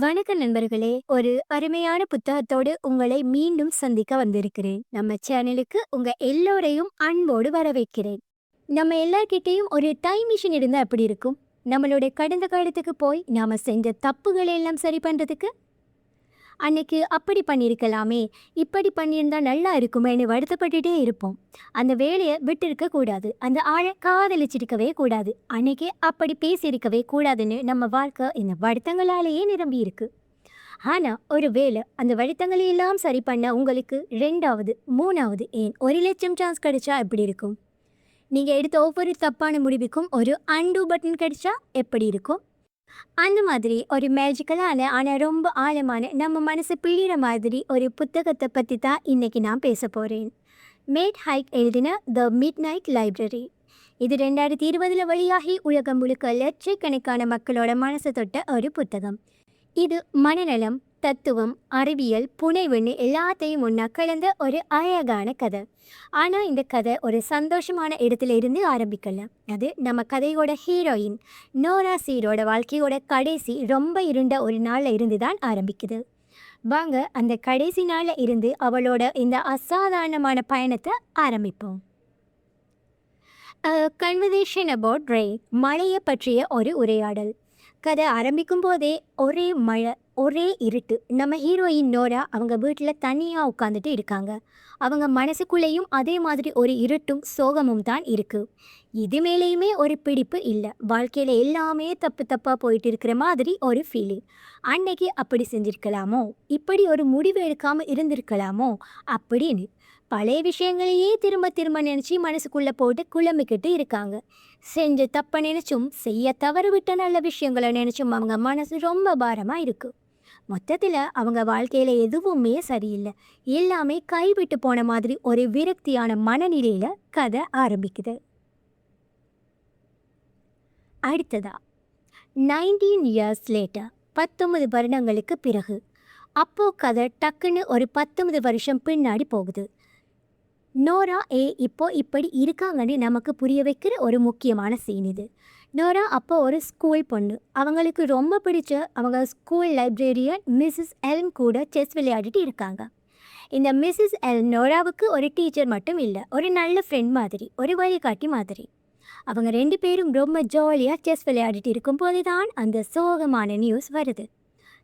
வணக்கம் நண்பர்களே, ஒரு அருமையான புத்தகத்தோடு உங்களை மீண்டும் சந்திக்க வந்திருக்கிறேன். நம்ம சேனலுக்கு உங்க எல்லோரையும் அன்போடு வரவேற்கிறேன். நம்ம எல்லார்கிட்டயும் ஒரு டைம் மிஷின் இருந்தா எப்படி இருக்கும்? நம்மளுடைய கடந்த காலத்துக்கு போய் நாம செஞ்ச தப்புகளை எல்லாம் சரி பண்றதுக்கு. அன்னைக்கு அப்படி பண்ணியிருக்கலாமே, இப்படி பண்ணியிருந்தா நல்லா இருக்குமேன்னு வருத்தப்பட்டுட்டே இருப்போம். அந்த வேலையை விட்டிருக்க கூடாது, அந்த ஆளை காதலிச்சிருக்கவே கூடாது, அன்னைக்கே அப்படி பேசியிருக்கவே கூடாதுன்னு நம்ம வாழ்க்கை இந்த வருத்தங்களாலேயே நிரம்பி இருக்கு. ஆனால் ஒரு வேளை அந்த வருத்தங்களை எல்லாம் சரி பண்ண உங்களுக்கு 2வது 3வது ஏன் 1,00,000 சான்ஸ் கிடைச்சா எப்படி இருக்கும்? நீங்கள் எடுத்த ஒவ்வொரு தப்பான முடிவுக்கும் ஒரு அன்டூ பட்டன் கிடைச்சா எப்படி இருக்கும்? அந்த மாதிரி ஒரு மேஜிக்கலான ஆனால் ரொம்ப ஆழமான நம்ம மனசு பிழிகிற மாதிரி ஒரு புத்தகத்தை பற்றி தான் இன்றைக்கி நான் பேச போகிறேன். மேட் ஹைக் எழுதின த மிட் நைட் லைப்ரரி. இது 2020 வெளியாகி உலகம் முழுக்க லட்சக்கணக்கான மக்களோட மனசை தொட்ட ஒரு புத்தகம். இது மனநலம், தத்துவம், அறிவியல், புனைவுன்னு எல்லாத்தையும் ஒன்றா கலந்த ஒரு அழகான கதை. ஆனால் இந்த கதை ஒரு சந்தோஷமான இடத்துல இருந்து ஆரம்பிக்கல. அது நம்ம கதையோட ஹீரோயின் நோரா சீரோட வாழ்க்கையோட கடைசி ரொம்ப இருண்ட ஒரு நாளில் இருந்து தான் ஆரம்பிக்குது. வாங்க அந்த கடைசி நாளில் இருந்து அவளோட இந்த அசாதாரணமான பயணத்தை ஆரம்பிப்போம். கன்வர்சேஷன் அபவுட் ரெயின், மழையை பற்றிய ஒரு உரையாடல். கதை ஆரம்பிக்கும் போதே ஒரே மழை, ஒரே இருட்டு. நம்ம ஹீரோயின் நோரா அவங்க வீட்டில் தனியாக உட்காந்துட்டு இருக்காங்க. அவங்க மனசுக்குள்ளேயும் அதே மாதிரி ஒரு இருட்டும் சோகமும் தான் இருக்குது. இது மேலேயுமே ஒரு பிடிப்பு இல்லை. வாழ்க்கையில் எல்லாமே தப்பு தப்பாக போயிட்டு இருக்கிற மாதிரி ஒரு ஃபீலிங். அன்னைக்கு அப்படி செஞ்சிருக்கலாமோ, இப்படி ஒரு முடிவு எடுக்காமல் இருந்திருக்கலாமோ அப்படின்னு பழைய விஷயங்களையே திரும்ப திரும்ப நினச்சி மனசுக்குள்ளே போட்டு குழம்பிக்கிட்டு இருக்காங்க. செஞ்ச தப்பை நினச்சும் செய்ய தவறு விட்ட நல்ல விஷயங்களை நினச்சும் அவங்க மனசு ரொம்ப பாரமாக இருக்குது. மொத்தத்தில் அவங்க வாழ்க்கையில் எதுவுமே சரியில்லை. எல்லாமே கைவிட்டு போன மாதிரி ஒரு விரக்தியான மனநிலையில் கதை ஆரம்பிக்குது. அடுத்ததா 19 இயர்ஸ் லேட்டர், 19 வருடங்களுக்கு பிறகு. அப்போது கதை டக்குன்னு ஒரு 19 வருஷம் பின்னாடி போகுது. நோரா இப்போ இப்படி இருக்காங்கன்னு நமக்கு புரிய வைக்கிற ஒரு முக்கியமான சீன் இது. நோரா அப்போ ஒரு ஸ்கூல் பொண்ணு. அவங்களுக்கு ரொம்ப பிடிச்ச அவங்க ஸ்கூல் லைப்ரரியன் மிஸ்ஸஸ் எல்ம் கூட செஸ் விளையாடிட்டு இருக்காங்க. இந்த மிஸ்ஸஸ் எல்ம் நோராவுக்கு ஒரு டீச்சர் மட்டும் இல்லை, ஒரு நல்ல ஃப்ரெண்ட் மாதிரி, ஒரு வழிகாட்டி மாதிரி. அவங்க 2 பேரும் ரொம்ப ஜாலியாக செஸ் விளையாடிட்டு இருக்கும்போது தான் அந்த சோகமான நியூஸ் வருது.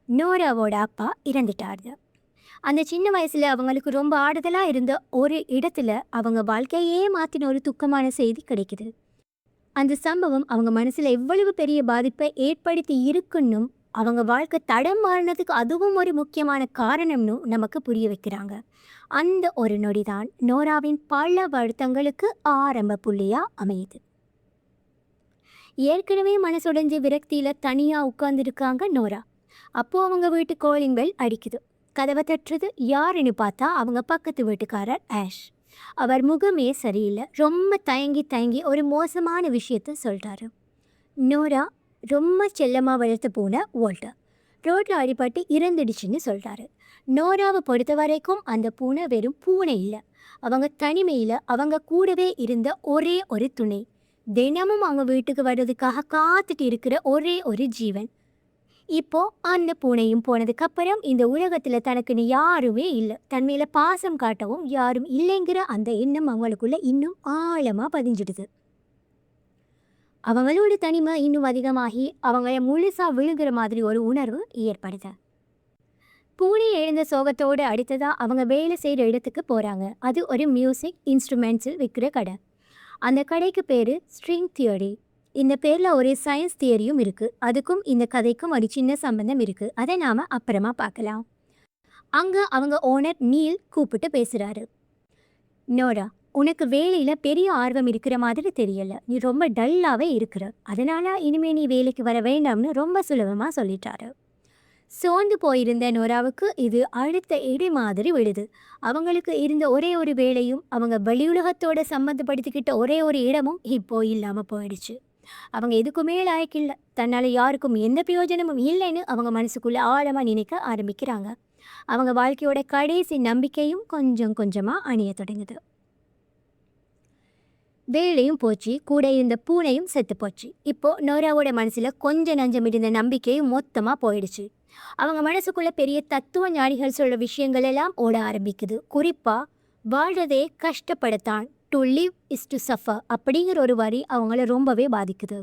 நோராவோட அப்பா இறந்துட்டாரு. அந்த சின்ன வயசில் அவங்களுக்கு ரொம்ப ஆறுதலாக இருந்த ஒரு இடத்துல அவங்க வாழ்க்கையே மாற்றின ஒரு துக்கமான செய்தி கிடைக்குது. அந்த சம்பவம் அவங்க மனசில் எவ்வளவு பெரிய பாதிப்பை ஏற்படுத்தி இருக்குன்னும் அவங்க வாழ்க்கை தடம் மாறினதுக்கு அதுவும் ஒரு முக்கியமான காரணம்னு நமக்கு புரிய வைக்கிறாங்க. அந்த ஒரு நொடி தான் நோராவின் பல வருத்தங்களுக்கு ஆரம்ப புள்ளியாக அமையுது. ஏற்கனவே மனசுடைஞ்சு விரக்தியில் தனியாக உட்கார்ந்துருக்காங்க நோரா. அப்போது அவங்க வீட்டு காலிங் பெல் அடிக்குது. கதவை தட்டுறது யாருன்னு பார்த்தா அவங்க பக்கத்து வீட்டுக்காரர் ஆஷ். அவர் முகமே சரியில்லை. ரொம்ப தயங்கி தயங்கி ஒரு மோசமான விஷயத்த சொல்கிறாரு. நோரா ரொம்ப செல்லமாக வளர்த்து போன வால்டர் ரோட்டில் அடிபட்டு இறந்துடுச்சுன்னு சொல்கிறாரு. நோராவை பொறுத்த வரைக்கும் அந்த பூனை வெறும் பூனை இல்லை, அவங்க தனிமையில் அவங்க கூடவே இருந்த ஒரே ஒரு துணை. தினமும் அவங்க வீட்டுக்கு வர்றதுக்காக காத்துட்டு இருக்கிற ஒரே ஒரு ஜீவன். இப்போ அந்த பூனையும் போனதுக்கப்புறம் இந்த உலகத்தில் தனக்குன்னு யாருமே இல்லை, தன்மையில பாசம் காட்டவும் யாரும் இல்லைங்கிற அந்த எண்ணம் அவங்களுக்குள்ள இன்னும் ஆழமாக பதிஞ்சிடுது. அவங்களோட தனிமை இன்னும் அதிகமாகி அவங்கள முழுசாக விழுகிற மாதிரி ஒரு உணர்வு ஏற்படுது. பூனை எழுந்த சோகத்தோடு அடுத்ததாக அவங்க வேலை செய்கிற இடத்துக்கு போகிறாங்க. அது ஒரு மியூசிக் இன்ஸ்ட்ருமெண்ட்ஸில் விற்கிற கடை. அந்த கடைக்கு பேர் ஸ்ட்ரிங் தியரி. இந்த பேரில் ஒரு சயின்ஸ் தியரியும் இருக்குது. அதுக்கும் இந்த கதைக்கும் ஒரு சின்ன சம்பந்தம் இருக்குது. அதை நாம் அப்புறமா பார்க்கலாம். அங்கே அவங்க ஓனர் நீல் கூப்பிட்டு பேசுகிறாரு. நோரா, உனக்கு வேலையில் பெரிய ஆர்வம் இருக்கிற மாதிரி தெரியல, நீ ரொம்ப டல்லாகவே இருக்கிற, அதனால் இனிமேல் நீ வேலைக்கு வர வேண்டாம்னு ரொம்ப சுலபமாக சொல்லிட்டாரு. சோர்ந்து போயிருந்த நோராவுக்கு இது அடுத்த இடி மாதிரி விழுது. அவங்களுக்கு இருந்த ஒரே ஒரு வேலையும் அவங்க வெளியுலகத்தோட சம்மந்தப்படுத்திக்கிட்ட ஒரே ஒரு இடமும் இப்போ இல்லாமல் போயிடுச்சு. அவங்க எதுக்குமே லாயக்கில்லை, தன்னால் யாருக்கும் எந்த பிரயோஜனமும் இல்லைன்னு அவங்க மனசுக்குள்ளே ஆழமாக நினைக்க ஆரம்பிக்கிறாங்க. அவங்க வாழ்க்கையோட கடைசி நம்பிக்கையும் கொஞ்சம் கொஞ்சமாக அணிய தொடங்குது. வேலையும் போச்சு, கூட இருந்த பூனையும் செத்து போச்சு. இப்போ நோராவோட மனசில் கொஞ்சம் நஞ்சம் இருந்த நம்பிக்கையும் மொத்தமாக போயிடுச்சு. அவங்க மனசுக்குள்ள பெரிய தத்துவ ஞானிகள் சொல்ற விஷயங்கள் எல்லாம் ஓட ஆரம்பிக்குது. குறிப்பா வாழ்றதே கஷ்டப்படத்தான், to live is to suffer அப்படிங்கிற ஒரு வரி அவங்கள ரொம்பவே பாதிக்குது.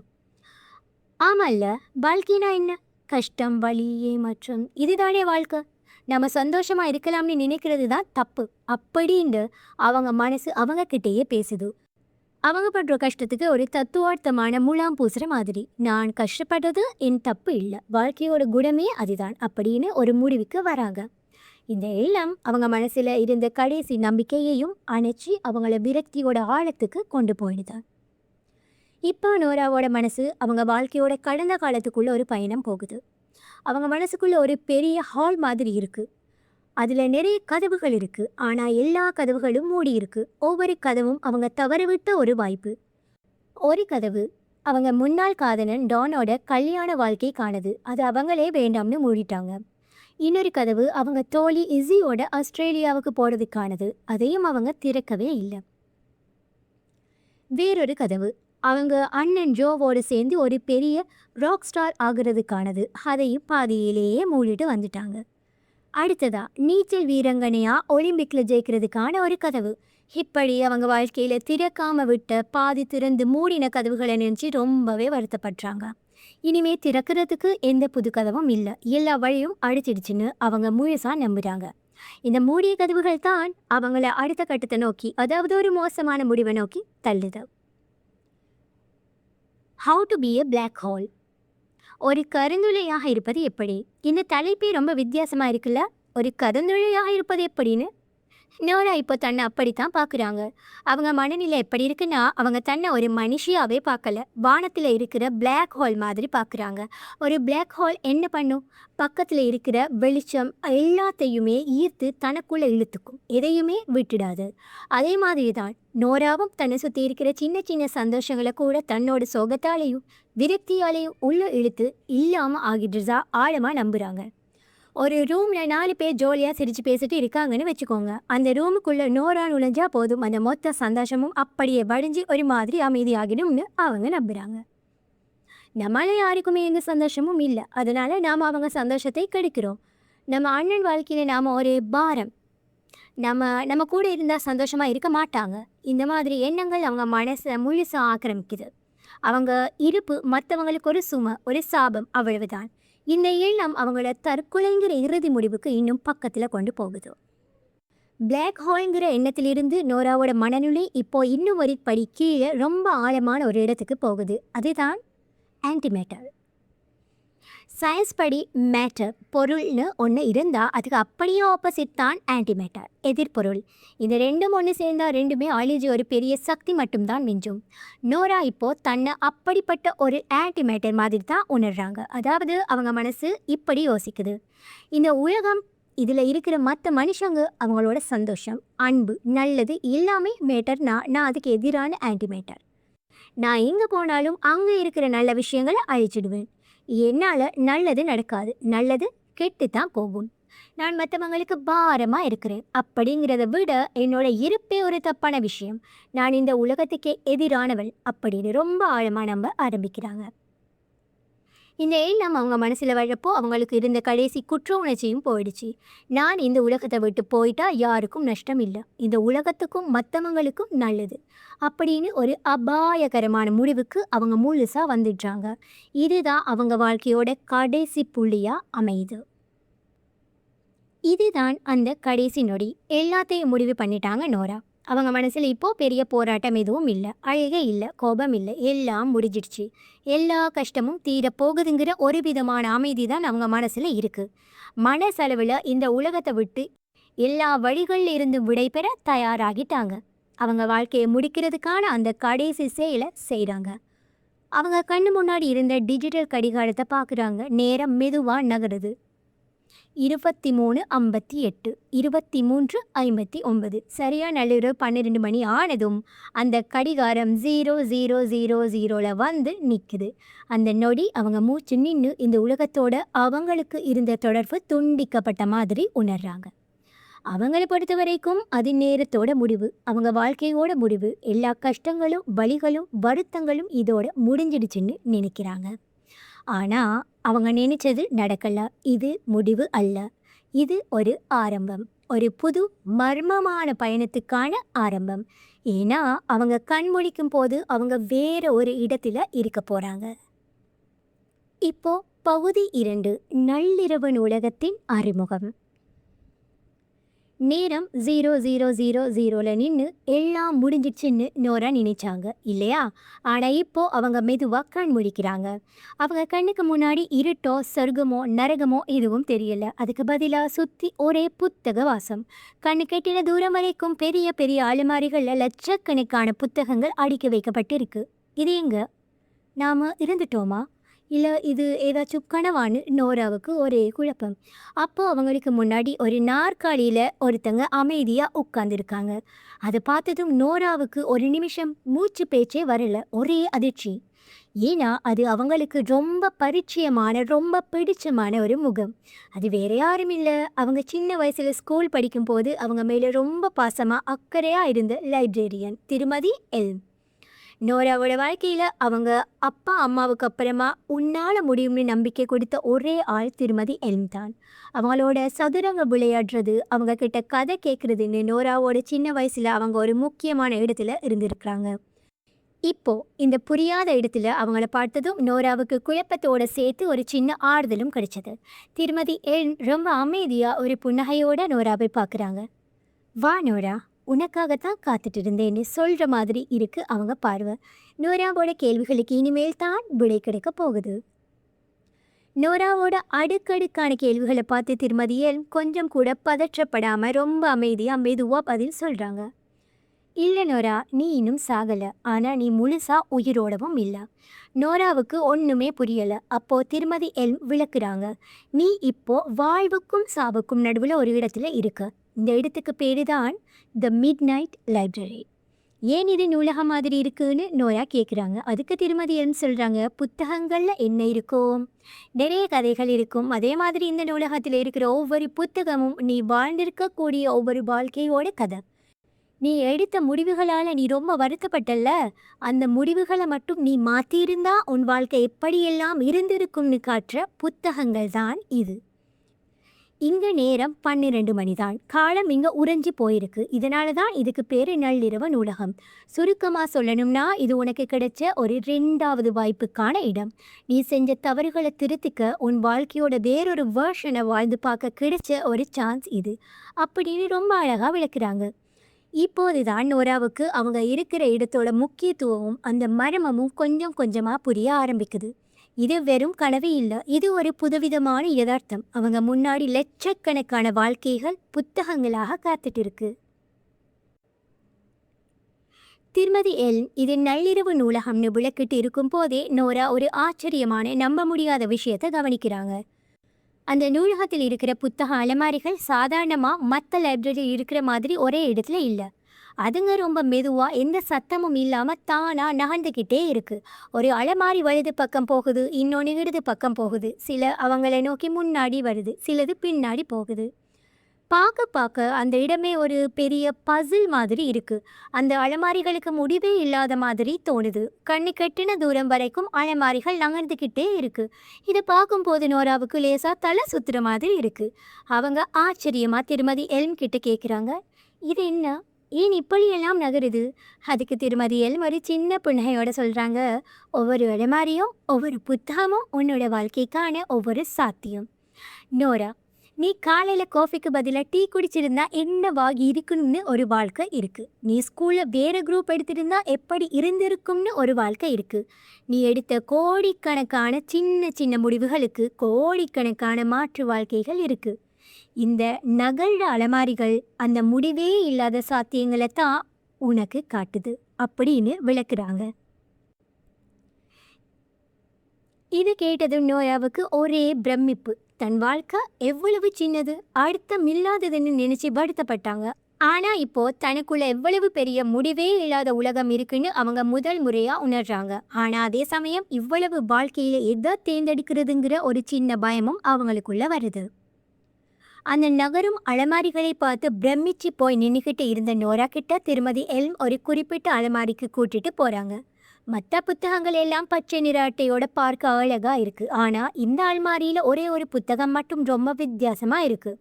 ஆமால்ல, வாழ்க்கைனா என்ன? கஷ்டம், வலி, ஏமாற்றம், இதுதானே வாழ்க்கை. நம்ம சந்தோஷமா இருக்கலாம்னு நினைக்கிறது தான் தப்பு அப்படின்ட்டு அவங்க மனசு அவங்க கிட்டேயே பேசுது. அவங்க பண்ற கஷ்டத்துக்கு ஒரு தத்துவார்த்தமான முலாம் பூசுற மாதிரி, நான் கஷ்டப்படுறது என் தப்பு இல்லை, வாழ்க்கையோட குணமே அதுதான் அப்படின்னு ஒரு முடிவுக்கு வராங்க. இந்த எல்லாம் அவங்க மனசுல இருந்த கடைசி நம்பிக்கையையும் அணைச்சி அவங்கள விரக்தியோட ஆழத்துக்கு கொண்டு போயிடுது. இப்போ நோராவோட மனசு அவங்க வாழ்க்கையோட கடந்த காலத்துக்குள்ள ஒரு பயணம் போகுது. அவங்க மனசுக்குள்ள ஒரு பெரிய ஹால் மாதிரி இருக்கு. அதுல நிறைய கதவுகள் இருக்கு. ஆனா எல்லா கதவுகளும் மூடி இருக்கு. ஒவ்வொரு கதவும் அவங்க தவறவிட்ட ஒரு வாய்ப்பு. ஒரு கதவு அவங்க முன்னாள் காதலன் டானோட கல்யாண வாழ்க்கை காணுது. அது அவங்களே வேண்டாம்னு மூடிட்டாங்க. இன்னொரு கதவு அவங்க தோழி இஸியோட ஆஸ்திரேலியாவுக்கு போறதுக்கானது. அதையும் அவங்க திறக்கவே இல்லை. வேறொரு கதவு அவங்க அண்ணன் ஜோவோடு சேர்ந்து ஒரு பெரிய ராக் ஸ்டார் ஆகுறதுக்கானது. அதையும் பாதியிலேயே மூடிட்டு வந்துட்டாங்க. அடுத்ததா நீச்சல் வீரங்கனையா ஒலிம்பிக்ல ஜெயிக்கிறதுக்கான ஒரு கதவு. இப்படி அவங்க வாழ்க்கையில திறக்காம விட்ட பாதி திறந்து மூடின கதவுகளை நினைச்சு ரொம்பவே வருத்தப்படுறாங்க. இனிமே திறக்கிறதுக்கு எந்த புது கதவும் இல்லை, எல்லா வழியும் அடிச்சிடுச்சுன்னு அவங்க முழுசா நம்புறாங்க. இந்த மூடிய கதவுகள் தான் அவங்கள அடுத்த கட்டத்தை நோக்கி, அதாவது ஒரு மோசமான முடிவை நோக்கி தள்ளுது. How to be a black hole. ஒரு கருந்துளையாக இருப்பது எப்படி? இந்த தலைப்பே ரொம்ப வித்தியாசமா இருக்குல்ல. ஒரு கருந்துளையாக இருப்பது எப்படின்னு நோரா இப்போ தன்னை அப்படித்தான் பார்க்குறாங்க. அவங்க மனநிலை எப்படி இருக்குன்னா, அவங்க தன்னை ஒரு மனுஷியாவே பார்க்கல, வானத்தில் இருக்கிற பிளாக் ஹோல் மாதிரி பார்க்குறாங்க. ஒரு பிளாக் ஹோல் என்ன பண்ணும்? பக்கத்தில் இருக்கிற வெளிச்சம் எல்லாத்தையுமே ஈர்த்து தனக்குள்ளே இழுத்துக்கும், எதையுமே விட்டுடாது. அதே மாதிரி தான் நோராவும் தன்னை சுற்றி இருக்கிற சின்ன சின்ன சந்தோஷங்களை கூட தன்னோட சோகத்தாலேயும் விரக்தியாலேயும் உள்ள இழுத்து இல்லாமல் ஆகிடுறதா ஆழமாக நம்புகிறாங்க. ஒரு ரூமில் 4 பேர் ஜோலியாக சிரித்து பேசிட்டு இருக்காங்கன்னு வச்சுக்கோங்க. அந்த ரூமுக்குள்ளே நோரா நுழைஞ்சா போதும், அந்த மொத்த சந்தோஷமும் அப்படியே வடிஞ்சு ஒரு மாதிரி அமைதியாகிடும்னு அவங்க நம்புகிறாங்க. நம்மளால யாருக்குமே எந்த சந்தோஷமும் இல்லை, அதனால் நாம் அவங்க சந்தோஷத்தை கெடுக்கிறோம். நம்ம அண்ணன் வாழ்க்கையில் நாம் ஒரு பாரம், நம்ம கூட இருந்தால் சந்தோஷமாக இருக்க மாட்டாங்க. இந்த மாதிரி எண்ணங்கள் அவங்க மனசை முழுசாக ஆக்கிரமிக்குது. அவங்க இருப்பு மற்றவங்களுக்கு ஒரு சுமை, ஒரு சாபம், அவ்வளவுதான். இந்த எண்ணம் அவங்கள தற்கொலைங்கிற இறுதி முடிவுக்கு இன்னும் பக்கத்தில் கொண்டு போகுது. பிளாக் ஹோல்ங்கிற எண்ணத்திலிருந்து நோராவோட மனநிலை இப்போ இன்னும் ஒரு படி கீழே ரொம்ப ஆழமான ஒரு இடத்துக்கு போகுது. அதுதான் ஆன்டிமேட்டர். சயின்ஸ் படி மேட்டர் பொருள்னு ஒன்று இருந்தால் அதுக்கு அப்படியே ஆப்போசிட் தான் ஆன்டிமேட்டர், எதிர்பொருள். இந்த ரெண்டும் ஒன்று சேர்ந்தால் ரெண்டுமே அழிஞ்சு ஒரு பெரிய சக்தி மட்டும்தான் மிஞ்சும். நோரா இப்போது தன்னை அப்படிப்பட்ட ஒரு ஆன்டிமேட்டர் மாதிரி தான் உணர்றாங்க. அதாவது அவங்க மனசு இப்படி யோசிக்குது, இந்த உலகம், இதில் இருக்கிற மற்ற மனுஷங்க, அவங்களோட சந்தோஷம், அன்பு, நல்லது எல்லாமே மேட்டர். நான் அதுக்கு எதிரான ஆன்டிமேட்டர். நான் எங்கே போனாலும் அங்கே இருக்கிற நல்ல விஷயங்களை அழிச்சிடுவேன். என்னால் நல்லது நடக்காது, நல்லது கெட்டு தான் போகும். நான் மற்றவங்களுக்கு பாரமாக இருக்கிறேன். அப்படிங்கிறத விட என்னோட இருப்பே ஒரு தப்பான விஷயம். நான் இந்த உலகத்துக்கே எதிரானவள் அப்படின்னு ரொம்ப ஆழமாக நம்ப ஆரம்பிக்கிறாங்க. இந்த எண்ணம் அவங்க மனசில் வழப்போ அவங்களுக்கு இருந்த கடைசி குற்ற உணர்ச்சியும் போயிடுச்சு. நான் இந்த உலகத்தை விட்டு போயிட்டா யாருக்கும் நஷ்டம் இல்லை, இந்த உலகத்துக்கும் மற்றவங்களுக்கும் நல்லது அப்படின்னு ஒரு அபாயகரமான முடிவுக்கு அவங்க முழுசாக வந்துடுறாங்க. இதுதான் அவங்க வாழ்க்கையோட கடைசி புள்ளியாக அமையுது. இதுதான் அந்த கடைசி நொடி. எல்லாத்தையும் முடிவு பண்ணிட்டாங்க நோரா. அவங்க மனசில் இப்போது பெரிய போராட்டம் எதுவும் இல்லை, அழுகை இல்லை, கோபம் இல்லை, எல்லாம் முடிஞ்சிடுச்சு. எல்லா கஷ்டமும் தீரப்போகுதுங்கிற ஒரு விதமான அமைதி தான் அவங்க மனசில் இருக்குது. மனசளவில் இந்த உலகத்தை விட்டு எல்லா வழிகளில் இருந்து விடைபெற தயாராகிட்டாங்க. அவங்க வாழ்க்கையை முடிக்கிறதுக்கான அந்த கடைசி செயலை செய்கிறாங்க. அவங்க கண்ணு முன்னாடி இருந்த டிஜிட்டல் கடிகாரத்தை பார்க்குறாங்க. நேரம் மெதுவாக நகருது. 23:58, 23:59. சரியாக நள்ளிரவு 12 மணி ஆனதும் அந்த கடிகாரம் 0000 வந்து நிற்குது. அந்த நொடி அவங்க மூச்சு நின்று இந்த உலகத்தோட அவங்களுக்கு இருந்த தொடர்பு துண்டிக்கப்பட்ட மாதிரி உணர்றாங்க. அவங்கள பொறுத்த வரைக்கும் அது நேரத்தோட முடிவு, அவங்க வாழ்க்கையோட முடிவு. எல்லா கஷ்டங்களும், வலிகளும், வருத்தங்களும் இதோட முடிஞ்சிடுச்சுன்னு நினைக்கிறாங்க. ஆனா அவங்க நினைச்சது நடக்கல. இது முடிவு அல்ல. இது ஒரு ஆரம்பம். ஒரு புது மர்மமான பயணத்துக்கான ஆரம்பம். ஏன்னா அவங்க கண் முழிக்கும் போது அவங்க வேற ஒரு இடத்துல இருக்க போறாங்க. இப்போ பகுதி 2, நள்ளிரவு நூலகத்தின் அறிமுகம். நேரம் 00:00ல நின்று எல்லாம் முடிஞ்சிடுச்சுன்னு நோரா நினைச்சாங்க இல்லையா? ஆனா இப்போ அவங்க மெதுவா கண் முழிக்கிறாங்க. அவங்க கண்ணுக்கு முன்னாடி இருட்டோ சொர்க்கமோ நரகமோ எதுவும் தெரியல. அதுக்கு பதிலா சுத்தி ஒரே புத்தக வாசம். கண்ணு கெட்டின தூரம் வரைக்கும் பெரிய பெரிய அலமாரிகள்ல லட்சக்கணக்கான புத்தகங்கள் அடுக்கி வைக்கப்பட்டிருக்கு. இது எங்க? நாம இருந்துட்டோமா? இல்லை இது ஏதாச்சும் கனவான்னு நோராவுக்கு ஒரே குழப்பம். அப்போ அவங்களுக்கு முன்னாடி ஒரு நாற்காலியில் ஒருத்தங்க அமைதியாக உட்காந்துருக்காங்க. அதை பார்த்ததும் நோராவுக்கு ஒரு நிமிஷம் மூச்சு பேச்சே வரல. ஒரே அதிர்ச்சி. ஏன்னா அது அவங்களுக்கு ரொம்ப பரிச்சயமான ரொம்ப பிடிச்சமான ஒரு முகம். அது வேற யாரும் இல்லை, அவங்க சின்ன வயசில் ஸ்கூல் படிக்கும்போது அவங்க மேலே ரொம்ப பாசமாக அக்கறையாக இருந்த லைப்ரேரியன் திருமதி எல்ம். நோராவோட வாழ்க்கையில் அவங்க அப்பா அம்மாவுக்கு அப்புறமா உன்னால் முடியும்னு நம்பிக்கை கொடுத்த ஒரே ஆள் திருமதி எல்ம் தான். அவங்களோட சதுரங்க விளையாடுறது, அவங்க கிட்ட கதை கேட்குறதுன்னு நோராவோட சின்ன வயசில் அவங்க ஒரு முக்கியமான இடத்துல இருந்திருக்கிறாங்க. இப்போ இந்த புரியாத இடத்துல அவங்கள பார்த்ததும் நோராவுக்கு குழப்பத்தோடு சேர்த்து ஒரு சின்ன ஆறுதலும் கிடைச்சது. திருமதி எல்ம் ரொம்ப அமைதியாக ஒரு புன்னகையோட நோராவை பார்க்குறாங்க. வா நோரா, உனக்காகத்தான் காத்துட்டு இருந்தேன்னு சொல்கிற மாதிரி இருக்கு அவங்க பார்வை. நோராவோட கேள்விகளுக்கு இனிமேல் தான் விடை கிடைக்க போகுது. நோராவோட அடுக்கடுக்கான கேள்விகளை பார்த்து திருமதி எல்ம் கொஞ்சம் கூட பதற்றப்படாமல் ரொம்ப அமைதியாக மெதுவாக பதில் சொல்கிறாங்க. இல்லை நோரா, நீ இன்னும் சாகலை, ஆனால் நீ முழுசாக உயிரோடவும் இல்லை. நோராவுக்கு ஒன்றுமே புரியலை. அப்போது திருமதி எல்ம் விளக்குறாங்க. நீ இப்போ வாழ்வுக்கும் சாவுக்கும் நடுவில் ஒரு இடத்துல இருக்க. இந்த இடத்துக்கு பேரு தான் த மிட் நைட் லைப்ரரி. ஏன் இது நூலகம் மாதிரி இருக்குன்னு நோரா கேட்குறாங்க. அதுக்கு திருமதி எல்ம் சொல்கிறாங்க, புத்தகங்களில் என்ன இருக்கும்? நிறைய கதைகள் இருக்கும். அதே மாதிரி இந்த நூலகத்தில் இருக்கிற ஒவ்வொரு புத்தகமும் நீ வாழ்ந்திருக்கக்கூடிய ஒவ்வொரு வாழ்க்கையோட கதை. நீ எடுத்த முடிவுகளால் நீ ரொம்ப வருத்தப்பட்டல்ல, அந்த முடிவுகளை மட்டும் நீ மாற்றியிருந்தா உன் வாழ்க்கை எப்படியெல்லாம் இருந்திருக்கும்னு காட்டுற புத்தகங்கள் தான் இது. இங்கே நேரம் 12 மணி தான். காலம் இங்கே உறைஞ்சி போயிருக்கு. இதனால தான் இதுக்கு பேர் நள்ளிரவு நூலகம். சுருக்கமாக சொல்லணும்னா இது உனக்கு கிடைச்ச ஒரு 2வது வாய்ப்புக்கான இடம். நீ செஞ்ச தவறுகளை திருத்திக்க உன் வாழ்க்கையோட வேறொரு வேர்ஷனை வாழ்ந்து பார்க்க கிடைச்ச ஒரு சான்ஸ் இது அப்படின்னு ரொம்ப அழகாக விளக்குறாங்க. இப்போது தான் நோராவுக்கு அவங்க இருக்கிற இடத்தோட முக்கியத்துவமும் அந்த மர்மமும் கொஞ்சம் கொஞ்சமாக புரிய ஆரம்பிக்குது. இது வெறும் கனவு இல்லை, இது ஒரு புதுவிதமான யதார்த்தம். அவங்க முன்னாடி லட்சக்கணக்கான வாழ்க்கைகள் புத்தகங்களாக காத்துட்டு இருக்கு. திருமதி எல்ம் இது நள்ளிரவு நூலகம்னு விளக்கிட்டு இருக்கும் போதே நோரா ஒரு ஆச்சரியமான நம்ப முடியாத விஷயத்தை கவனிக்கிறாங்க. அந்த நூலகத்தில் இருக்கிற புத்தக அலமாரிகள் சாதாரணமாக மற்ற லைப்ரரி இருக்கிற மாதிரி ஒரே இடத்துல இல்லை. அதுங்க ரொம்ப மெதுவாக எந்த சத்தமும் இல்லாமல் தானாக நகர்ந்துக்கிட்டே இருக்குது. ஒரு அலமாரி வலது பக்கம் போகுது, இன்னொன்று இடது பக்கம் போகுது. சில அவங்கள நோக்கி முன்னாடி வருது, சிலது பின்னாடி போகுது. பார்க்க பார்க்க அந்த இடமே ஒரு பெரிய பசில் மாதிரி இருக்குது. அந்த அலமாரிகளுக்கு முடிவே இல்லாத மாதிரி தோணுது. கண்ணு கட்டின தூரம் வரைக்கும் அலமாரிகள் நகர்ந்துக்கிட்டே இருக்குது. இதை பார்க்கும்போது நோராவுக்கு லேசாக தலை சுற்றுற மாதிரி இருக்குது. அவங்க ஆச்சரியமாக திருமதி எல்ம் கிட்ட கேட்குறாங்க, இது என்ன, ஏன் இப்படியெல்லாம் நகருது? அதுக்கு திருமதி எல்ம் ஒரு சின்ன புன்னகையோட சொல்கிறாங்க, ஒவ்வொரு அலமாரியும் ஒவ்வொரு புத்தகமும் உன்னோட வாழ்க்கைக்கான ஒவ்வொரு சாத்தியம். நோரா, நீ காலையில் காஃபிக்கு பதிலாக டீ குடிச்சிருந்தா என்னவாகி இருக்குன்னு ஒரு வாழ்க்கை இருக்குது. நீ ஸ்கூலில் வேறு குரூப் எடுத்திருந்தா எப்படி இருந்திருக்கும்னு ஒரு வாழ்க்கை இருக்குது. நீ எடுத்த கோடிக்கணக்கான சின்ன சின்ன முடிவுகளுக்கு கோடிக்கணக்கான மாற்று வாழ்க்கைகள் இருக்குது. இந்த நகழ்ற அலமாரிகள் அந்த முடிவே இல்லாத சாத்தியங்களை தான் உனக்கு காட்டுது அப்படின்னு விளக்குறாங்க. இது கேட்டதும் நோயாவுக்கு ஒரே பிரமிப்பு. தன் வாழ்க்கை எவ்வளவு சின்னது, அர்த்தம் இல்லாததுன்னு நினைச்சு வருத்தப்பட்டாங்க. ஆனா இப்போ தனக்குள்ள எவ்வளவு பெரிய முடிவே இல்லாத உலகம் இருக்குன்னு அவங்க முதல் முறையா உணர்றாங்க. ஆனா அதே சமயம் இவ்வளவு வாழ்க்கையில எதை தேர்ந்தெடுக்கிறதுங்கிற ஒரு சின்ன பயமும் அவங்களுக்குள்ள வருது. அந்த நகரும் அலமாரிகளை பார்த்து பிரமிச்சு போய் நின்றுக்கிட்டு இருந்த நோரா கிட்ட திருமதி எல்ம் ஒரு குறிப்பிட்ட அலமாரிக்கு கூட்டிட்டு போறாங்க. மற்ற புத்தகங்கள் எல்லாம் பச்சை நிற அட்டையோட பார்க்க அழகா இருக்கு. ஆனா இந்த அல்மாரியில ஒரே ஒரு புத்தகம் மட்டும் ரொம்ப வித்தியாசமா இருக்கு.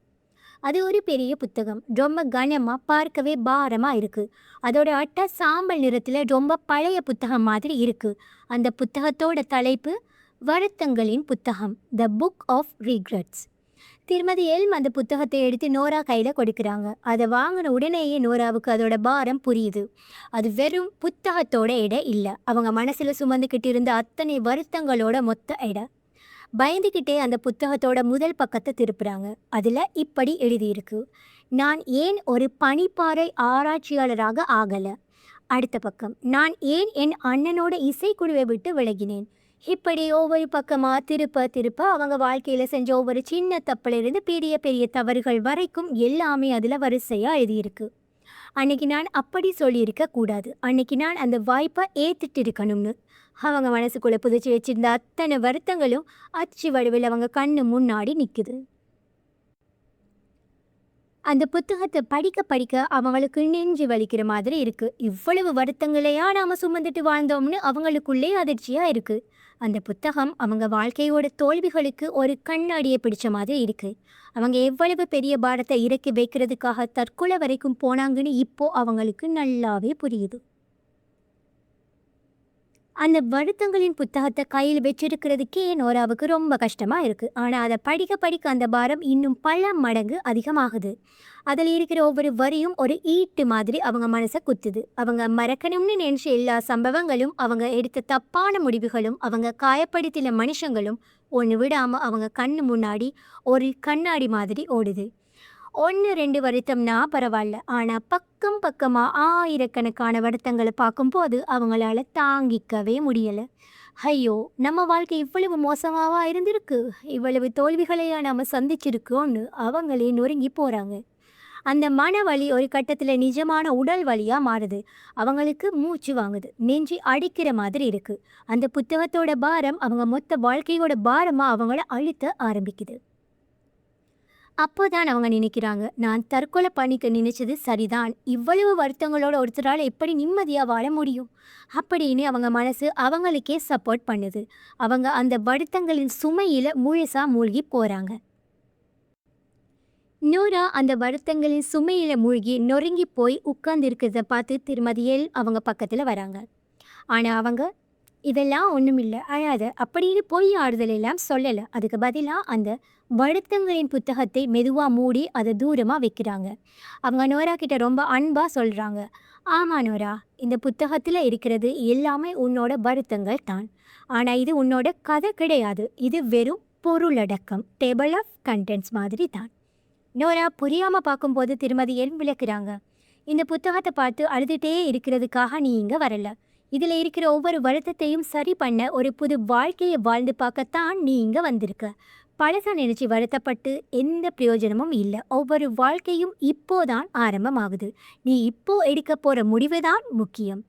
அது ஒரு பெரிய புத்தகம். ரொம்ப கனமா பார்க்கவே பாரமா இருக்கு. அதோட அட்டை சாம்பல் நிறத்துல ரொம்ப பழைய புத்தகம் மாதிரி இருக்கு. அந்த புத்தகத்தோட தலைப்பு வருத்தங்களின் புத்தகம், த புக் ஆஃப் ரிக்ரெட்ஸ். திருமதி எல்ம் அந்த புத்தகத்தை எடுத்து நோரா கையில் கொடுக்குறாங்க. அதை வாங்கின உடனேயே நோராவுக்கு அதோட பாரம் புரியுது. அது வெறும் புத்தகத்தோட எடை இல்லை, அவங்க மனசில் சுமந்துக்கிட்டு இருந்த அத்தனை வருத்தங்களோட மொத்த எடை. பயந்துக்கிட்டே அந்த புத்தகத்தோட முதல் பக்கத்தை திருப்புறாங்க. அதில் இப்படி எழுதியிருக்கு: நான் ஏன் ஒரு பனிப்பாறை ஆராய்ச்சியாளராக ஆகலை. அடுத்த பக்கம்: நான் ஏன் என் அண்ணனோட இசைக்குழுவை விட்டு விலகினேன். இப்படி ஒவ்வொரு பக்கமாக திருப்ப திருப்ப அவங்க வாழ்க்கையில் செஞ்ச ஒவ்வொரு சின்ன தப்பிலிருந்து பெரிய பெரிய தவறுகள் வரைக்கும் எல்லாமே அதில் வரிசையாக எழுதியிருக்கு. அன்னைக்கு நான் அப்படி சொல்லியிருக்க கூடாது, அன்னைக்கு நான் அந்த வாய்ப்பை ஏற்றுட்டு இருக்கணும்னு அவங்க மனசுக்குள்ளே புதைச்சி வச்சிருந்த அத்தனை வருத்தங்களும் அச்சு வடிவில் அவங்க கண்ணு முன்னாடி நிற்குது. அந்த புத்தகத்தை படிக்க படிக்க அவங்களுக்கு நெஞ்சு வலிக்கிற மாதிரி இருக்குது. இவ்வளவு வருத்தங்களையா நாம் சுமந்துட்டு வாழ்ந்தோம்னு அவங்களுக்குள்ளே அதிர்ச்சியாக இருக்குது. அந்த புத்தகம் அவங்க வாழ்க்கையோட தோல்விகளுக்கு ஒரு கண்ணாடியை பிடிச்ச மாதிரி இருக்குது. அவங்க எவ்வளவு பெரிய பாரத்தை இறக்கி வைக்கிறதுக்காக தற்கொலை வரைக்கும் போனாங்கன்னு இப்போ அவங்களுக்கு நல்லாவே புரியுது. அந்த வருத்தங்களின் புத்தகத்தை கையில் வச்சிருக்கிறதுக்கே நோராவுக்கு ரொம்ப கஷ்டமாக இருக்குது. ஆனால் அதை படிக்க படிக்க அந்த பாரம் இன்னும் பல மடங்கு அதிகமாகுது. அதில் இருக்கிற ஒவ்வொரு வரியும் ஒரு ஈட்டு மாதிரி அவங்க மனசை குத்துது. அவங்க மறக்கணும்னு நினைச்ச எல்லா சம்பவங்களும், அவங்க எடுத்த தப்பான முடிவுகளும், அவங்க காயப்படுத்தின மனுஷங்களும் ஒன்று விடாமல் அவங்க கண்ணு முன்னாடி ஒரு கண்ணாடி மாதிரி ஓடுது. 1-2 வருத்தம்னா பரவாயில்ல, ஆனால் பக்கம் பக்கமாக ஆயிரக்கணக்கான வருத்தங்களை பார்க்கும்போது அவங்களால தாங்கிக்கவே முடியலை. ஐயோ, நம்ம வாழ்க்கை இவ்வளவு மோசமாவா இருந்திருக்கு, இவ்வளவு தோல்விகளையா நாம் சந்திச்சிருக்கோன்னு அவங்களே நொறுங்கி போகிறாங்க. அந்த மனவலி ஒரு கட்டத்தில் நிஜமான உடல் வலியாக மாறுது. அவங்களுக்கு மூச்சு வாங்குது, நெஞ்சு அடிக்கிற மாதிரி இருக்குது. அந்த புத்தகத்தோட பாரம் அவங்க மொத்த வாழ்க்கையோட பாரமாக அவங்கள அழுத்த ஆரம்பிக்குது. அப்போதான் அவங்க நினைக்கிறாங்க, நான் தற்கொலை பண்ணிக்க நினைச்சது சரிதான், இவ்வளவு வருத்தங்களோட ஒருத்தரால் எப்படி நிம்மதியாக வாழ முடியும் அப்படின்னு அவங்க மனசு அவங்களுக்கே சப்போர்ட் பண்ணுது. அவங்க அந்த வருத்தங்களின் சுமையில் முழுசாக மூழ்கி போகிறாங்க. நோரா அந்த வருத்தங்களின் சுமையில் மூழ்கி நொறுங்கி போய் உட்கார்ந்து இருக்கிறத பார்த்து திருமதி எல் அவங்க பக்கத்தில் வராங்க. ஆனால் அவங்க இதெல்லாம் ஒன்றுமில்லை, அழாத அப்படின்னு பொய் ஆறுதல் எல்லாம் சொல்லலை. அதுக்கு பதிலாக அந்த வருத்தங்களின் புத்தகத்தை மெதுவாக மூடி அதை தூரமாக வைக்கிறாங்க. அவங்க நோரா கிட்ட ரொம்ப அன்பாக சொல்கிறாங்க, ஆமாம் நோரா, இந்த புத்தகத்தில் இருக்கிறது எல்லாமே உன்னோட வருத்தங்கள் தான். ஆனால் இது உன்னோட கதை கிடையாது, இது வெறும் பொருளடக்கம், டேபிள் ஆஃப் கண்டென்ட்ஸ் மாதிரி தான். நோரா புரியாமல் பார்க்கும்போது திருமதி எல் விளக்குறாங்க, இந்த புத்தகத்தை பார்த்து அழுதுகிட்டே இருக்கிறதுக்காக நீ இங்கே வரல. இதில் இருக்கிற ஒவ்வொரு வருத்தத்தையும் சரி பண்ண ஒரு புது வாழ்க்கையை வாழ்ந்து பார்க்கத்தான் நீ இங்கே வந்திருக்க. பழசா நினச்சி வருத்தப்பட்டு எந்த பிரயோஜனமும் இல்லை. ஒவ்வொரு வாழ்க்கையும் இப்போதான் ஆரம்பமாகுது. நீ இப்போ எடுக்க போகிற முடிவு தான் முக்கியம்.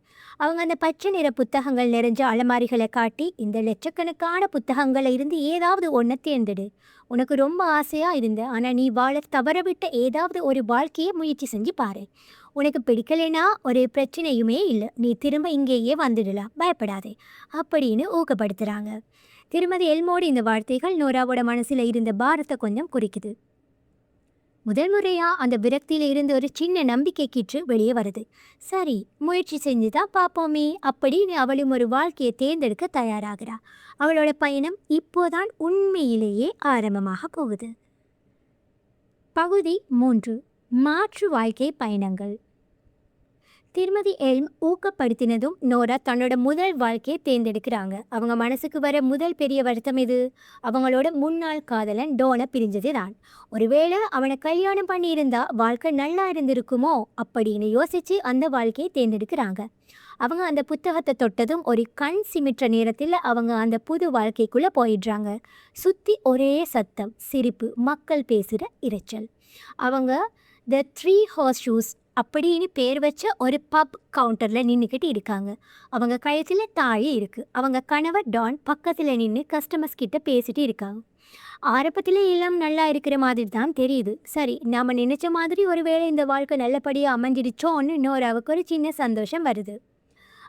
அவங்க அந்த பச்சை நிற புத்தகங்கள் நிறைஞ்ச அலமாரிகளை காட்டி, இந்த லட்சக்கணக்கான புத்தகங்களை இருந்து ஏதாவது ஒன்றை தேர்ந்தெடு. உனக்கு ரொம்ப ஆசையாக இருந்த ஆனால் நீ வாழ தவறவிட்ட ஏதாவது ஒரு வாழ்க்கையை முயற்சி செஞ்சு பாரு. உனக்கு பிடிக்கலைன்னா ஒரு பிரச்சனையுமே இல்லை, நீ திரும்ப இங்கேயே வந்துடலாம், பயப்படாதே அப்படின்னு ஊக்கப்படுத்துகிறாங்க. திருமதி எல்மோடு இந்த வார்த்தைகள் நோராவோட மனசில் இருந்த பாரத்தை கொஞ்சம் குறிக்குது. முதல் முறையாக அந்த விரக்தியில் இருந்து ஒரு சின்ன நம்பிக்கை கீற்று வெளியே வருது. சரி, முயற்சி செஞ்சு தான் பார்ப்போமே அப்படின்னு அவளும் ஒரு வாழ்க்கையை தேர்ந்தெடுக்க தயாராகிறா. அவளோட பயணம் இப்போதான் உண்மையிலேயே ஆரம்பமாக போகுது. பகுதி 3: மாற்று வாழ்க்கை பயணங்கள். திருமதி எல்ம் ஊக்கப்படுத்தினதும் நோரா தன்னோட முதல் வாழ்க்கையை தேர்ந்தெடுக்கிறாங்க. அவங்க மனசுக்கு வர முதல் பெரிய வருத்தம் இது அவங்களோட முன்னாள் காதலன் டோனை பிரிஞ்சது தான். ஒருவேளை அவனை கல்யாணம் பண்ணியிருந்தா வாழ்க்கை நல்லா இருந்திருக்குமோ அப்படின்னு யோசிச்சு அந்த வாழ்க்கையை தேர்ந்தெடுக்கிறாங்க. அவங்க அந்த புத்தகத்தை தொட்டதும் ஒரு கண் சிமிற்ற நேரத்தில் அவங்க அந்த புது வாழ்க்கைக்குள்ளே போயிடுறாங்க. சுற்றி ஒரே சத்தம், சிரிப்பு, மக்கள் பேசுகிற இரைச்சல். அவங்க த 3 Horseshoes அப்படின்னு பேர் வச்ச ஒரு பப் கவுண்டரில் நின்றுக்கிட்டு இருக்காங்க. அவங்க கழுத்தில் தாழி இருக்குது. அவங்க கணவர் டான் பக்கத்தில் நின்று கஸ்டமர்ஸ் கிட்ட பேசிட்டு இருக்காங்க. ஆரம்பத்தில் எல்லாம் நல்லா இருக்கிற மாதிரி தான் தெரியுது. சரி, நாம் நினச்ச மாதிரி ஒருவேளை இந்த வாழ்க்கை நல்லபடியாக அமைஞ்சிடுச்சோன்னு நோராவுக்கு ஒரு சின்ன சந்தோஷம் வருது.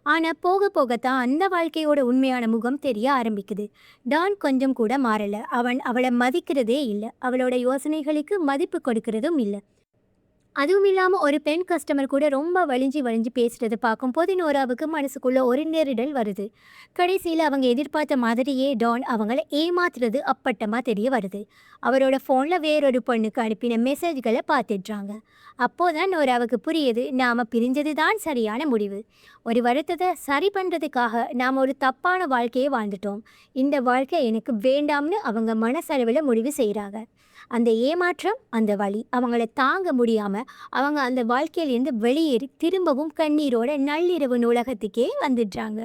ஆனா போக போகத்தான் அந்த வாழ்க்கையோட உண்மையான முகம் தெரிய ஆரம்பிக்குது. டான் கொஞ்சம் கூட மாறல. அவன் அவளை மதிக்கிறதே இல்ல. அவளோட யோசனைகளுக்கு மதிப்பு கொடுக்கிறதும் இல்ல. அதுவும் இல்லாம ஒரு பெண் கஸ்டமர் கூட ரொம்ப வலிஞ்சு வலிஞ்சு பேசுறத பார்க்கும்போது நோராவுக்கு மனசுக்குள்ள ஒரு நெருடல் வருது. கடைசியில அவங்க எதிர்பார்த்த மாதிரியே டான் அவங்கள ஏமாத்துறது அப்பட்டமா தெரிய வருது. அவரோட ஃபோன்ல வேறொரு பொண்ணுக்கு அனுப்பின மெசேஜ்களை பார்த்துடுறாங்க. அப்போதான் நோராவுக்கு புரியுது, நாம பிரிஞ்சது தான் சரியான முடிவு. ஒரு வருத்தத்தை சரி பண்றதுக்காக நாம ஒரு தப்பான வாழ்க்கையை வாழ்ந்துட்டோம். இந்த வாழ்க்கை எனக்கு வேண்டாம்னு அவங்க மனசளவில் முடிவு செய்கிறாங்க. அந்த ஏமாற்றம், அந்த வலி அவங்கள தாங்க முடியாம அவங்க அந்த வாழ்க்கையிலேருந்து வெளியேறி திரும்பவும் கண்ணீரோட நள்ளிரவு நூலகத்துக்கே வந்துடுறாங்க.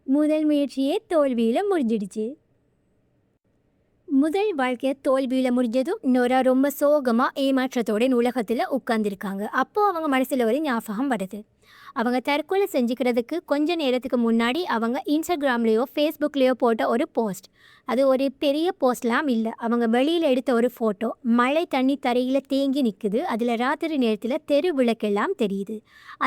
முதல் முயற்சியே தோல்வியில முடிஞ்சிடுச்சு. முதல் வாழ்க்கை தோல்வியில் முடிஞ்சதும் நோரா ரொம்ப சோகமாக ஏமாற்றத்தோட நூலகத்தில் உட்காந்துருக்காங்க. அப்போது அவங்க மனசில் ஒரு ஞாபகம் வருது. அவங்க தற்கொலை செஞ்சுக்கிறதுக்கு கொஞ்ச நேரத்துக்கு முன்னாடி அவங்க இன்ஸ்டாகிராம்லேயோ ஃபேஸ்புக்லேயோ போட்ட ஒரு போஸ்ட். அது ஒரு பெரிய போஸ்ட்லாம் இல்லை. அவங்க வெளியில் எடுத்த ஒரு ஃபோட்டோ. மழை தண்ணி தரையில் தேங்கி நிற்குது. அதில் ராத்திரி நேரத்தில் தெரு விளக்கெல்லாம் தெரியுது.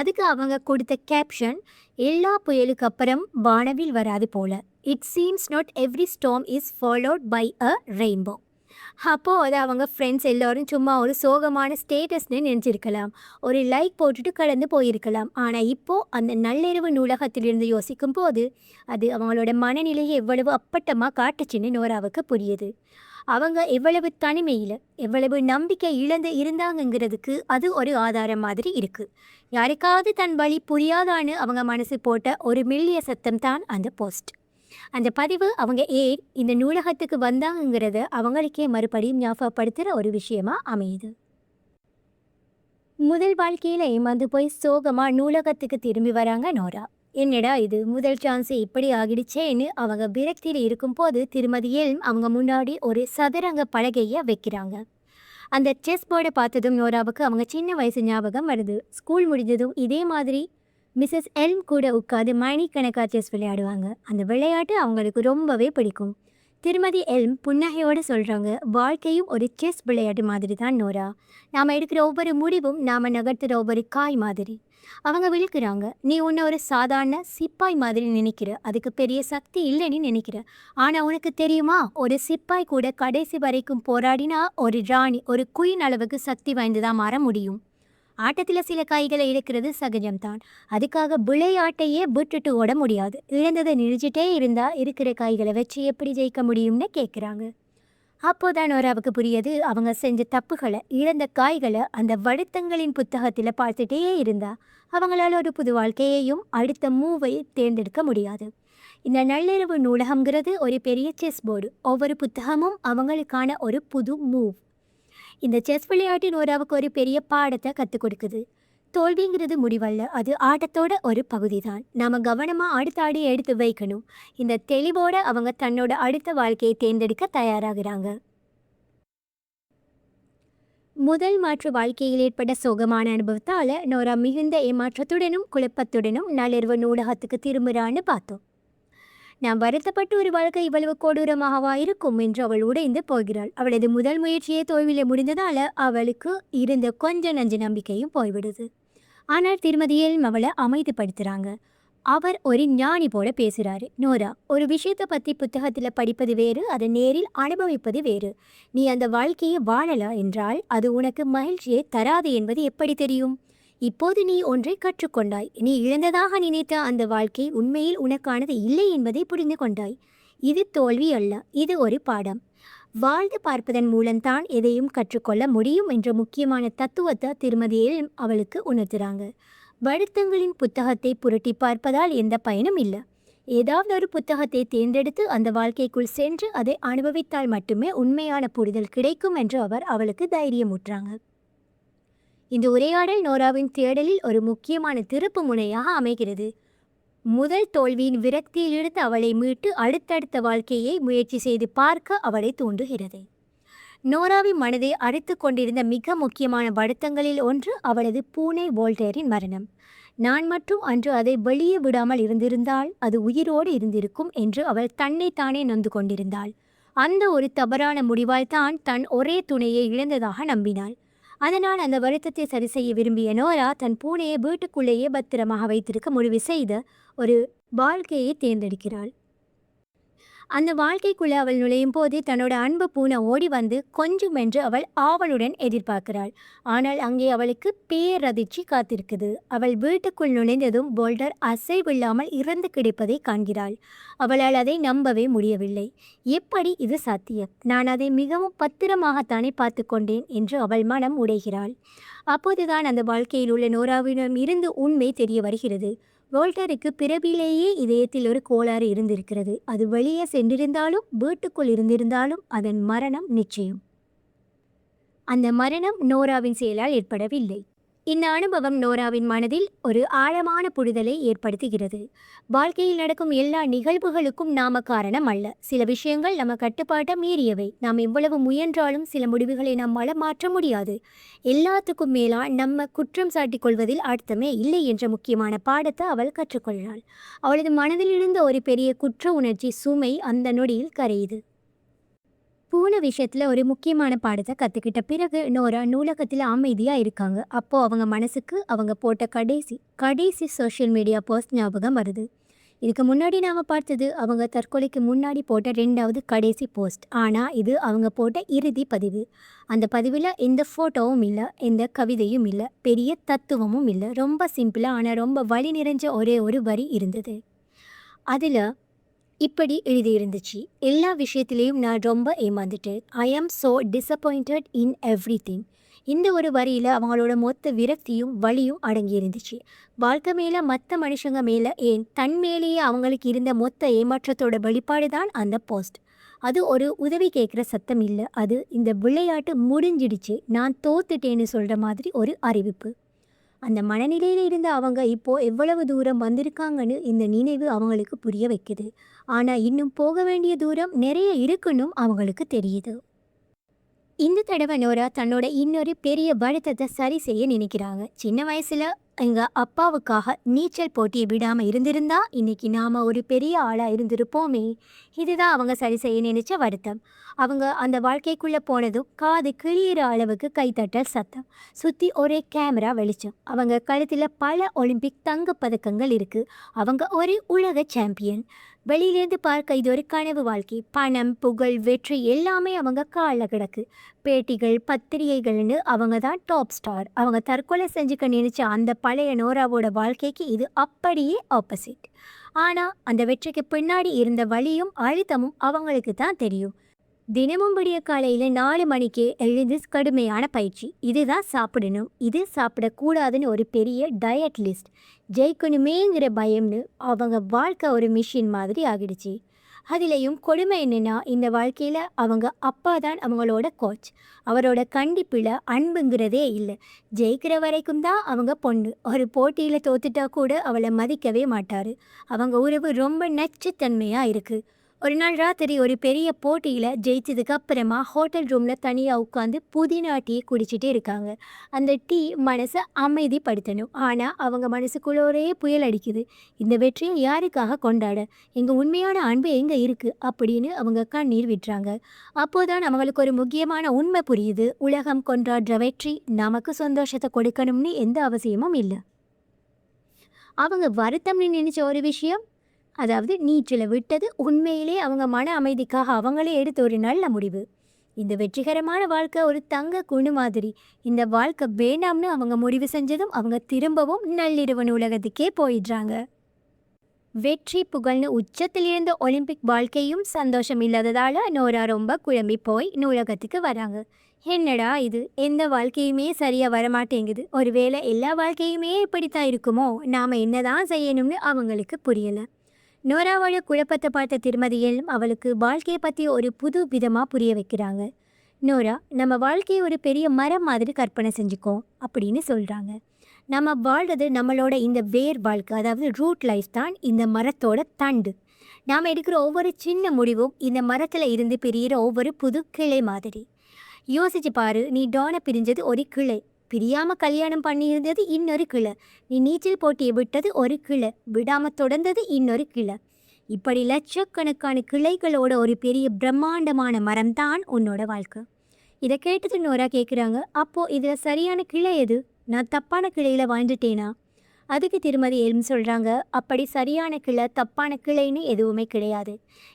அதுக்கு அவங்க கொடுத்த கேப்ஷன், எல்லா புயலுக்கு அப்புறம் வானவில் வராது போல. It seems not every storm is followed by a rainbow. அப்போது அதை அவங்க ஃப்ரெண்ட்ஸ் எல்லோரும் சும்மா ஒரு சோகமான ஸ்டேட்டஸ்ன்னு நினச்சிருக்கலாம். ஒரு லைக் போட்டுட்டு கடந்து போயிருக்கலாம். ஆனால் இப்போது அந்த நள்ளிரவு நூலகத்திலிருந்து யோசிக்கும் போது அது அவங்களோட மனநிலையை எவ்வளவு அப்பட்டமாக காட்டுச்சுன்னு நோராவுக்கு புரியுது. அவங்க எவ்வளவு தனிமையில், எவ்வளவு நம்பிக்கை இழந்து இருந்தாங்கங்கிறதுக்கு அது ஒரு ஆதாரம் மாதிரி இருக்குது. யாருக்காவது தன் வழி புரியாதான்னு அவங்க மனசு போட்ட ஒரு மெல்லிய சத்தம் தான் அந்த போஸ்ட். அந்த பதிவு அவங்க ஏன் இந்த நூலகத்துக்கு வந்தாங்கங்கிறத அவங்களுக்கே மறுபடியும் ஞாபகப்படுத்துகிற ஒரு விஷயமா அமையுது. முதல் வாழ்க்கையில் ஏமாந்து போய் சோகமாக நூலகத்துக்கு திரும்பி வராங்க நோரா. என்னடா இது, முதல் சான்ஸு இப்படி ஆகிடுச்சேன்னு அவங்க விரக்தியில் இருக்கும்போது திருமதி எல்ம் அவங்க முன்னாடி ஒரு சதுரங்க பலகையை வைக்கிறாங்க. அந்த செஸ் போர்டை பார்த்ததும் நோராவுக்கு அவங்க சின்ன வயசு ஞாபகம் வருது. ஸ்கூல் முடிஞ்சதும் இதே மாதிரி மிஸ்ஸஸ் எல்ம் கூட உட்காந்து மணிக்கணக்காக செஸ் விளையாடுவாங்க. அந்த விளையாட்டு அவங்களுக்கு ரொம்பவே பிடிக்கும். திருமதி எல்ம் புன்னகையோடு சொல்கிறாங்க, வாழ்க்கையும் ஒரு செஸ் விளையாட்டு மாதிரி தான் நோரா. நாம் எடுக்கிற ஒவ்வொரு முடிவும் நாம் நகர்த்துகிற ஒவ்வொரு காய் மாதிரி. அவங்க விழுக்கிறாங்க, நீ உன்னை ஒரு சாதாரண சிப்பாய் மாதிரி நினைக்கிற, அதுக்கு பெரிய சக்தி இல்லைன்னு நினைக்கிற. ஆனால் உனக்கு தெரியுமா, ஒரு சிப்பாய் கூட கடைசி வரைக்கும் போராடினா ஒரு ராணி, ஒரு குயின் அளவுக்கு சக்தி வாய்ந்ததாக மாற முடியும். ஆட்டத்தில் சில காய்களை இழக்கிறது சகஜம்தான். அதுக்காக விளையாட்டையே விட்டுட்டு ஓட முடியாது. இழந்ததை நினைச்சிட்டே இருந்தால் இருக்கிற காய்களை வச்சு எப்படி ஜெயிக்க முடியும்னு கேட்குறாங்க. அப்போதான் நோராவுக்கு புரியுது, அவங்க செஞ்ச தப்புகளை, இழந்த காய்களை அந்த வருத்தங்களின் புத்தகத்தில் பார்த்துட்டே இருந்தா அவங்களால ஒரு புது வாழ்க்கையையும் அடுத்த மூவை தேர்ந்தெடுக்க முடியாது. இந்த நள்ளிரவு நூலகம்ங்கிறது ஒரு பெரிய செஸ் போர்டு. ஒவ்வொரு புத்தகமும் அவங்களுக்கான ஒரு புது மூவ். இந்த செஸ் விளையாட்டு நோராவுக்கு ஒரு பெரிய பாடத்தை கற்றுக் கொடுக்குது. தோல்விங்கிறது முடிவல்ல, அது ஆட்டத்தோட ஒரு பகுதி தான். நாம் கவனமாக அடுத்த ஆடி எடுத்து வைக்கணும். இந்த தெளிவோட அவங்க தன்னோட அடுத்த வாழ்க்கையை தேர்ந்தெடுக்க தயாராகிறாங்க. முதல் மாற்று வாழ்க்கையில் ஏற்பட்ட சோகமான அனுபவத்தால் நோரா மிகுந்த ஏமாற்றத்துடனும் குழப்பத்துடனும் நள்ளிரவு நூலகத்துக்கு திரும்புகிறான்னு பார்த்தோம். நான் வருத்தப்பட்டு ஒரு வாழ்க்கை இவ்வளவு கொடூரமாகவா இருக்கும் என்று அவள் உடைந்து போகிறாள். அவளது முதல் முயற்சியே தோல்வியில் முடிந்ததால் அவளுக்கு இருந்த கொஞ்ச நஞ்ச நம்பிக்கையும் போய்விடுது. ஆனால் திருமதியில் அவளை அமைதிப்படுத்துகிறாங்க. அவர் ஒரு ஞானி போல பேசுகிறாரு. நோரா, ஒரு விஷயத்தை பற்றி புத்தகத்தில் படிப்பது வேறு, அதை நேரில் அனுபவிப்பது வேறு. நீ அந்த வாழ்க்கையை வாழலாம் என்றால் அது உனக்கு மகிழ்ச்சியை தராது என்பது எப்படி தெரியும்? இப்போது நீ ஒன்றை கற்றுக்கொண்டாய். நீ இழந்ததாக நினைத்த அந்த வாழ்க்கை உண்மையில் உனக்கானது இல்லை என்பதை புரிந்து கொண்டாய். இது தோல்வி அல்ல, இது ஒரு பாடம். வாழ்ந்து பார்ப்பதன் மூலம்தான் எதையும் கற்றுக்கொள்ள முடியும் என்ற முக்கியமான தத்துவத்தை திருமதியில் அவளுக்கு உணர்த்துறாங்க. வருத்தங்களின் புத்தகத்தை புரட்டி பார்ப்பதால் எந்த பயனும் இல்லை. ஏதாவது ஒரு புத்தகத்தை தேர்ந்தெடுத்து அந்த வாழ்க்கைக்குள் சென்று அதை அனுபவித்தால் மட்டுமே உண்மையான புரிதல் கிடைக்கும் என்று அவர் அவளுக்கு தைரியமூட்டுறாங்க. இந்த உரையாடல் நோராவின் தேடலில் ஒரு முக்கியமான திருப்பு முனையாக அமைகிறது. முதல் தோல்வியின் விரக்தியிலிருந்து அவளை மீட்டு அடுத்தடுத்த வாழ்க்கையை முயற்சி செய்து பார்க்க அவளை தூண்டுகிறது. நோராவின் மனதை அரித்து கொண்டிருந்த மிக முக்கியமான வருத்தங்களில் ஒன்று அவளது பூனை வோல்டேரின் மரணம். நான் மட்டும் அன்று அதை வெளியே விடாமல் இருந்திருந்தால் அது உயிரோடு இருந்திருக்கும் என்று அவள் தன்னைத்தானே நொந்து கொண்டிருந்தாள். அந்த ஒரு தவறான முடிவால் தான் தன் ஒரே துணையை இழந்ததாக நம்பினாள். அதனால் அந்த வருத்தத்தை சரி செய்ய விரும்பிய நோரா தன் பூனையை வீட்டுக்குள்ளேயே பத்திரமாக வைத்திருக்க முடிவு செய்த ஒரு வாழ்க்கையை தேர்ந்தெடுக்கிறாள். அந்த வாழ்க்கைக்குள்ள அவள் நுழையும் போது தன்னோட அன்பு பூனை ஓடி வந்து கொஞ்சம் என்று அவள் ஆவலுடன் எதிர்பார்க்கிறாள். ஆனால் அங்கே அவளுக்கு பேரதிர்ச்சி காத்திருக்குது. அவள் வீட்டுக்குள் நுழைந்ததும் போல்டர் அசைவில்லாமல் இறந்து கிடைப்பதை காண்கிறாள். அவளால் அதை நம்பவே முடியவில்லை. எப்படி இது சாத்தியம்? நான் அதை மிகவும் பத்திரமாகத்தானே பார்த்து கொண்டேன் என்று அவள் மனம் உடைகிறாள். அப்போதுதான் அந்த வாழ்க்கையில் உள்ள நோராவிடம் இருந்து உண்மை தெரிய வருகிறது. வோல்டருக்கு பிறவிலேயே இதயத்தில் ஒரு கோளாறு இருந்திருக்கிறது. அது வெளியே சென்றிருந்தாலும் வீட்டுக்குள் இருந்திருந்தாலும் அதன் மரணம் நிச்சயம். அந்த மரணம் நோராவின் செயலால் ஏற்படவில்லை. இந்த அனுபவம் நோராவின் மனதில் ஒரு ஆழமான புரிதலை ஏற்படுத்துகிறது. வாழ்க்கையில் நடக்கும் எல்லா நிகழ்வுகளுக்கும் நாம காரணம் அல்ல. சில விஷயங்கள் நம்ம கட்டுப்பாட்டை மீறியவை. நாம் எவ்வளவு முயன்றாலும் சில முடிவுகளை நம்மால் மாற்ற முடியாது. எல்லாத்துக்கும் மேலா நம்ம குற்றம் சாட்டிக் கொள்வதில் அர்த்தமே இல்லை என்ற முக்கியமான பாடத்தை அவள் கற்றுக்கொள்கிறாள். அவளது மனதில் இருந்த ஒரு பெரிய குற்ற உணர்ச்சி சுமை அந்த நொடியில் கரையுது. பூனை விஷயத்தில் ஒரு முக்கியமான பாடத்தை கற்றுக்கிட்ட பிறகு நோரா நூலகத்தில் அமைதியாக இருக்காங்க. அப்போது அவங்க மனசுக்கு அவங்க போட்ட கடைசி சோஷியல் மீடியா போஸ்ட் ஞாபகம் வருது. இதுக்கு முன்னாடி நாம் பார்த்தது அவங்க தற்கொலைக்கு முன்னாடி போட்ட 2வது கடைசி போஸ்ட். ஆனால் இது அவங்க போட்ட இறுதி பதிவு. அந்த பதிவில் எந்த ஃபோட்டோவும் இல்லை, எந்த கவிதையும் இல்லை, பெரிய தத்துவமும் இல்லை. ரொம்ப சிம்பிளாக ஆனால் ரொம்ப வலி நிறைஞ்ச ஒரே ஒரு வரி இருந்தது. அதில் இப்படி எழுதியிருந்துச்சு: எல்லா விஷயத்திலையும் நான் ரொம்ப ஏமாந்துட்டேன். ஐ am so disappointed in everything. இந்த ஒரு வரியில் அவங்களோட மொத்த விரக்தியும் வலியும் அடங்கியிருந்துச்சு. வாழ்க்கை மேலே, மற்ற மனுஷங்க மேலே, ஏன் தன் மேலேயே அவங்களுக்கு இருந்த மொத்த ஏமாற்றத்தோட வெளிப்பாடு தான் அந்த போஸ்ட். அது ஒரு உதவி கேட்குற சத்தம் இல்லை, அது இந்த விளையாட்டு முடிஞ்சிடுச்சு, நான் தோத்துட்டேன்னு சொல்கிற மாதிரி ஒரு அறிவிப்பு. அந்த மனநிலையில் இருந்த அவங்க இப்போது எவ்வளவு தூரம் வந்திருக்காங்கன்னு இந்த நினைவு அவங்களுக்கு புரிய வைக்குது. ஆனால் இன்னும் போக வேண்டிய தூரம் நிறைய இருக்குன்னு அவங்களுக்கு தெரியுது. இந்த தடவை நோரா தன்னோட இன்னொரு பெரிய வருத்தத்தை சரி செய்ய நினைக்கிறாங்க. சின்ன வயசில் எங்கள் அப்பாவுக்காக நீச்சல் போட்டியை விடாமல் இருந்திருந்தா இன்னைக்கு நாம் ஒரு பெரிய ஆளாக இருந்திருப்போமே. இதுதான் அவங்க சரி செய்ய நினைச்ச வருத்தம். அவங்க அந்த வாழ்க்கைக்குள்ளே போனதும் காது கிழியிற அளவுக்கு கைத்தட்டல் சத்தம், சுற்றி ஒரே கேமரா வெளிச்சம். அவங்க கழுத்தில் பல ஒலிம்பிக் தங்கப்பதக்கங்கள் இருக்குது. அவங்க ஒரு உலக சாம்பியன். வெளியிலேருந்து பார்க்க இது ஒரு கனவு வாழ்க்கை. பணம், புகழ், வெற்றி எல்லாமே அவங்க காலில் கிடக்கு. பேட்டிகள், பத்திரிகைகள்னு அவங்க தான் டாப் ஸ்டார். அவங்க தற்கொலை செஞ்சுக்க நினைச்ச அந்த பழைய நோராவோட வாழ்க்கைக்கு இது அப்படியே ஆப்போசிட். ஆனால் அந்த வெற்றிக்கு பின்னாடி இருந்த வலியும் அழுத்தமும் அவங்களுக்கு தான் தெரியும். தினமும் விடிய காலையில் 4 மணிக்கு எழுந்து கடுமையான பயிற்சி. இதுதான் சாப்பிடணும், இது சாப்பிடக்கூடாதுன்னு ஒரு பெரிய டயட் லிஸ்ட். ஜெயிக்கணுமேங்கிற பயம்னு அவங்க வாழ்க்கை ஒரு மிஷின் மாதிரி ஆகிடுச்சு. அதுலேயும் கொடுமை என்னென்னா, இந்த வாழ்க்கையில் அவங்க அப்பா தான் அவங்களோட கோச். அவரோட கண்டிப்பில் அன்புங்கிறதே இல்லை. ஜெயிக்கிற வரைக்கும் தான் அவங்க பொண்ணு. ஒரு போட்டியில் தோத்துட்டா கூட அவளை மதிக்கவே மாட்டார். அவங்க உறவு ரொம்ப நச்சுத்தன்மையாக இருக்குது. ஒரு நாள் ராத்திரி ஒரு பெரிய போட்டியில் ஜெயிச்சதுக்கு அப்புறமா ஹோட்டல் ரூமில் தனியாக உட்காந்து புதினா டீ குடிச்சிட்டே இருக்காங்க. அந்த டீ மனசை அமைதிப்படுத்தணும். ஆனால் அவங்க மனசுக்குள்ள ஒரே புயல் அடிக்குது. இந்த வெற்றியை யாருக்காக கொண்டாட? எங்கள் உண்மையான அன்பு எங்கே இருக்குது அப்படின்னு அவங்க கண்ணீர் விட்டுறாங்க. அப்போதான் அவங்களுக்கு ஒரு முக்கியமான உண்மை புரியுது. உலகம் கொண்டாடுற வெற்றி நமக்கு சந்தோஷத்தை கொடுக்கணும்னு எந்த அவசியமும் இல்லை. அவங்க வருத்தம்னு நினச்ச ஒரு விஷயம், அதாவது நீச்சலை விட்டது, உண்மையிலே அவங்க மன அமைதிக்காக அவங்களே எடுத்த ஒரு நல்ல முடிவு. இந்த வெற்றிகரமான வாழ்க்கை ஒரு தங்க குணு மாதிரி. இந்த வாழ்க்கை வேண்டாம்னு அவங்க முடிவு செஞ்சதும் அவங்க திரும்பவும் நள்ளிரவு நூலகத்துக்கே போயிடுறாங்க. வெற்றி புகழ்னு உச்சத்தில் இருந்த ஒலிம்பிக் வாழ்க்கையும் சந்தோஷம் இல்லாததால் நோரா ரொம்ப குழம்பி போய் நூலகத்துக்கு வராங்க. என்னடா இது, எந்த வாழ்க்கையுமே சரியாக வரமாட்டேங்குது. ஒருவேளை எல்லா வாழ்க்கையுமே இப்படித்தான் இருக்குமோ? நாம் என்னதான் செய்யணும்னு அவங்களுக்கு புரியலை. நோராவோட குழப்பத்தை பார்த்த திருமதியில் அவளுக்கு வாழ்க்கையை பற்றி ஒரு புது விதமாக புரிய வைக்கிறாங்க. நோரா, நம்ம வாழ்க்கையை ஒரு பெரிய மரம் மாதிரி கற்பனை செஞ்சுக்கோ அப்படின்னு சொல்கிறாங்க. நம்ம வாழ்கிறது நம்மளோட இந்த வேர் வாழ்க்கை, அதாவது ரூட் லைஃப் தான் இந்த மரத்தோட தண்டு. நாம் எடுக்கிற ஒவ்வொரு சின்ன முடிவும் இந்த மரத்தில் இருந்து பிரிகிற ஒவ்வொரு புது கிளை மாதிரி. யோசிச்சு பாரு, நீ டானை பிரிஞ்சது ஒரு கிளை, பிரியாமல் கல்யாணம் பண்ணியிருந்தது இன்னொரு கிளை, நீ நீச்சல் போட்டியை விட்டது ஒரு கிளை, விடாமல் தொடர்ந்தது இன்னொரு கிளை. இப்படி லட்சக்கணக்கான கிளைகளோட ஒரு பெரிய பிரம்மாண்டமான மரம் தான் உன்னோட வாழ்க்கை. இதை கேட்டது நோரா கேட்குறாங்க, அப்போ இதில் சரியான கிளை எது? நான் தப்பான கிளையில் வாழ்ந்துட்டேனா? அதுக்கு திருமதி எல்ம் சொல்கிறாங்க, அப்படி சரியான கிளை தப்பான கிளைன்னு எதுவுமே கிடையாது.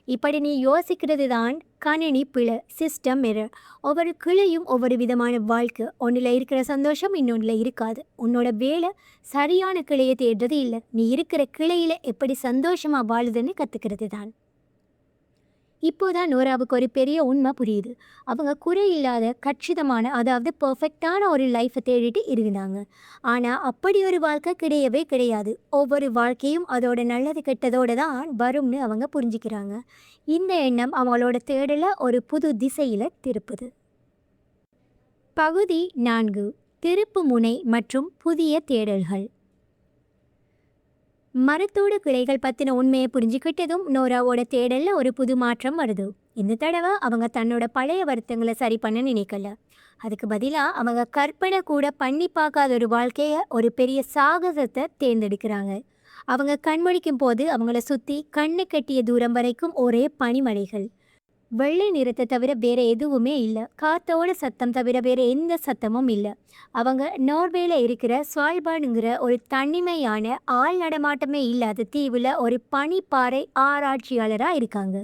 இப்படி நீ யோசிக்கிறது தான் கணினி பிழை, சிஸ்டம் எரர். ஒவ்வொரு கிளையும் ஒவ்வொரு விதமான வாழ்க்கை. ஒன்றில் இருக்கிற சந்தோஷம் இன்னொன்றில் இருக்காது. உன்னோட வேலை சரியான கிளையை தேடுறது இல்லை, நீ இருக்கிற கிளையில் எப்படி சந்தோஷமாக வாழுதுன்னு கற்றுக்கிறது தான். இப்போதான் நோராவுக்கு ஒரு பெரிய உண்மை புரியுது. அவங்க குறை இல்லாத கச்சிதமான, அதாவது பர்ஃபெக்டான ஒரு லைஃப்பை தேடிட்டு இருந்தாங்க. ஆனால் அப்படி ஒரு வாழ்க்கை கிடையவே கிடையாது. ஒவ்வொரு வாழ்க்கையும் அதோட நல்லது கெட்டதோடு தான் வரும்னு அவங்க புரிஞ்சுக்கிறாங்க. இந்த எண்ணம் அவங்களோட தேடலை ஒரு புது திசையில் திருப்புது. பகுதி 4. திருப்பு முனை மற்றும் புதிய தேடல்கள். மரத்தோட கிளைகள் பற்றின உண்மையை புரிஞ்சுக்கிட்டதும் நோராவோட தேடலில் ஒரு புது மாற்றம் வருது. இந்த தடவை அவங்க தன்னோட பழைய வருத்தங்களை சரி பண்ண நினைக்கல. அதுக்கு பதிலாக அவங்க கற்பனை கூட பண்ணி பார்க்காத ஒரு வாழ்க்கையை, ஒரு பெரிய சாகசத்தை தேர்ந்தெடுக்கிறாங்க. அவங்க கண்மொழிக்கும் போது அவங்கள சுற்றி கண்ணு கட்டிய தூரம் வரைக்கும் ஒரே பனிமலைகள். வெள்ளை நிறத்தை தவிர வேற எதுவுமே இல்லை. காத்தோட சத்தம் தவிர வேற எந்த சத்தமும் இல்லை. அவங்க நார்வேல இருக்கிற ஸ்வால்பார்டுங்கிற ஒரு தனிமையான ஆள் நடமாட்டமே இல்லாத தீவில் ஒரு பனிப்பாறை ஆராய்ச்சியாளராக இருக்காங்க.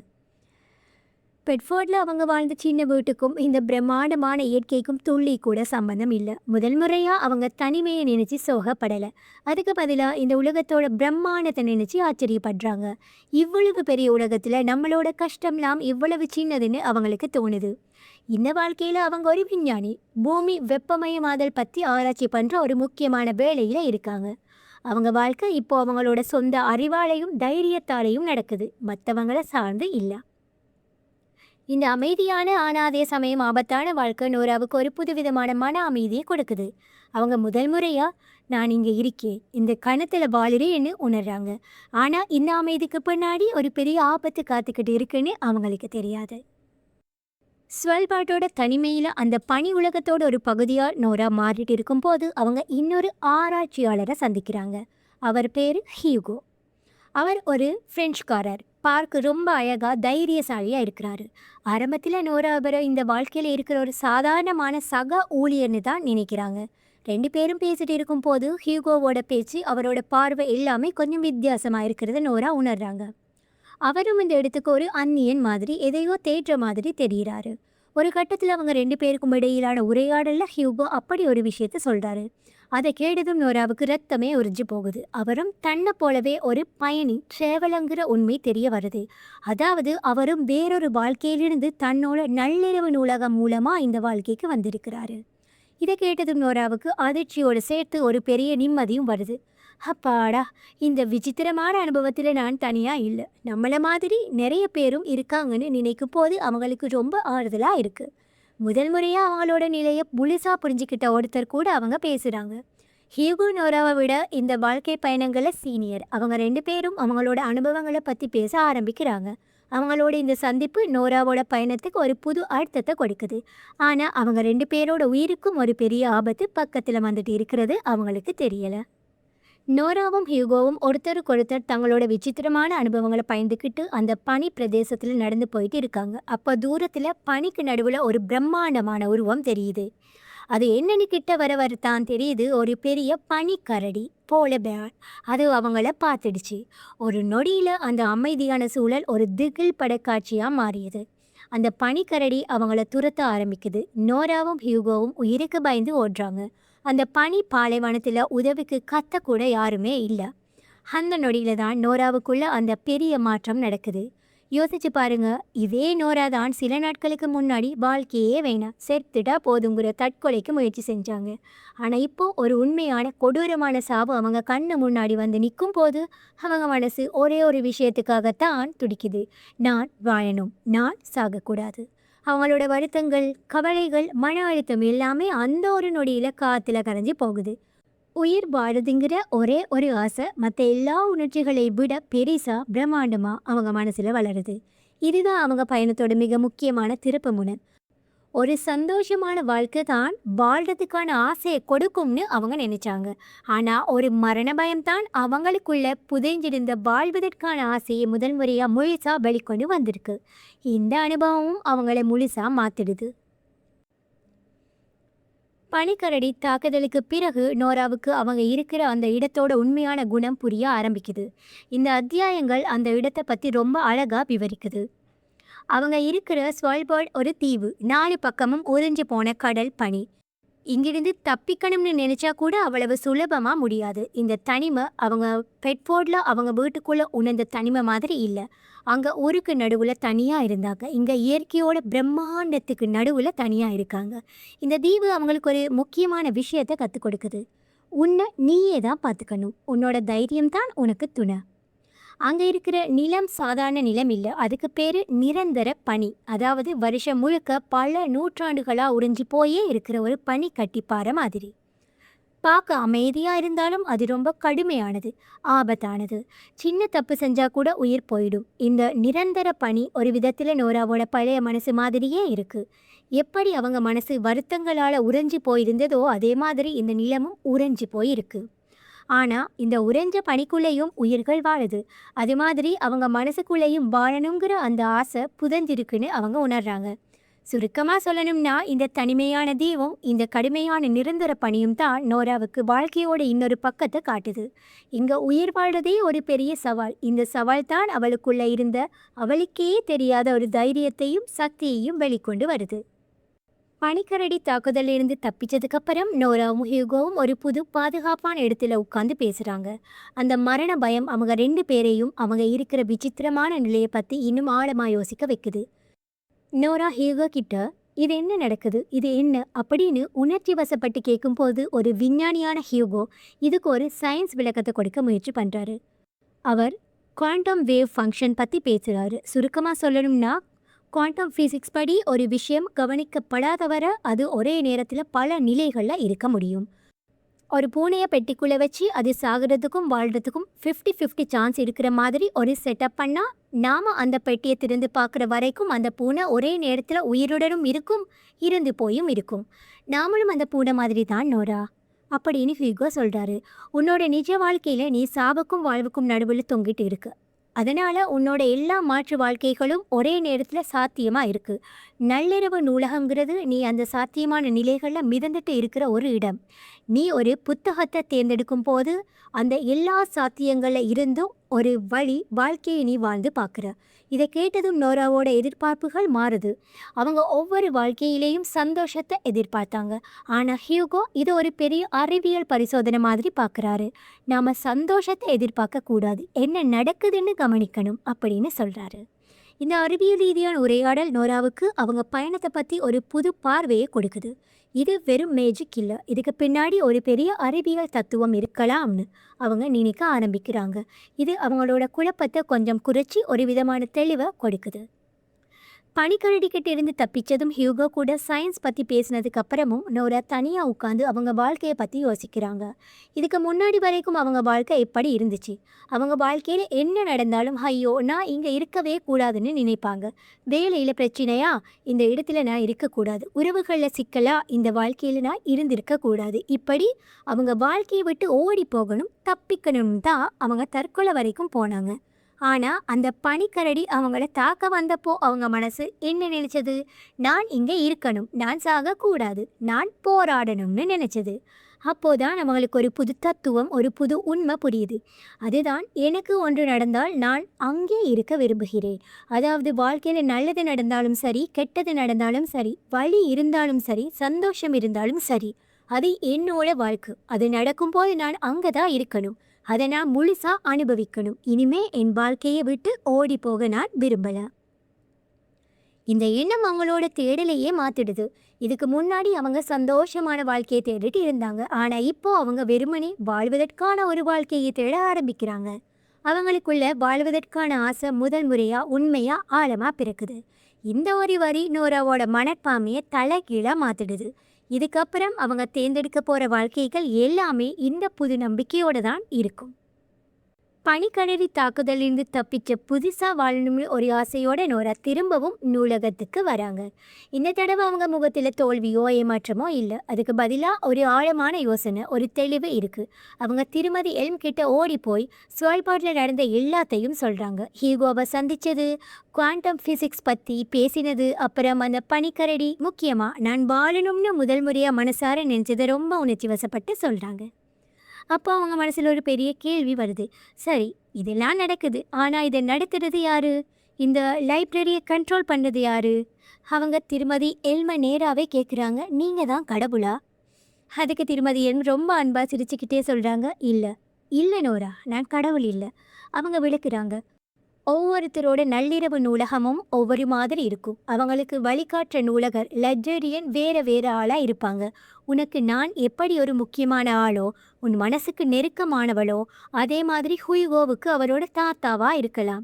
பெட்ஃபோர்டில் அவங்க வாழ்ந்த சின்ன வீட்டுக்கும் இந்த பிரம்மாண்டமான இயற்கைக்கும் துள்ளி கூட சம்பந்தம் இல்லை. முதல் முறையாக அவங்க தனிமையை நினச்சி சோகப்படலை. அதுக்கு பதிலாக இந்த உலகத்தோட பிரம்மாண்டத்தை நினச்சி ஆச்சரியப்படுறாங்க. இவ்வளவு பெரிய உலகத்தில் நம்மளோட கஷ்டம்லாம் இவ்வளவு சின்னதுன்னு அவங்களுக்கு தோணுது. இந்த வாழ்க்கையில் அவங்க ஒரு விஞ்ஞானி. பூமி வெப்பமயமாதல் பற்றி ஆராய்ச்சி பண்ணுற ஒரு முக்கியமான வேலையில் இருக்காங்க. அவங்க வாழ்க்கை இப்போ அவங்களோட சொந்த அறிவாலையும் தைரியத்தாலையும் நடக்குது, மற்றவங்களை சார்ந்து இல்லை. இந்த அமைதியான ஆனால் அதே சமயம் ஆபத்தான வாழ்க்கை நோராவுக்கு ஒரு புதுவிதமான மன அமைதியை கொடுக்குது. அவங்க முதல் முறையாக நான் இங்கே இருக்கேன், இந்த கணத்தில் வாழுறேன்னு உணர்றாங்க. ஆனால் இந்த அமைதிக்கு பின்னாடி ஒரு பெரிய ஆபத்து காத்துக்கிட்டு இருக்குன்னு அவங்களுக்கு தெரியாது. ஸ்வல்பார்டோட தனிமையில் அந்த பனி உலகத்தோட ஒரு பகுதியாக நோரா மாறிட்டு இருக்கும்போது அவங்க இன்னொரு ஆராய்ச்சியாளரை சந்திக்கிறாங்க. அவர் பேர் ஹியூகோ. அவர் ஒரு ஃப்ரெஞ்சுக்காரர். பார்க்க ரொம்ப அழகாக தைரியசாலியாக இருக்கிறாரு. ஆரம்பத்தில் நோரா அவரை இந்த வாழ்க்கையில் இருக்கிற ஒரு சாதாரணமான சக ஊழியர்னு தான் நினைக்கிறாங்க. 2 பேரும் பேசிட்டு இருக்கும்போது ஹியூகோவோட பேச்சு, அவரோட பார்வை எல்லாமே கொஞ்சம் வித்தியாசமாக இருக்கிறத நோரா உணர்றாங்க. அவரும் இந்த இடத்துக்கு ஒரு அந்நியன் மாதிரி, எதையோ தேடுற மாதிரி தெரிகிறாரு. ஒரு கட்டத்தில் அவங்க 2 பேருக்கும் இடையிலான உரையாடலில் ஹியூகோ அப்படி ஒரு விஷயத்த சொல்கிறாரு. அதை கேட்டதும் நோராவுக்கு ரத்தமே உறிஞ்சு போகுது. அவரும் தன்னை போலவே ஒரு பயணி, ட்ரேவலங்கிற உண்மை தெரிய வருது. அதாவது அவரும் வேறொரு வாழ்க்கையிலிருந்து தன்னோட நள்ளிரவு நூலகம் மூலமாக இந்த வாழ்க்கைக்கு வந்திருக்கிறாரு. இதை கேட்டதும் நோராவுக்கு அதிர்ச்சியோடு சேர்த்து ஒரு பெரிய நிம்மதியும் வருது. அப்பாடா, இந்த விசித்திரமான அனுபவத்தில் நான் தனியாக இல்லை, நம்மளை மாதிரி நிறைய பேரும் இருக்காங்கன்னு நினைக்கும் போது அவங்களுக்கு ரொம்ப ஆறுதலாக இருக்குது. முதல் முறையாக அவங்களோட நிலையை முழுசாக புரிஞ்சுக்கிட்ட ஒருத்தர் கூட அவங்க பேசுகிறாங்க. ஹியூகோ நோராவை விட இந்த வாழ்க்கை பயணங்களில் சீனியர். அவங்க 2 பேரும் அவங்களோட அனுபவங்களை பற்றி பேச ஆரம்பிக்கிறாங்க. அவங்களோட இந்த சந்திப்பு நோராவோட பயணத்துக்கு ஒரு புது அர்த்தத்தை கொடுக்குது. ஆனால் அவங்க 2 பேரோட உயிருக்கும் ஒரு பெரிய ஆபத்து பக்கத்தில் வந்துட்டு இருக்கிறது அவங்களுக்கு தெரியலை. நோராவும் ஹியூகோவும் ஒருத்தருக்கொருத்தர் தங்களோட விசித்திரமான அனுபவங்களை பயந்துக்கிட்டு அந்த பனி பிரதேசத்தில் நடந்து போயிட்டு இருக்காங்க. அப்போ தூரத்தில் பனிக்கு நடுவில் ஒரு பிரம்மாண்டமான உருவம் தெரியுது. அது என்னன்னு கிட்ட வரத்தான் தெரியுது, ஒரு பெரிய பனிக்கரடி போல பேர். அது அவங்கள பார்த்துடுச்சு. ஒரு நொடியில் அந்த அமைதியான சூழல் ஒரு திகில் படக்காட்சியாக மாறியது. அந்த பனிக்கரடி அவங்கள துரத்த ஆரம்பிக்குது. நோராவும் ஹியூகோவும் உயிருக்கு பயந்து ஓடுறாங்க. அந்த பனி பாலைவனத்தில் உதவிக்கு கத்தக்கூட யாருமே இல்லை. அந்த நொடியில் தான் நோராவுக்குள்ள அந்த பெரிய மாற்றம் நடக்குது. யோசிச்சு பாருங்க, இதே நோரா தான் சில நாட்களுக்கு முன்னாடி வாழ்க்கையே வேணாம், செத்துட்டா போதுங்கிற தற்கொலைக்கு முயற்சி செஞ்சாங்க. ஆனால் இப்போ ஒரு உண்மையான கொடூரமான சாவு அவங்க கண்ணு முன்னாடி வந்து நிற்கும் போது அவங்க மனசு ஒரே ஒரு விஷயத்துக்காகத்தான் துடிக்குது, நான் வாழணும், நான் சாகக்கூடாது. அவங்களோட வருத்தங்கள், கவலைகள், மன அழுத்தம் எல்லாமே அந்த ஒரு நொடியில் காற்றுல கரைஞ்சி போகுது. உயிர் வாழுதுங்கிற ஒரே ஒரு ஆசை மற்ற எல்லா உணர்ச்சிகளை விட பெரிசா பிரம்மாண்டமாக அவங்க மனசில் வளருது. இதுதான் அவங்க பயணத்தோட மிக முக்கியமான திருப்பு முனை. ஒரு சந்தோஷமான வாழ்க்கை தான் வாழ்கிறதுக்கான ஆசையை கொடுக்கும்னு அவங்க நினைச்சாங்க. ஆனால் ஒரு மரண பயம்தான் அவங்களுக்குள்ள புதைஞ்சிருந்த வாழ்வதற்கான ஆசையை முதல் முறையாக முழுசாக வெளிக்கொண்டு வந்திருக்கு. இந்த அனுபவமும் அவங்கள முழுசாக மாற்றிடுது. பனிக்கரடி தாக்குதலுக்கு பிறகு நோராவுக்கு அவங்க இருக்கிற அந்த இடத்தோட உண்மையான குணம் புரிய ஆரம்பிக்குது. இந்த அத்தியாயங்கள் அந்த இடத்தை பற்றி ரொம்ப அழகாக விவரிக்குது. அவங்க இருக்கிற ஸ்வால்பார்ட் ஒரு தீவு, 4 பக்கமும் உறைஞ்சு போன கடல் பனி. இங்கிருந்து தப்பிக்கணும்னு நினைச்சா கூட அவ்வளவு சுலபமா முடியாது. இந்த தனிமை அவங்க பெட்ஃபோர்ட்ல அவங்க வீட்டுக்குள்ள உணர்ந்த தனிமை மாதிரி இல்லை. அங்க ஊருக்கு நடுவுல தனியா இருந்தாங்க. இங்க இயற்கையோட பிரம்மாண்டத்துக்கு நடுவுல தனியா இருக்காங்க. இந்த தீவு அவங்களுக்கு ஒரு முக்கியமான விஷயத்தை கற்றுக் கொடுக்குது. உன்னை நீயே தான் பார்த்துக்கணும். உன்னோட தைரியம் தான் உனக்கு துணை. அங்கே இருக்கிற நிலம் சாதாரண நிலம் இல்லை, அதுக்கு பேர் நிரந்தர பனி. அதாவது வருஷம் முழுக்க பல நூற்றாண்டுகளாக உறிஞ்சி போயே இருக்கிற ஒரு பனி கட்டிப்பாறை மாதிரி. பார்க்க அமைதியாக இருந்தாலும் அது ரொம்ப கடுமையானது, ஆபத்தானது. சின்ன தப்பு செஞ்சால் கூட உயிர் போயிடும். இந்த நிரந்தர பனி ஒரு விதத்தில் நோராவோட பழைய மனசு மாதிரியே இருக்குது. எப்படி அவங்க மனசு வருத்தங்களால் உறைஞ்சி போயிருந்ததோ அதே மாதிரி இந்த நிலமும் உறைஞ்சி போயிருக்கு. ஆனால் இந்த உறைஞ்ச பனிக்குள்ளேயும் உயிர்கள் வாழுது. அது மாதிரி அவங்க மனசுக்குள்ளேயும் வாழணுங்கிற அந்த ஆசை புதஞ்சிருக்குன்னு அவங்க உணர்றாங்க. சுருக்கமாக சொல்லணும்னா இந்த தனிமையான தீவும் இந்த கடுமையான நிரந்தர பனியும் தான் நோராவுக்கு வாழ்க்கையோட இன்னொரு பக்கத்தை காட்டுது. இங்கே உயிர் வாழ்றதே ஒரு பெரிய சவால். இந்த சவால் தான் அவளுக்குள்ள இருந்த அவளுக்கே தெரியாத ஒரு தைரியத்தையும் சக்தியையும் வெளிக்கொண்டு வருது. பனிக்கரடி தாக்குதலிருந்து தப்பிச்சதுக்கப்புறம் நோராவும் ஹியூகோவும் ஒரு புது பாதுகாப்பான இடத்துல உட்காந்து பேசுகிறாங்க. அந்த மரண பயம் அவங்க 2 பேரையும் அவங்க இருக்கிற விசித்திரமான நிலையை பற்றி இன்னும் ஆழமாக யோசிக்க வைக்குது. நோரா ஹியூகோ கிட்ட இது என்ன நடக்குது, இது என்ன அப்படின்னு உணர்ச்சி வசப்பட்டு கேட்கும்போது ஒரு விஞ்ஞானியான ஹியூகோ இதுக்கு ஒரு சயின்ஸ் விளக்கத்தை கொடுக்க முயற்சி பண்ணுறாரு. அவர் குவாண்டம் வேவ் ஃபங்க்ஷன் பற்றி பேசுகிறாரு. சுருக்கமாக சொல்லணும்னா குவாண்டம் ஃபிசிக்ஸ் படி ஒரு விஷயம் கவனிக்கப்படாத வர அது ஒரே நேரத்தில் பல நிலைகளில் இருக்க முடியும். ஒரு பூனையை பெட்டிக்குள்ளே வச்சு அது சாகிறதுக்கும் வாழ்கிறதுக்கும் 50-50 சான்ஸ் இருக்கிற மாதிரி ஒரு செட்டப் பண்ணால் நாம் அந்த பெட்டியை திறந்து பார்க்குற வரைக்கும் அந்த பூனை ஒரே நேரத்தில் உயிருடனும் இருக்கும், இருந்து போயும் இருக்கும். நாமளும் அந்த பூனை மாதிரி தான் நோரா அப்படின்னு ஹியூகோ சொல்கிறாரு. உன்னோட நிஜ வாழ்க்கையில் நீ சாவுக்கும் வாழ்வுக்கும் நடுவில் தொங்கிட்டு இருக்கு. அதனால் உன்னோட எல்லா மாற்று வாழ்க்கைகளும் ஒரே நேரத்தில் சாத்தியமாக இருக்குது. நள்ளிரவு நூலகங்கிறது நீ அந்த சாத்தியமான நிலைகளில் மிதந்துட்டு இருக்கிற ஒரு இடம். நீ ஒரு புத்தகத்தை தேர்ந்தெடுக்கும் போது அந்த எல்லா சாத்தியங்களில் இருந்தும் ஒரு வழி வாழ்க்கையை நீ வாழ்ந்து பார்க்குற. இதை கேட்டதும் நோராவோட எதிர்பார்ப்புகள் மாறுது. அவங்க ஒவ்வொரு வாழ்க்கையிலேயும் சந்தோஷத்தை எதிர்பார்த்தாங்க. ஆனால் ஹியூகோ இது ஒரு பெரிய அறிவியல் பரிசோதனை மாதிரி பார்க்குறாரு. நாம் சந்தோஷத்தை எதிர்பார்க்கக்கூடாது, என்ன நடக்குதுன்னு கவனிக்கணும் அப்படின்னு சொல்கிறாரு. இந்த அறிவியல் ரீதியான உரையாடல் நோராவுக்கு அவங்க பயணத்தை பற்றி ஒரு புது பார்வையை கொடுக்குது. இது வெறும் மேஜிக் இல்லை, இதுக்கு பின்னாடி ஒரு பெரிய அறிவியல் தத்துவம் இருக்கலாம்னு அவங்க நினைக்க ஆரம்பிக்கிறாங்க. இது அவங்களோட குழப்பத்தை கொஞ்சம் குறைச்சி ஒரு விதமான தெளிவை கொடுக்குது. பனிக்கரடிக்கிட்ட இருந்து தப்பிச்சதும் ஹியூகோ கூட சயின்ஸ் பற்றி பேசினதுக்கு அப்புறமும் நோரா தனியாக உட்காந்து அவங்க வாழ்க்கையை பற்றி யோசிக்கிறாங்க. இதுக்கு முன்னாடி வரைக்கும் அவங்க வாழ்க்கை எப்படி இருந்துச்சு, அவங்க வாழ்க்கையில் என்ன நடந்தாலும் ஐயோ நான் இங்கே இருக்கவே கூடாதுன்னு நினைப்பாங்க. வேலையில் பிரச்சனையா, இந்த இடத்துல நான் இருக்கக்கூடாது. உறவுகளில் சிக்கலா, இந்த வாழ்க்கையில் நான் இருந்திருக்கக்கூடாது. இப்படி அவங்க வாழ்க்கையை விட்டு ஓடி போகணும், தப்பிக்கணும் தான் அவங்க தற்கொலை வரைக்கும் போனாங்க. ஆனால் அந்த பனிக்கரடி அவங்கள தாக்க வந்தப்போ அவங்க மனசு என்ன நினைச்சது? நான் இங்கே இருக்கணும், நான் சாகக்கூடாது, நான் போராடணும்னு நினைச்சது. அப்போதான் அவங்களுக்கு ஒரு புது தத்துவம், ஒரு புது உண்மை புரியுது. அதுதான், எனக்கு ஒன்று நடந்தால் நான் அங்கே இருக்க விரும்புகிறேன். அதாவது வாழ்க்கையில் நல்லது நடந்தாலும் சரி, கெட்டது நடந்தாலும் சரி, வலி இருந்தாலும் சரி, சந்தோஷம் இருந்தாலும் சரி, அது என்னோட வாழ்க்கை. அது நடக்கும்போது நான் அங்கே தான் இருக்கணும், அதை நான் முழுசாக அனுபவிக்கணும். இனிமே என் வாழ்க்கையை விட்டு ஓடி போக நான் விரும்பலை. இந்த எண்ணம் அவங்களோட தேடலையே மாற்றிடுது. இதுக்கு முன்னாடி அவங்க சந்தோஷமான வாழ்க்கையை தேடிட்டு இருந்தாங்க. ஆனால் இப்போ அவங்க வெறுமனே வாழ்வதற்கான ஒரு வாழ்க்கையை தேட ஆரம்பிக்கிறாங்க. அவங்களுக்குள்ள வாழ்வதற்கான ஆசை முதல் முறையாக உண்மையாக ஆழமாக பிறக்குது. இந்த ஒரு வரி நோராவோட மனப்பான்மையை தலைகீழாக மாற்றிடுது. இதுக்கப்புறம் அவங்க தேர்ந்தெடுக்க போகிற வாழ்க்கைகள் எல்லாமே இந்த புது நம்பிக்கையோடு தான் இருக்கும். பனிக்கடறி தாக்குதலிருந்து தப்பிச்ச புதுசா வாழணும்னு ஒரு ஆசையோட நோரா திரும்பவும் நூலகத்துக்கு வராங்க. இந்த தடவை அவங்க முகத்துல தோல்வியோ ஏமாற்றமோ இல்லை. அதுக்கு பதிலா ஒரு ஆழமான யோசனை, ஒரு தெளிவு இருக்கு. அவங்க திருமதி எல்ம் கிட்ட ஓடி போய் ஸ்வால்பாட்ல நடந்த எல்லாத்தையும் சொல்றாங்க. ஹீகோவை சந்திச்சது, குவாண்டம் ஃபிசிக்ஸ் பத்தி பேசினது, அப்புறம் அந்த பனிக்கரடி, முக்கியமா நான் வாழணும்னு முதல் முறையா மனசார நினைச்சதை ரொம்ப உணர்ச்சி வசப்பட்டு சொல்றாங்க. அப்போ அவங்க மனசில் ஒரு பெரிய கேள்வி வருது. சரி, இதெல்லாம் நடக்குது, ஆனால் இதை நடத்துறது யாரு? இந்த லைப்ரரியை கண்ட்ரோல் பண்ணுறது யாரு? அவங்க திருமதி எல்ம நேராகவே கேட்குறாங்க, நீங்கள் தான் கடவுளா? அதுக்கு திருமதி எல்ம் ரொம்ப அன்பாக சிரிச்சுக்கிட்டே சொல்கிறாங்க, இல்லை இல்லை நோரா, நான் கடவுள் இல்லை. அவங்க விளக்குறாங்க, ஒவ்வொருத்தரோட நள்ளிரவு நூலகமும் ஒவ்வொரு மாதிரி இருக்கும். அவங்களுக்கு வழிகாட்டுற நூலகர் லெஜரியன் வேற வேற ஆளாக இருப்பாங்க. உனக்கு நான் எப்படி ஒரு முக்கியமான ஆளோ, உன் மனசுக்கு நெருக்கமானவளோ, அதே மாதிரி ஹுய்கோவுக்கு அவரோட தாத்தாவா இருக்கலாம்.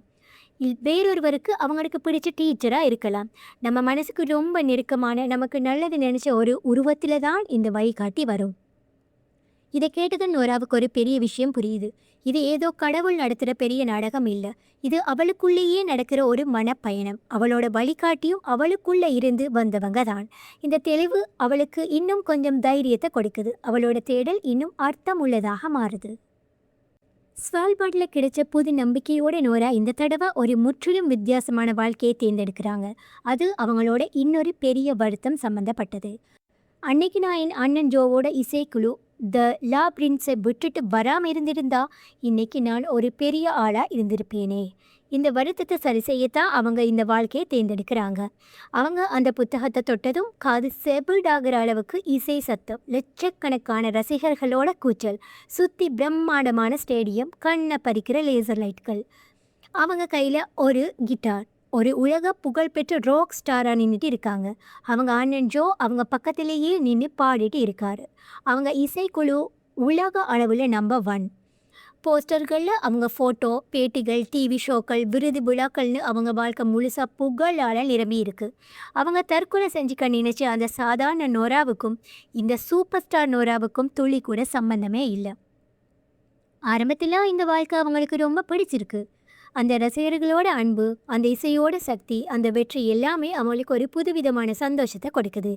வேறொருவருக்கு அவங்களுக்கு பிடிச்ச டீச்சராக இருக்கலாம். நம்ம மனசுக்கு ரொம்ப நெருக்கமான, நமக்கு நல்லது நினச்ச ஒரு உருவத்தில் தான் இந்த வழிகாட்டி வரும். இதை கேட்டதும் நோராவுக்கு ஒரு பெரிய விஷயம் புரியுது. இது ஏதோ கடவுள் நடத்துகிற பெரிய நாடகம் இல்லை. இது அவளுக்குள்ளேயே நடக்கிற ஒரு மனப்பயணம். அவளோட வழிகாட்டியும் அவளுக்குள்ள இருந்து வந்தவங்க தான். இந்த தெளிவு அவளுக்கு இன்னும் கொஞ்சம் தைரியத்தை கொடுக்குது. அவளோட தேடல் இன்னும் அர்த்தம் உள்ளதாக மாறுது. ஸ்வால்பார்டில் கிடைச்ச புது நம்பிக்கையோட நோரா இந்த தடவை ஒரு முற்றிலும் வித்தியாசமான வாழ்க்கையை தேர்ந்தெடுக்கிறாங்க. அது அவங்களோட இன்னொரு பெரிய வருத்தம் சம்மந்தப்பட்டது. அன்னைக்கு நான் என் அண்ணன் ஜோவோட இசைக்குழு த லா பிரின்ஸை விட்டுட்டு வராமல் இருந்திருந்தா இன்னைக்கு நான் ஒரு பெரிய ஆளாக இருந்திருப்பேனே. இந்த வருத்தத்தை சரி செய்யத்தான் அவங்க இந்த வாழ்க்கையை தேர்ந்தெடுக்கிறாங்க. அவங்க அந்த புத்தகத்தை தொட்டதும் காது செபிள்டாகிற அளவுக்கு இசை சத்தம், லட்சக்கணக்கான ரசிகர்களோட கூச்சல், சுற்றி பிரம்மாண்டமான ஸ்டேடியம், கண்ணை பறிக்கிற லேசர் லைட்கள். அவங்க கையில் ஒரு கிட்டார், ஒரு உலக புகழ்பெற்ற ராக் ஸ்டாராக நின்றுட்டு இருக்காங்க. அவங்க அண்ணன் ஜோ அவங்க பக்கத்திலேயே நின்று பாடிட்டு இருக்காரு. அவங்க இசைக்குழு உலக அளவில் நம்பர் 1. போஸ்டர்களில் அவங்க ஃபோட்டோ, பேட்டிகள், டிவி ஷோக்கள், விருது விழாக்கள்னு அவங்க வாழ்க்கை முழுசாக புகழால் நிரம்பி இருக்குது. அவங்க தற்கொலை செஞ்சுக்க நினச்ச அந்த சாதாரண நோராவுக்கும் இந்த சூப்பர் ஸ்டார் நோராவுக்கும் துளி கூட சம்பந்தமே இல்லை. ஆரம்பத்தில் இந்த வாழ்க்கை அவங்களுக்கு ரொம்ப பிடிச்சிருக்கு. அந்த ரசிகர்களோட அன்பு, அந்த இசையோட சக்தி, அந்த வெற்றி எல்லாமே அவங்களுக்கு ஒரு புதுவிதமான சந்தோஷத்தை கொடுக்குது.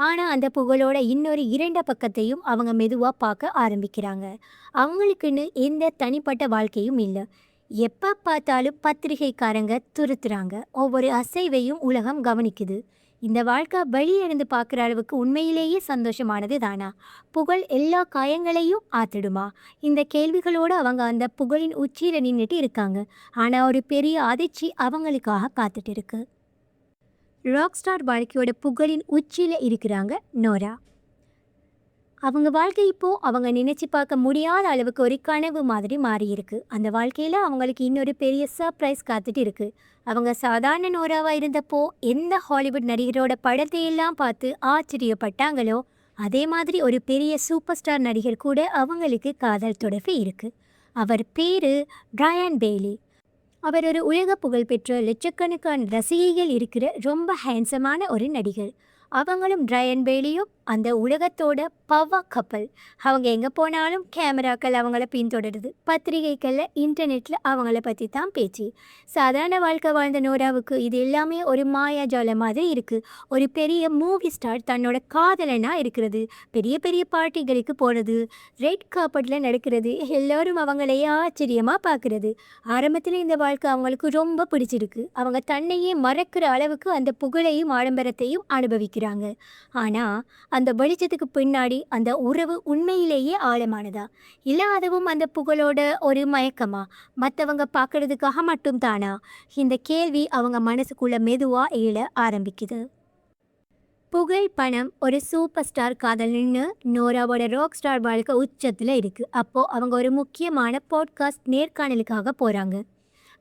ஆனால் அந்த புகழோட இன்னொரு 2 பக்கத்தையும் அவங்க மெதுவாக பார்க்க ஆரம்பிக்கிறாங்க. அவங்களுக்குன்னு எந்த தனிப்பட்ட வாழ்க்கையும் இல்லை. எப்போ பார்த்தாலும் பத்திரிகைக்காரங்க துருத்துறாங்க. ஒவ்வொரு அசைவையும் உலகம் கவனிக்குது. இந்த வாழ்க்கை வெளியிருந்து பார்க்குற அளவுக்கு உண்மையிலேயே சந்தோஷமானது தானா? புகழ் எல்லா காயங்களையும் ஆத்திடுமா? இந்த கேள்விகளோடு அவங்க அந்த புகழின் உச்சியில் நின்றுட்டு இருக்காங்க. ஆனால் ஒரு பெரிய அதிர்ச்சி அவங்களுக்காக காத்துட்டு இருக்கு. ராக் ஸ்டார் வாழ்க்கையோட புகழின் உச்சியில் இருக்கிறாங்க நோரா. அவங்க வாழ்க்கை இப்போது அவங்க நினச்சி பார்க்க முடியாத அளவுக்கு ஒரு கனவு மாதிரி மாறியிருக்கு. அந்த வாழ்க்கையில் அவங்களுக்கு இன்னொரு பெரிய சர்ப்ரைஸ் காத்துட்டு இருக்குது. அவங்க சாதாரண நோராவாக இருந்தப்போ எந்த ஹாலிவுட் நடிகரோட படத்தையெல்லாம் பார்த்து ஆச்சரியப்பட்டாங்களோ, அதே மாதிரி ஒரு பெரிய சூப்பர் ஸ்டார் நடிகர் கூட அவங்களுக்கு காதல் தொடர்பு இருக்குது. அவர் பேர் பிரையன் பெய்லி. அவர் ஒரு உலக புகழ்பெற்ற லட்சக்கணக்கான ரசிகைகள் இருக்கிற ரொம்ப ஹேண்ட்ஸமான ஒரு நடிகர். அவங்களும் பிரையன் பெய்லியும் அந்த உலகத்தோட பவர் கப்பல். அவங்க எங்கே போனாலும் கேமராக்கள் அவங்கள பின்தொடருது. பத்திரிகைகளில், இன்டர்நெட்டில் அவங்கள பற்றி தான் பேச்சு. சாதாரண வாழ்க்கை வாழ்ந்த நோராவுக்கு இது எல்லாமே ஒரு மாயாஜாலம் மாதிரி இருக்குது. ஒரு பெரிய மூவி ஸ்டார் தன்னோட காதலனாக இருக்கிறது, பெரிய பெரிய பார்ட்டிகளுக்கு போகிறது, ரெட் கார்பெட்டில் நடக்கிறது, எல்லோரும் அவங்களையே ஆச்சரியமாக பார்க்குறது. ஆரம்பத்தில் இந்த வாழ்க்கை அவங்களுக்கு ரொம்ப பிடிச்சிருக்கு. அவங்க தன்னையே மறக்கிற அளவுக்கு அந்த புகழையும் ஆடம்பரத்தையும் அனுபவிக்கிறாங்க. ஆனால் அந்த வெளிச்சத்துக்கு பின்னாடி அந்த உறவு உண்மையிலேயே ஆழமானதா, இல்லை அதுவும் அந்த புகழோட ஒரு மயக்கமா, மற்றவங்க பார்க்கறதுக்காக மட்டும் தானா? இந்த கேள்வி அவங்க மனசுக்குள்ள மெதுவாக எழ ஆரம்பிக்குது. புகழ், பணம், ஒரு சூப்பர் ஸ்டார் காதல்னு நோராவோட ராக் ஸ்டார் வாழ்க்கை உச்சத்தில் இருக்குது. அப்போது அவங்க ஒரு முக்கியமான பாட்காஸ்ட் நேர்காணலுக்காக போகிறாங்க.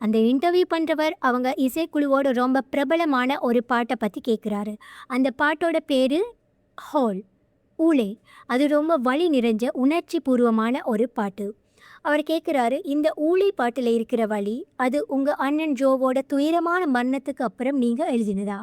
அந்த இன்டர்வியூ பண்ணுறவர் அவங்க இசைக்குழுவோட ரொம்ப பிரபலமான ஒரு பாட்டை பற்றி கேட்குறாரு. அந்த பாட்டோட பேர் ஹோல், ஊளே. அது ரொம்ப வலி நிறைஞ்ச உணர்ச்சி பூர்வமான ஒரு பாட்டு. அவர் கேட்குறாரு, இந்த ஊளி பாட்டில் இருக்கிற வலி, அது உங்கள் அண்ணன் ஜோவோட துயரமான மரணத்துக்கு அப்புறம் நீங்கள் எழுதினதா?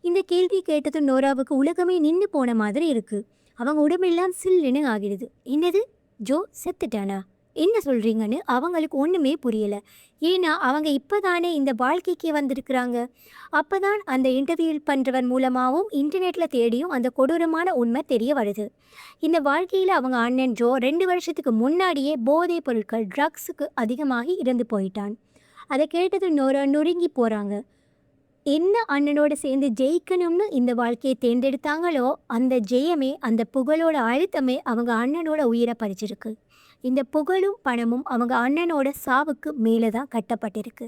இந்த கேள்வி கேட்டது நோராவுக்கு உலகமே நின்று போன மாதிரி இருக்குது. அவங்க உடம்பெல்லாம் சில்லுன்னு ஆகிடுது. என்னது, ஜோ செத்துட்டானா? என்ன சொல்கிறீங்கன்னு அவங்களுக்கு ஒன்றுமே புரியலை. ஏன்னா அவங்க இப்போ தானே இந்த வாழ்க்கைக்கு வந்திருக்கிறாங்க. அப்போ தான் அந்த இன்டர்வியூ பண்ணுறவர் மூலமாகவும் இன்டர்நெட்டில் தேடியும் அந்த கொடூரமான உண்மை தெரிய வருது. இந்த வாழ்க்கையில் அவங்க அண்ணன் ஜோ 2 வருஷத்துக்கு முன்னாடியே போதைப் பொருட்கள் ட்ரக்ஸுக்கு அதிகமாகி இறந்து போயிட்டான். அதை கேட்டது நொர நொறுங்கி போகிறாங்க. என்ன அண்ணனோட சேர்ந்து ஜெயிக்கணும்னு இந்த வாழ்க்கையை தேர்ந்தெடுத்தாங்களோ அந்த ஜெயமே, அந்த புகழோட அழுத்தமே அவங்க அண்ணனோட உயிரை பறிச்சிருக்கு. இந்த புகழும் பணமும் அவங்க அண்ணனோட சாவுக்கு மேலே தான் கட்டப்பட்டிருக்கு.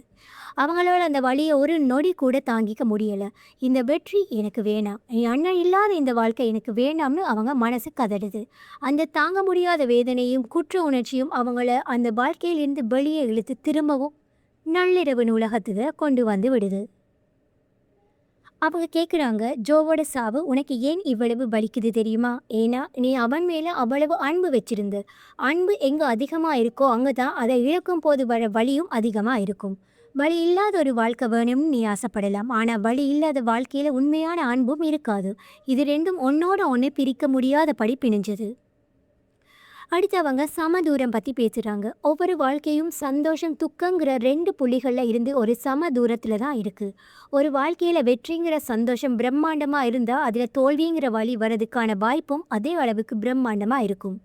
அவங்களோட அந்த வழியை ஒரு நொடி கூட தாங்கிக்க முடியலை. இந்த வெற்றி எனக்கு வேணாம், என் அண்ணன் இல்லாத இந்த வாழ்க்கை எனக்கு வேணாம்னு அவங்க மனசு கதடுது. அந்த தாங்க முடியாத வேதனையும் குற்ற உணர்ச்சியும் அவங்கள அந்த வாழ்க்கையிலிருந்து வெளியே இழுத்து திரும்பவும் நள்ளிரவு உலகத்துக்கு கொண்டு வந்து விடுது. அவங்க கேட்குறாங்க, ஜோவோட சாவு உனக்கு ஏன் இவ்வளவு வலிக்குது தெரியுமா? ஏன்னா நீ அவன் மேலே அவ்வளவு அன்பு வச்சிருந்த. அன்பு எங்கே அதிகமாக இருக்கோ அங்கே தான் அதை இழக்கும் போது வர வலியும் அதிகமாக இருக்கும். வலி இல்லாத ஒரு வாழ்க்கை வேணும்னு நீ ஆசைப்படலாம், ஆனால் வலி இல்லாத வாழ்க்கையில் உண்மையான அன்பும் இருக்காது. இது ரெண்டும் ஒன்னோட ஒன்று பிரிக்க முடியாதபடி பிணிஞ்சது. அடுத்தவங்க சமதூரம் பற்றி பேசுகிறாங்க. ஒவ்வொரு வாழ்க்கையும் சந்தோஷம் துக்கங்கிற 2 புள்ளிகளில் இருந்து ஒரு சம தூரத்தில் தான் இருக்குது. ஒரு வாழ்க்கையில் வெற்றிங்கிற சந்தோஷம் பிரம்மாண்டமாக இருந்தால் அதில் தோல்விங்கிற வழி வரதுக்கான வாய்ப்பும் அதே அளவுக்கு பிரம்மாண்டமாக இருக்கும்.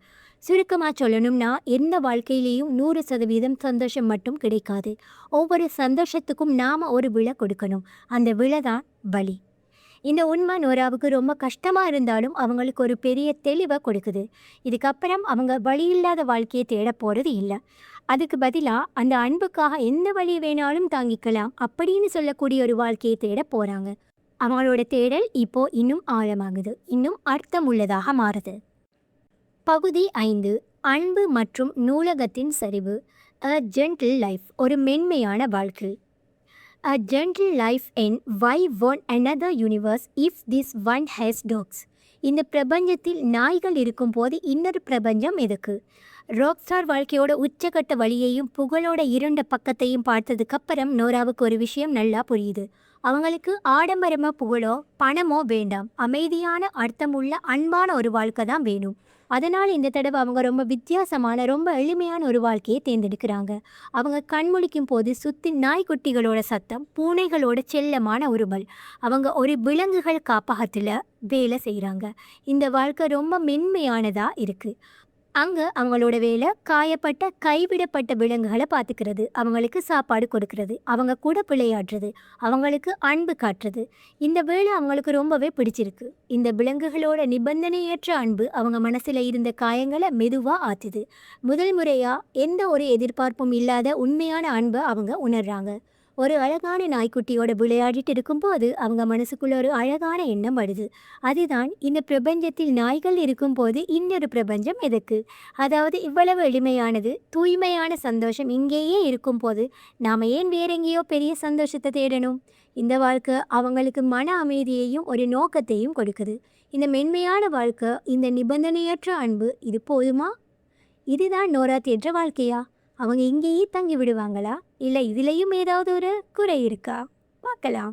சுருக்கமாக சொல்லணும்னா எந்த வாழ்க்கையிலேயும் 100% சந்தோஷம் மட்டும் கிடைக்காது. ஒவ்வொரு சந்தோஷத்துக்கும் நாம் ஒரு விலை கொடுக்கணும். அந்த விலை தான் வலி. இந்த உண்மை நோராவுக்கு ரொம்ப கஷ்டமாக இருந்தாலும் அவங்களுக்கு ஒரு பெரிய தெளிவை கொடுக்குது. இதுக்கப்புறம் அவங்க வழி இல்லாத வாழ்க்கையை தேட போகிறது இல்லை. அதுக்கு பதிலாக அந்த அன்புக்காக எந்த வழி வேணாலும் தாங்கிக்கலாம் அப்படின்னு சொல்லக்கூடிய ஒரு வாழ்க்கையை தேட போகிறாங்க. அவங்களோட தேடல் இப்போ இன்னும் ஆழமாகுது, இன்னும் அர்த்தம் உள்ளதாக மாறுது. பகுதி 5, அன்பு மற்றும் நூலகத்தின் சரிவு. அ ஜென்டில் லைஃப், ஒரு மென்மையான வாழ்க்கை. A gentle life in why one another universe if this one has dogs. இந்த பிரபஞ்சத்தில் நாய்கள் இருக்கும் போது இன்னொரு பிரபஞ்சம் எதுக்கு? ராக்ஸ்டார் வாழ்க்கையோட உச்சக்கட்ட வழியையும் புகழோட இருண்ட பக்கத்தையும் பார்த்ததுக்கப்புறம் நோராவுக்கு ஒரு விஷயம் நல்லா புரியுது. அவங்களுக்கு ஆடம்பரமோ புகழோ பணமோ வேண்டாம், அமைதியான அர்த்தமுள்ள அன்பான ஒரு வாழ்க்கை தான் வேணும். அதனால் இந்த தடவை அவங்க ரொம்ப வித்தியாசமான, ரொம்ப எளிமையான ஒரு வாழ்க்கையை தேர்ந்தெடுக்கிறாங்க. அவங்க கண்முழிக்கும் போது சுற்றி நாய்க்குட்டிகளோட சத்தம், பூனைகளோட செல்லமான உருவல். அவங்க ஒரு விலங்குகள் காப்பகத்தில் வேலை செய்கிறாங்க. இந்த வாழ்க்கை ரொம்ப மென்மையானதாக இருக்குது. அங்கே அவங்களோட வேலை காயப்பட்ட கைவிடப்பட்ட விலங்குகளை பார்த்துக்கிறது, அவங்களுக்கு சாப்பாடு கொடுக்கறது, அவங்க கூட விளையாடுறது, அவங்களுக்கு அன்பு காட்டுறது. இந்த வேலை அவங்களுக்கு ரொம்பவே பிடிச்சிருக்கு. இந்த விலங்குகளோட நிபந்தனையற்ற அன்பு அவங்க மனசில் இருந்த காயங்களை மெதுவாக ஆற்றுது. முதல் முறையாக எந்த ஒரு எதிர்பார்ப்பும் இல்லாத உண்மையான அன்பை அவங்க உணர்றாங்க. ஒரு அழகான நாய்க்குட்டியோட விளையாடிட்டு இருக்கும்போது அவங்க மனசுக்குள்ள ஒரு அழகான எண்ணம் வருது. அதுதான், இந்த பிரபஞ்சத்தில் நாய்கள் இருக்கும்போது இன்னொரு பிரபஞ்சம் எதுக்கு? அதாவது இவ்வளவு எளிமையானது, தூய்மையான சந்தோஷம் இங்கேயே இருக்கும்போது நாம் ஏன் வேற எங்கேயோ பெரிய சந்தோஷத்தை தேடணும்? இந்த வாழ்க்கை அவங்களுக்கு மன அமைதியையும் ஒரு நோக்கத்தையும் கொடுக்குது. இந்த மென்மையான வாழ்க்கை, இந்த நிபந்தனையற்ற அன்பு, இது போதுமா? இதுதான் நோரா தேடுற வாழ்க்கையா? அவங்க இங்கேயே தங்கி விடுவாங்களா, இல்லை இதுலேயும் ஏதாவது ஒரு குறை இருக்கா? பார்க்கலாம்.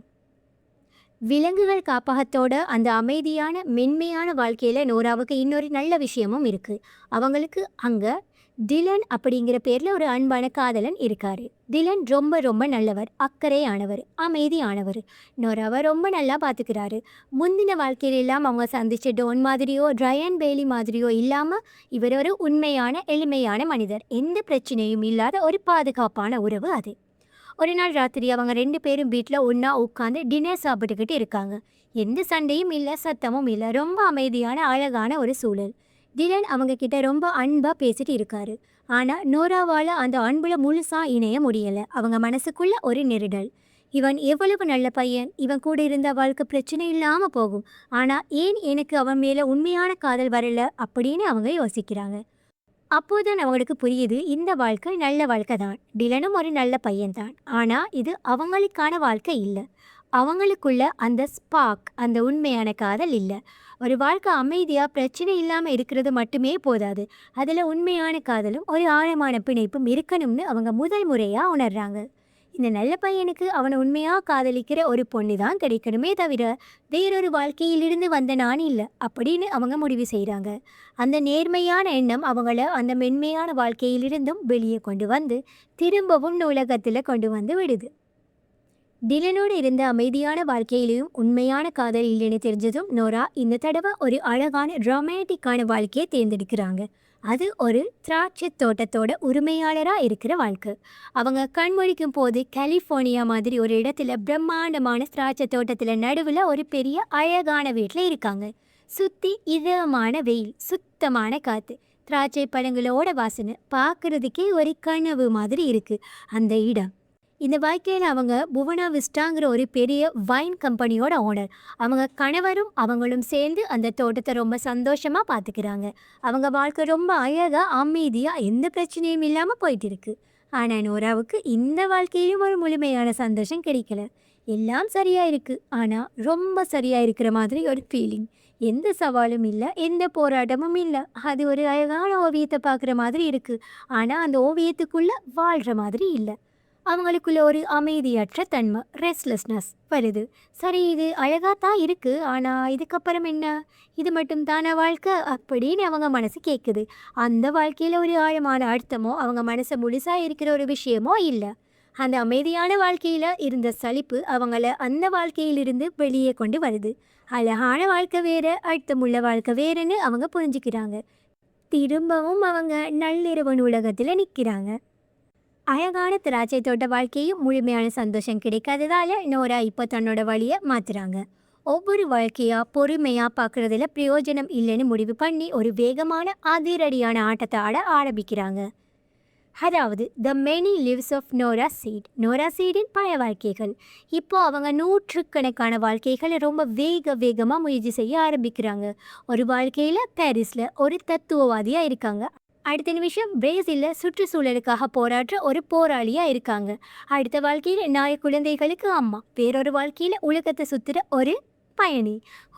விலங்குகள் காப்பகத்தோட அந்த அமைதியான மென்மையான வாழ்க்கையில் நோராவுக்கு இன்னொரு நல்ல விஷயமும் இருக்குது. அவங்களுக்கு அங்கே டிலன் அப்படிங்கிற பேரில் ஒரு அன்பான காதலன் இருக்கார். டிலன் ரொம்ப ரொம்ப நல்லவர், அக்கறையானவர், அமைதியானவர். நோராவை ரொம்ப நல்லா பார்த்துக்கிறாரு. முந்தின வாழ்க்கையிலெல்லாம் அவங்க சந்தித்த டோன் மாதிரியோ ட்ரையன் பேலி மாதிரியோ இல்லாமல் இவர் ஒரு உண்மையான எளிமையான மனிதர். எந்த பிரச்சனையும் இல்லாத ஒரு பாதுகாப்பான உறவு அது. ஒரு நாள் ராத்திரி அவங்க 2 பேரும் வீட்டில் ஒன்றா உட்காந்து டின்னர் சாப்பிட்டுக்கிட்டு இருக்காங்க. எந்த சண்டையும் இல்லை, சத்தமும் இல்லை. ரொம்ப அமைதியான அழகான ஒரு சூழல். டிலன் அவங்க கிட்ட ரொம்ப அன்பாக பேசிட்டு இருக்காரு. ஆனால் நோராவால் அந்த அன்புல முழுசாக இணைய முடியலை. அவங்க மனசுக்குள்ள ஒரு நெருடல். இவன் எவ்வளவு நல்ல பையன், இவன் கூட இருந்த வாழ்க்கை பிரச்சனை இல்லாமல் போகும். ஆனால் ஏன் எனக்கு அவன் மேலே உண்மையான காதல் வரல அப்படின்னு அவங்க யோசிக்கிறாங்க. அப்போதான் அவங்களுக்கு புரியுது, இந்த வாழ்க்கை நல்ல வாழ்க்கை தான், டிலனும் ஒரு நல்ல பையன்தான். ஆனால் இது அவங்களுக்கான வாழ்க்கை இல்லை. அவங்களுக்குள்ள அந்த ஸ்பார்க், அந்த உண்மையான காதல் இல்லை. ஒரு வாழ்க்கை அமைதியாக பிரச்சனை இல்லாமல் இருக்கிறது மட்டுமே போதாது, அதில் உண்மையான காதலும் ஒரு ஆழமான பிணைப்பும் இருக்கணும்னு அவங்க முதல் முறையாக உணர்றாங்க. இந்த நல்ல பையனுக்கு அவனை உண்மையா காதலிக்கிற ஒரு பொண்ணு தான் கிடைக்கணுமே தவிர வேறொரு வாழ்க்கையிலிருந்து வந்த நான் இல்லை அப்படின்னு அவங்க முடிவு செய்கிறாங்க. அந்த நேர்மையான எண்ணம் அவங்கள அந்த மென்மையான வாழ்க்கையிலிருந்தும் வெளியே கொண்டு வந்து திரும்பவும் நூலகத்தில் கொண்டு வந்து விடுது. டிலனோடு இருந்த அமைதியான வாழ்க்கையிலும் உண்மையான காதல் இல்லைன்னு தெரிஞ்சதும் நோரா இந்த தடவை ஒரு அழகான ரொமான்டிக்கான வாழ்க்கையை தேர்ந்தெடுக்கிறாங்க. அது ஒரு திராட்சை தோட்டத்தோட உரிமையாளராக இருக்கிற வாழ்க்கை. அவங்க கண்மொழிக்கும் போது கலிஃபோர்னியா மாதிரி ஒரு இடத்துல பிரம்மாண்டமான திராட்சை தோட்டத்தில் நடுவில் ஒரு பெரிய அழகான வீட்டில் இருக்காங்க. சுற்றி இதமான வெயில், சுத்தமான காற்று, திராட்சை பழங்களோட வாசனை பார்க்குறதுக்கே ஒரு கனவு மாதிரி இருக்குது அந்த இடம். இந்த வாழ்க்கையில் அவங்க புவனா விஸ்டாங்கிற ஒரு பெரிய வைன் கம்பெனியோட ஓனர். அவங்க கணவரும் அவங்களும் சேர்ந்து அந்த தோட்டத்தை ரொம்ப சந்தோஷமாக பார்த்துக்கிறாங்க. அவங்க வாழ்க்கை ரொம்ப அழகாக அமைதியாக எந்த பிரச்சனையும் இல்லாமல் போயிட்டு இருக்கு. ஆனால் நோராவுக்கு இந்த வாழ்க்கையிலும் ஒரு முழுமையான சந்தோஷம் கிடைக்கல. எல்லாம் சரியாக இருக்குது, ஆனால் ரொம்ப சரியாக இருக்கிற மாதிரி ஒரு ஃபீலிங். எந்த சவாலும் இல்லை, எந்த போராட்டமும் இல்லை. அது ஒரு அழகான ஓவியத்தை பார்க்குற மாதிரி இருக்குது, ஆனால் அந்த ஓவியத்துக்குள்ளே வாழ்கிற மாதிரி இல்லை. அவங்களுக்குள்ள ஒரு அமைதியற்ற தன்மை, ரெஸ்ட்லெஸ்னஸ் வருது. சரி, இது அழகாக தான் இருக்குது, ஆனால் இதுக்கப்புறம் என்ன? இது மட்டும் தானே வாழ்க்கை அப்படின்னு அவங்க மனசு கேட்குது. அந்த வாழ்க்கையில் ஒரு ஆழமான அர்த்தமோ அவங்க மனசை முழுசாக இருக்கிற ஒரு விஷயமோ இல்லை. அந்த அமைதியான வாழ்க்கையில் இருந்த சலிப்பு அவங்கள அந்த வாழ்க்கையிலிருந்து வெளியே கொண்டு வருது. அழகான வாழ்க்கை வேறு, அர்த்தமுள்ள வாழ்க்கை வேறுன்னு அவங்க புரிஞ்சுக்கிறாங்க. திரும்பவும் அவங்க நள்ளிரவு நூலகத்தில் நிற்கிறாங்க. அழகான திராட்சை தோட்ட வாழ்க்கையும் முழுமையான சந்தோஷம் கிடைக்காததால நோரா இப்போ தன்னோட வழியை மாற்றுறாங்க. ஒவ்வொரு வாழ்க்கையாக பொறுமையாக பார்க்குறதுல பிரயோஜனம் இல்லைன்னு முடிவு பண்ணி ஒரு வேகமான அதிரடியான ஆட்டத்தை ஆட ஆரம்பிக்கிறாங்க. அதாவது the many lives of Nora Seed, Nora சீடின் பழைய வாழ்க்கைகள். இப்போது அவங்க நூற்றுக்கணக்கான வாழ்க்கைகளை ரொம்ப வேகமாக முயற்சி செய்ய ஆரம்பிக்கிறாங்க. ஒரு வாழ்க்கையில் பாரிஸில் ஒரு தத்துவவாதியாக இருக்காங்க. அடுத்த நிமிஷம் பிரேசிலில் சுற்றுச்சூழலுக்காக போராடுற ஒரு போராளியாக இருக்காங்க. அடுத்த வாழ்க்கையில் 4 குழந்தைகளுக்கு அம்மா. வேறொரு வாழ்க்கையில் உலகத்தை சுற்றுற ஒரு பயணி.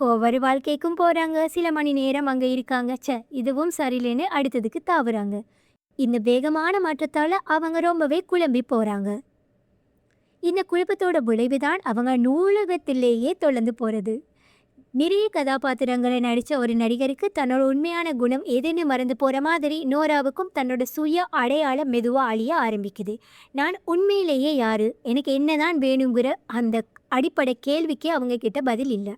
ஒவ்வொரு வாழ்க்கைக்கும் போகிறாங்க, சில மணி நேரம் அங்கே இருக்காங்க. இதுவும் சரியில்லைன்னு அடுத்ததுக்கு தாவுறாங்க. இந்த வேகமான மாற்றத்தால் அவங்க ரொம்பவே குழம்பி போகிறாங்க. இந்த குழப்பத்தோட விளைவு தான் அவங்க நூலகத்திலேயே தொடர்ந்து போகிறது. நிறைய கதாபாத்திரங்களை நடித்த ஒரு நடிகருக்கு தன்னோட உண்மையான குணம் எதுன்னு மறந்து போகிற மாதிரி நோராவுக்கும் தன்னோட சுய அடையாளம் மெதுவாக அழிய ஆரம்பிக்குது. நான் உண்மையிலேயே யார், எனக்கு என்னதான் வேணுங்கிற அந்த அடிப்படை கேள்விக்கே அவங்க கிட்ட பதில் இல்லை.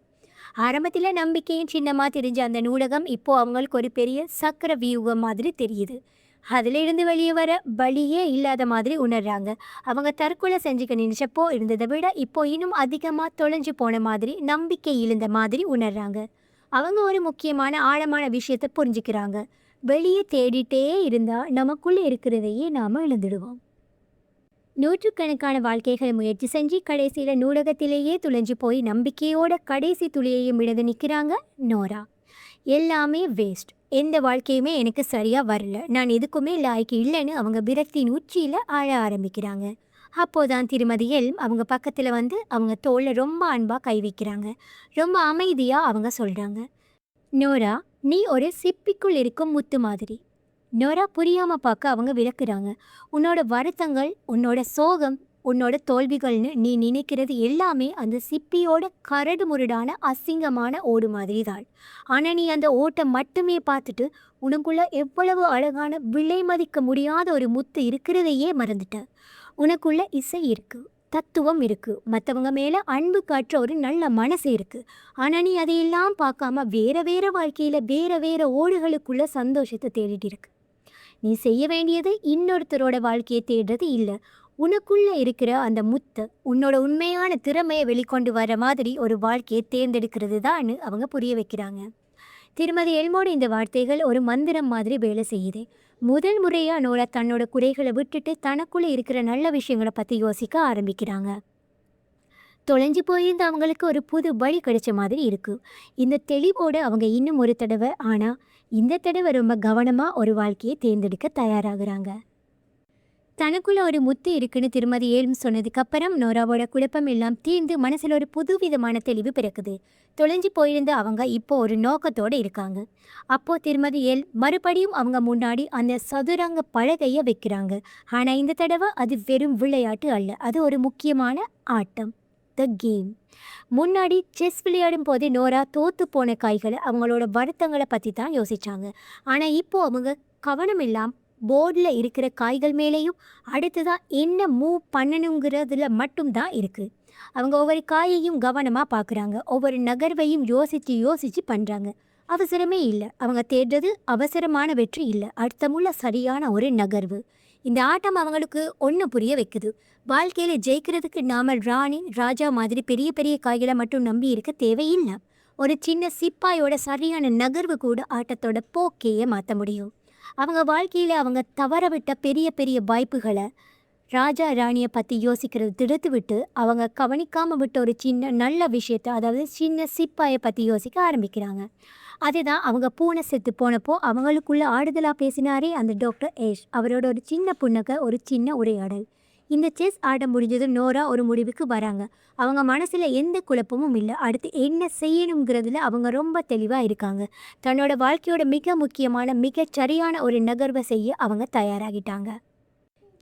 ஆரம்பத்தில் நம்பிக்கையும் சின்னமாக தெரிஞ்ச அந்த நூலகம் இப்போது அவங்களுக்கு ஒரு பெரிய சக்கர வியூகம் மாதிரி தெரியுது. அதிலிருந்து வெளியே வர வழியே இல்லாத மாதிரி உணர்றாங்க. அவங்க தற்கொலை செஞ்சுக்க நினைச்சப்போ இருந்ததை விட இப்போ இன்னும் அதிகமாக தொலைஞ்சு போன மாதிரி, நம்பிக்கை இழந்த மாதிரி உணர்றாங்க. அவங்க ஒரு முக்கியமான ஆழமான விஷயத்தை புரிஞ்சுக்கிறாங்க. வெளியே தேடிட்டே இருந்தால் நமக்குள்ளே இருக்கிறதையே நாம் இழந்துடுவோம். நூற்றுக்கணக்கான வாழ்க்கைகளை முயற்சி செஞ்சு கடைசியில் நூலகத்திலேயே துளைஞ்சு போய் நம்பிக்கையோட கடைசி துளியையும் இழந்து நிற்கிறாங்க நோரா. எல்லாமே வேஸ்ட், எந்த வாழ்க்கையுமே எனக்கு சரியாக வரல, நான் எதுக்குமே லாய்க்கு இல்லைன்னு அவங்க விரக்தியின் உச்சியில் ஆழ ஆரம்பிக்கிறாங்க. அப்போதான் திருமதி எல்ம் அவங்க பக்கத்தில் வந்து அவங்க தோளில் ரொம்ப அன்பாக கை வைக்கிறாங்க. ரொம்ப அமைதியாக அவங்க சொல்கிறாங்க, நோரா, நீ ஒரு சிப்பிக்குள் இருக்கும் முத்து மாதிரி. நோரா புரியாமல் பார்க்க அவங்க விளக்குறாங்க. உன்னோட வருத்தங்கள், உன்னோட சோகம், உன்னோட தோல்விகள்னு நீ நினைக்கிறது எல்லாமே அந்த சிப்பியோட கரடு முரடான அசிங்கமான ஓடு மாதிரி தான். ஆனால் நீ அந்த ஓட்டை மட்டுமே பார்த்துட்டு உனக்குள்ள எவ்வளவு அழகான விலை மதிக்க முடியாத ஒரு முத்து இருக்கிறதையே மறந்துட்ட. உனக்குள்ள இசை இருக்குது, தத்துவம் இருக்குது, மற்றவங்க மேலே அன்பு காட்டுற ஒரு நல்ல மனசு இருக்குது. ஆனால் நீ அதையெல்லாம் பார்க்காம வேறு வாழ்க்கையில் வேறு ஓடுகளுக்குள்ள சந்தோஷத்தை தேடிட்டு இருக்கு. நீ செய்ய வேண்டியது இன்னொருத்தரோட வாழ்க்கையை தேடுறது இல்லை, உனக்குள்ளே இருக்கிற அந்த முத்தை, உன்னோட உண்மையான திறமையை வெளிக்கொண்டு வர மாதிரி ஒரு வாழ்க்கையை தேர்ந்தெடுக்கிறது தான் அவங்க புரிய வைக்கிறாங்க. திருமதி எல்மோட இந்த வார்த்தைகள் ஒரு மந்திரம் மாதிரி வேலை செய்யுது. முதல் முறையாக நோரா தன்னோட குறைகளை விட்டுட்டு தனக்குள்ளே இருக்கிற நல்ல விஷயங்களை பற்றி யோசிக்க ஆரம்பிக்கிறாங்க. தொலைஞ்சு போயிருந்த அவங்களுக்கு ஒரு புது வழி கிடைச்ச மாதிரி இருக்குது. இந்த தெளிவோடு அவங்க இன்னும் ஒரு தடவை, ஆனால் இந்த தடவை ரொம்ப கவனமாக ஒரு வாழ்க்கையை தேர்ந்தெடுக்க தயாராகிறாங்க. தனக்குள்ள ஒரு முத்து இருக்குன்னு திருமதி ஏலும் சொன்னதுக்கு அப்புறம் நோராவோட குழப்பம் எல்லாம் தீர்ந்து மனசுல ஒரு புதுவிதமான தெளிவு பிறக்குது. தொலைஞ்சு போயிருந்த அவங்க இப்போ ஒரு நோக்கத்தோட இருக்காங்க. அப்போ திருமதி ஏல் மறுபடியும் அவங்க முன்னாடி அந்த சதுரங்க பலகைய வைக்கிறாங்க. ஆனா இந்த தடவை அது வெறும் விளையாட்டு அல்ல, அது ஒரு முக்கியமான ஆட்டம், த கேம். முன்னாடி செஸ் விளையாடும் போதே நோரா தோத்து போன காய்களை அவங்களோட வருத்தங்களை பற்றி தான் யோசிச்சாங்க. ஆனால் இப்போ அவங்க கவனம் எல்லாம் போர்டில் இருக்கிற காய்கள் மேலேயும் அடுத்ததாக என்ன மூவ் பண்ணணுங்கிறதுல மட்டும்தான் இருக்குது. அவங்க ஒவ்வொரு காயையும் கவனமாக பார்க்குறாங்க, ஒவ்வொரு நகர்வையும் யோசித்து யோசித்து பண்ணுறாங்க. அவசரமே இல்லை, அவங்க தேடுறது அவசரமான வெற்றி இல்லை, அர்த்தமுள்ள சரியான ஒரு நகர்வு. இந்த ஆட்டம் அவங்களுக்கு ஒன்று புரிய வைக்குது. வாழ்க்கையில் ஜெயிக்கிறதுக்கு நாம ராணி ராஜா மாதிரி பெரிய பெரிய காய்களை மட்டும் நம்பி இருக்க தேவையில்லை. ஒரு சின்ன சிப்பாயோட சரியான நகர்வு கூட ஆட்டத்தோட போக்கையே மாற்ற முடியும். அவங்க வாழ்க்கையில் அவங்க தவற விட்ட பெரிய பெரிய வாய்ப்புகளை ராஜா ராணியை பற்றி யோசிக்கிறது திடுத்து விட்டு அவங்க கவனிக்காமல் விட்ட ஒரு சின்ன நல்ல விஷயத்தை, அதாவது சின்ன சிப்பாயை பற்றி யோசிக்க ஆரம்பிக்கிறாங்க. அதுதான் அவங்க பூனை செத்து போனப்போ அவங்களுக்குள்ள ஆறுதலாக பேசினாரே அந்த டாக்டர் ஏஷ். அவரோட ஒரு சின்ன புன்னகை, ஒரு சின்ன உரையாடல். இந்த செஸ் ஆட்டம் முடிஞ்சதும் நோரா ஒரு முடிவுக்கு வராங்க. அவங்க மனசில் எந்த குழப்பமும் இல்லை, அடுத்து என்ன செய்யணுங்கிறதுல அவங்க ரொம்ப தெளிவாக இருக்காங்க. தன்னோட வாழ்க்கையோட மிக முக்கியமான மிக சரியான ஒரு நகர்வை செய்ய அவங்க தயாராகிட்டாங்க.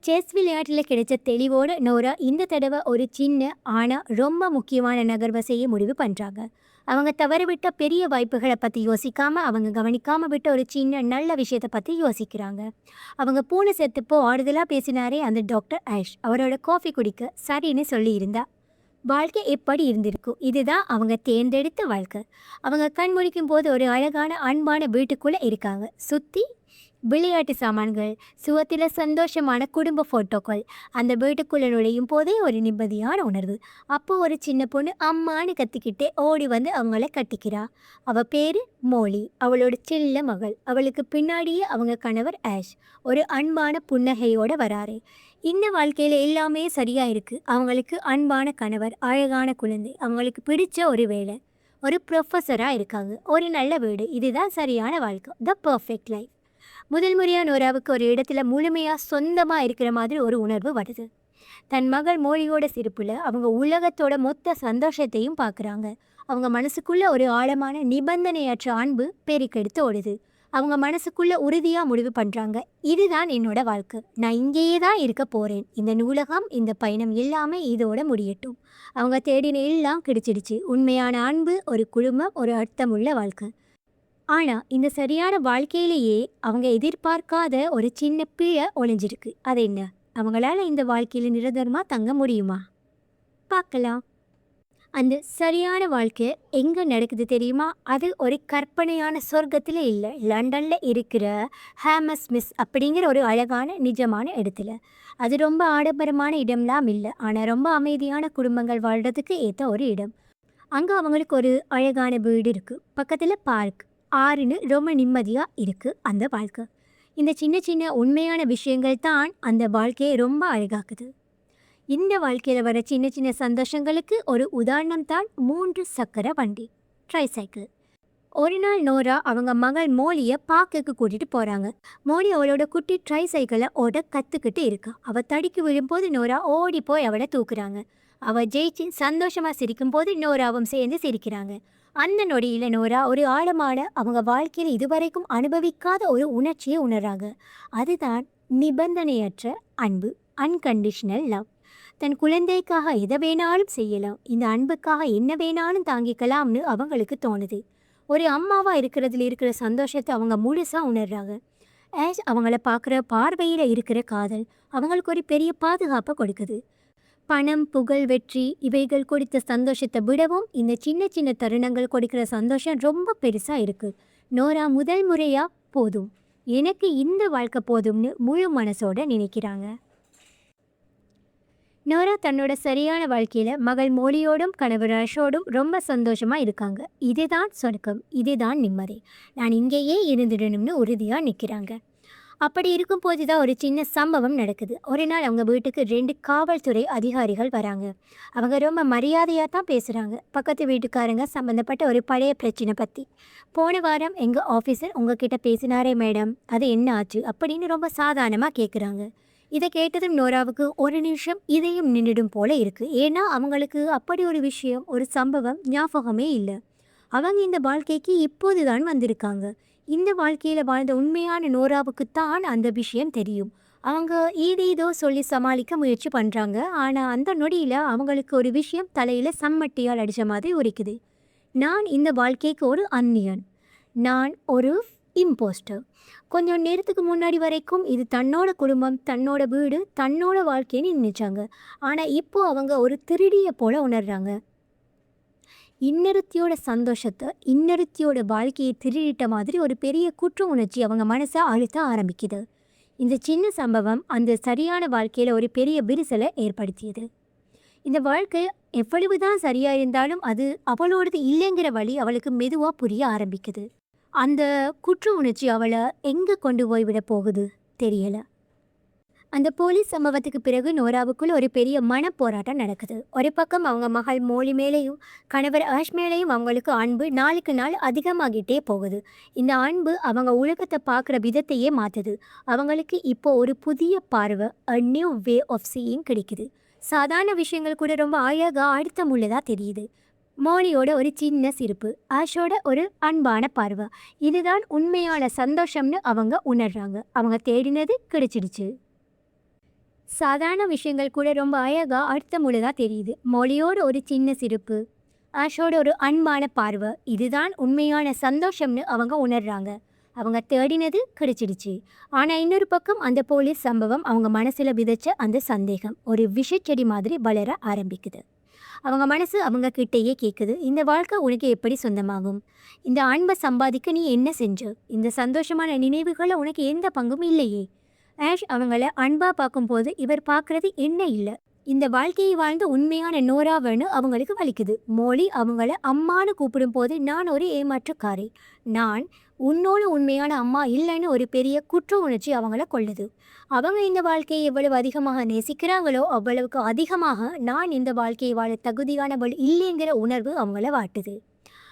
செஸ் விளையாட்டில் கிடைச்ச தெளிவோடு நோரா இந்த தடவை ஒரு சின்ன ஆனால் ரொம்ப முக்கியமான நகர்வை செய்ய முடிவு பண்ணுறாங்க. அவங்க தவறிவிட்ட பெரிய வாய்ப்புகளை பற்றி யோசிக்காமல் அவங்க கவனிக்காமல் விட்ட ஒரு சின்ன நல்ல விஷயத்தை பற்றி யோசிக்கிறாங்க. அவங்க பூனை செத்துப்போ ஆறுதலாக பேசினாரே அந்த டாக்டர் ஆஷ், அவரோட காஃபி குடிக்க சரின்னு சொல்லியிருந்தா வாழ்க்கை எப்படி இருந்திருக்கும். இதுதான் அவங்க தேர்ந்தெடுத்த வாழ்க்கை. அவங்க கண் முழிக்கும் போது ஒரு அழகான அன்பான வீட்டுக்குள்ளே இருக்காங்க. சுற்றி விளையாட்டு சாமான்கள், சுவத்தில் சந்தோஷமான குடும்ப ஃபோட்டோக்கள். அந்த வீட்டுக்குள்ளே நுழையும் போதே ஒரு நிம்மதியான உணர்வு. அப்போ ஒரு சின்ன பொண்ணு அம்மானு கத்திக்கிட்டே ஓடி வந்து அவங்கள கட்டிக்கிறா. அவள் பேர் மோலி, அவளோட சின்ன மகள். அவளுக்கு பின்னாடியே அவங்க கணவர் ஆஷ் ஒரு அன்பான புன்னகையோட வராரு. இந்த வாழ்க்கையில் எல்லாமே சரியாக இருக்குது. அவங்களுக்கு அன்பான கணவர், அழகான குழந்தை, அவங்களுக்கு பிடிச்ச ஒரு வேலை, ஒரு ப்ரொஃபஸராக இருக்காங்க, ஒரு நல்ல வீடு. இதுதான் சரியான வாழ்க்கை, த பர்ஃபெக்ட் லைஃப். முதல் முறையாக நோராவுக்கு ஒரு இடத்துல முழுமையாக சொந்தமாக இருக்கிற மாதிரி ஒரு உணர்வு வருது. தன் மகள் மோழியோட சிரிப்பில் அவங்க உலகத்தோட மொத்த சந்தோஷத்தையும் பார்க்குறாங்க. அவங்க மனசுக்குள்ள ஒரு ஆழமான நிபந்தனையற்ற அன்பு பெருக்கெடுத்து ஓடுது. அவங்க மனசுக்குள்ள உறுதியாக முடிவு பண்ணுறாங்க, இதுதான் என்னோட வாழ்க்கை, நான் இங்கேயே தான் இருக்க போகிறேன். இந்த நூலகம், இந்த பயணம் எல்லாமே இதோட முடியட்டும். அவங்க தேடின எல்லாம் கிடைச்சிடுச்சு. உண்மையான அன்பு, ஒரு குடும்பம், ஒரு அர்த்தமுள்ள வாழ்க்கை. ஆனால் இந்த சரியான வாழ்க்கையிலேயே அவங்க எதிர்பார்க்காத ஒரு சின்ன பிழை ஒளிஞ்சிருக்கு. அது என்ன? அவங்களால இந்த வாழ்க்கையில் நிரந்தரமாக தங்க முடியுமா? பார்க்கலாம். அந்த சரியான வாழ்க்கை எங்கே நடக்குது தெரியுமா? அது ஒரு கற்பனையான சொர்க்கத்தில் இல்லை, லண்டனில் இருக்கிற ஹேமஸ் மிஸ் அப்படிங்கிற ஒரு அழகான நிஜமான இடத்துல. அது ரொம்ப ஆடம்பரமான இடம்லாம் இல்லை, ஆனால் ரொம்ப அமைதியான குடும்பங்கள் வாழ்கிறதுக்கு ஏற்ற ஒரு இடம். அங்கே அவங்களுக்கு ஒரு அழகான வீடு இருக்குது, பக்கத்தில் பார்க், ஆறுன்னு ரொம்ப நிம்மதியாக இருக்குது அந்த வாழ்க்கை. இந்த சின்ன சின்ன உண்மையான விஷயங்கள் தான் அந்த வாழ்க்கையை ரொம்ப அழகாக்குது. இந்த வாழ்க்கையில் வர சின்ன சின்ன சந்தோஷங்களுக்கு ஒரு உதாரணம் தான் 3 சக்கர வண்டி, ட்ரைசைக்கிள். ஒரு நாள் நோரா அவங்க மகள் மோலியை பார்க்குக்கு கூட்டிகிட்டு போகிறாங்க. மோலி அவளோட குட்டி ட்ரைசைக்கிளை ஓட கற்றுக்கிட்டு இருக்கா. அவள் தடிக்கு விழும்போது நோரா ஓடி போய் அவளை தூக்குறாங்க. அவள் ஜெயிச்சு சந்தோஷமாக சிரிக்கும்போது நோராவும் சேர்ந்து சிரிக்கிறாங்க. அந்த நொடியில் நோரா ஒரு ஆழமான, அவங்க வாழ்க்கையில் இதுவரைக்கும் அனுபவிக்காத ஒரு உணர்ச்சியை உணர்றாங்க. அதுதான் நிபந்தனையற்ற அன்பு, அன்கண்டிஷனல் லவ். தன் குழந்தைக்காக எதை வேணாலும் செய்யலாம், இந்த அன்புக்காக என்ன வேணாலும் தாங்கிக்கலாம்னு அவங்களுக்கு தோணுது. ஒரு அம்மாவாக இருக்கிறதுல இருக்கிற சந்தோஷத்தை அவங்க முழுசாக உணர்றாங்க. ஆஷ் அவங்கள பார்க்குற பார்வையில் இருக்கிற காதல் அவங்களுக்கு ஒரு பெரிய பாதுகாப்பை கொடுக்குது. பணம், புகழ், வெற்றி இவைகள் கொடுத்த சந்தோஷத்தை விடவும் இந்த சின்ன சின்ன தருணங்கள் கொடுக்குற சந்தோஷம் ரொம்ப பெருசாக இருக்குது. நோரா முதல் முறையாக போதும், எனக்கு இந்த வாழ்க்கை போதும்னு முழு மனசோட நினைக்கிறாங்க. நோரா தன்னோட சரியான வாழ்க்கையில் மகள் மோலியோடும் கணவர் ஆஷோடும் ரொம்ப சந்தோஷமாக இருக்காங்க. இதுதான் சொர்க்கம், இதுதான் நிம்மதி, நான் இங்கேயே இருந்துடணும்னு உறுதியாக நிற்கிறாங்க. அப்படி இருக்கும்போது தான் ஒரு சின்ன சம்பவம் நடக்குது. ஒரு நாள் அவங்க வீட்டுக்கு 2 காவல்துறை அதிகாரிகள் வராங்க. அவங்க ரொம்ப மரியாதையாக தான் பேசுகிறாங்க. பக்கத்து வீட்டுக்காரங்க சம்மந்தப்பட்ட ஒரு பழைய பிரச்சனை பற்றி. போன வாரம் எங்கள் ஆஃபீஸர் உங்ககிட்ட பேசினாரே மேடம், அது என்ன ஆச்சு அப்படின்னு ரொம்ப சாதாரணமாக கேட்குறாங்க. இதை கேட்டதும் நோராவுக்கு ஒரு நிமிஷம் இதயம் நின்றுடும் போல இருக்கு. ஏன்னா அவங்களுக்கு அப்படி ஒரு விஷயம், ஒரு சம்பவம் ஞாபகமே இல்லை. அவங்க இந்த வாழ்க்கைக்கு இப்போதுதான் வந்திருக்காங்க. இந்த வாழ்க்கையில வாழ்ந்த உண்மையான நோராவுக்கு தான் அந்த விஷயம் தெரியும். அவங்க ஏதேதோ சொல்லி சமாளிக்க முயற்சி பண்றாங்க. ஆனா அந்த நொடியில அவங்களுக்கு ஒரு விஷயம் தலையில சம்மட்டியால் அடிச்ச மாதிரி உரிக்குது. நான் இந்த வாழ்க்கைக்கு ஒரு அந்நியன். நான் ஒரு இம்போஸ்டர். கொஞ்சம் நேரத்துக்கு முன்னாடி வரைக்கும் இது தன்னோட குடும்பம், தன்னோட வீடு, தன்னோட வாழ்க்கைன்னு நினைச்சாங்க. ஆனா இப்போ அவங்க ஒரு திருடிய போல உணர்றாங்க. இன்னொருத்தியோட சந்தோஷத்தை, இன்னொருத்தியோட வாழ்க்கையை திருடிட்ட மாதிரி ஒரு பெரிய குற்ற உணர்ச்சி அவங்க மனசை அழுத்த ஆரம்பிக்குது. இந்த சின்ன சம்பவம் அந்த சரியான வாழ்க்கையில ஒரு பெரிய விரிசலை ஏற்படுத்தியது. இந்த வாழ்க்கை எவ்வளவுதான் சரியா இருந்தாலும் அது அவளோடது இல்லைங்கிற வழி அவளுக்கு மெதுவா புரிய ஆரம்பிக்குது. அந்த குற்ற உணர்ச்சி அவளை எங்க கொண்டு போய் விட போகுது தெரியல. அந்த போலீஸ் சம்பவத்துக்கு பிறகு நோராவுக்குள் ஒரு பெரிய மனப்போராட்டம் நடக்குது. ஒரு பக்கம் அவங்க மகள் மோலி மேலேயும் கணவர் ஆஷ் மேலேயும் அவங்களுக்கு அன்பு நாளுக்கு நாள் அதிகமாகிட்டே போகுது. இந்த அன்பு அவங்க உலகத்தை பார்க்குற விதத்தையே மாற்றுது. அவங்களுக்கு இப்போ ஒரு புதிய பார்வை, a new way of seeing கிடைக்குது. சாதாரண விஷயங்கள் கூட ரொம்ப அழகா அழுத்தமுள்ளதாக தெரியுது. மோலியோட ஒரு சின்ன சிரிப்பு, ஆஷோட ஒரு அன்பான பார்வை, இதுதான் உண்மையான சந்தோஷம்னு அவங்க உணர்றாங்க. அவங்க தேடினது கிடைச்சிடுச்சு. சாதாரண விஷயங்கள் கூட ரொம்ப அழகா அர்த்தமுள்ளதாக தெரியுது. மொழியோட ஒரு சின்ன சிரிப்பு, ஆஷோட ஒரு அன்பான பார்வை, இதுதான் உண்மையான சந்தோஷம்னு அவங்க உணர்றாங்க. அவங்க தேடினது கிடைச்சிடுச்சு. ஆனால் இன்னொரு பக்கம் அந்த போலீஸ் சம்பவம் அவங்க மனசில் விதைச்ச அந்த சந்தேகம் ஒரு விஷச்செடி மாதிரி வளர ஆரம்பிக்குது. அவங்க மனசு அவங்க கிட்டேயே கேட்குது, இந்த வாழ்க்கை உனக்கு எப்படி சொந்தமாகும்? இந்த அன்பை சம்பாதிக்க நீ என்ன செஞ்ச? இந்த சந்தோஷமான நினைவுகளை உனக்கு எந்த பங்கும் இல்லையே. ஆஷ் அவங்கள அன்பா பார்க்கும்போது இவர் பார்க்குறது என்ன இல்லை, இந்த வாழ்க்கையை வாழ்ந்து உண்மையான நோராவன்னு அவங்களுக்கு வலிக்குது. மோலி அவங்கள அம்மானு கூப்பிடும் போது நான் ஒரு ஏமாற்றுக்காரி, நான் உன்னோட உண்மையான அம்மா இல்லைன்னு ஒரு பெரிய குற்ற உணர்ச்சி அவங்கள கொள்ளுது. அவங்க இந்த வாழ்க்கையை எவ்வளவு அதிகமாக நேசிக்கிறாங்களோ அவ்வளவுக்கு அதிகமாக நான் இந்த வாழ்க்கையை வாழ தகுதியானவள் இல்லைங்கிற உணர்வு அவங்கள வாட்டுது.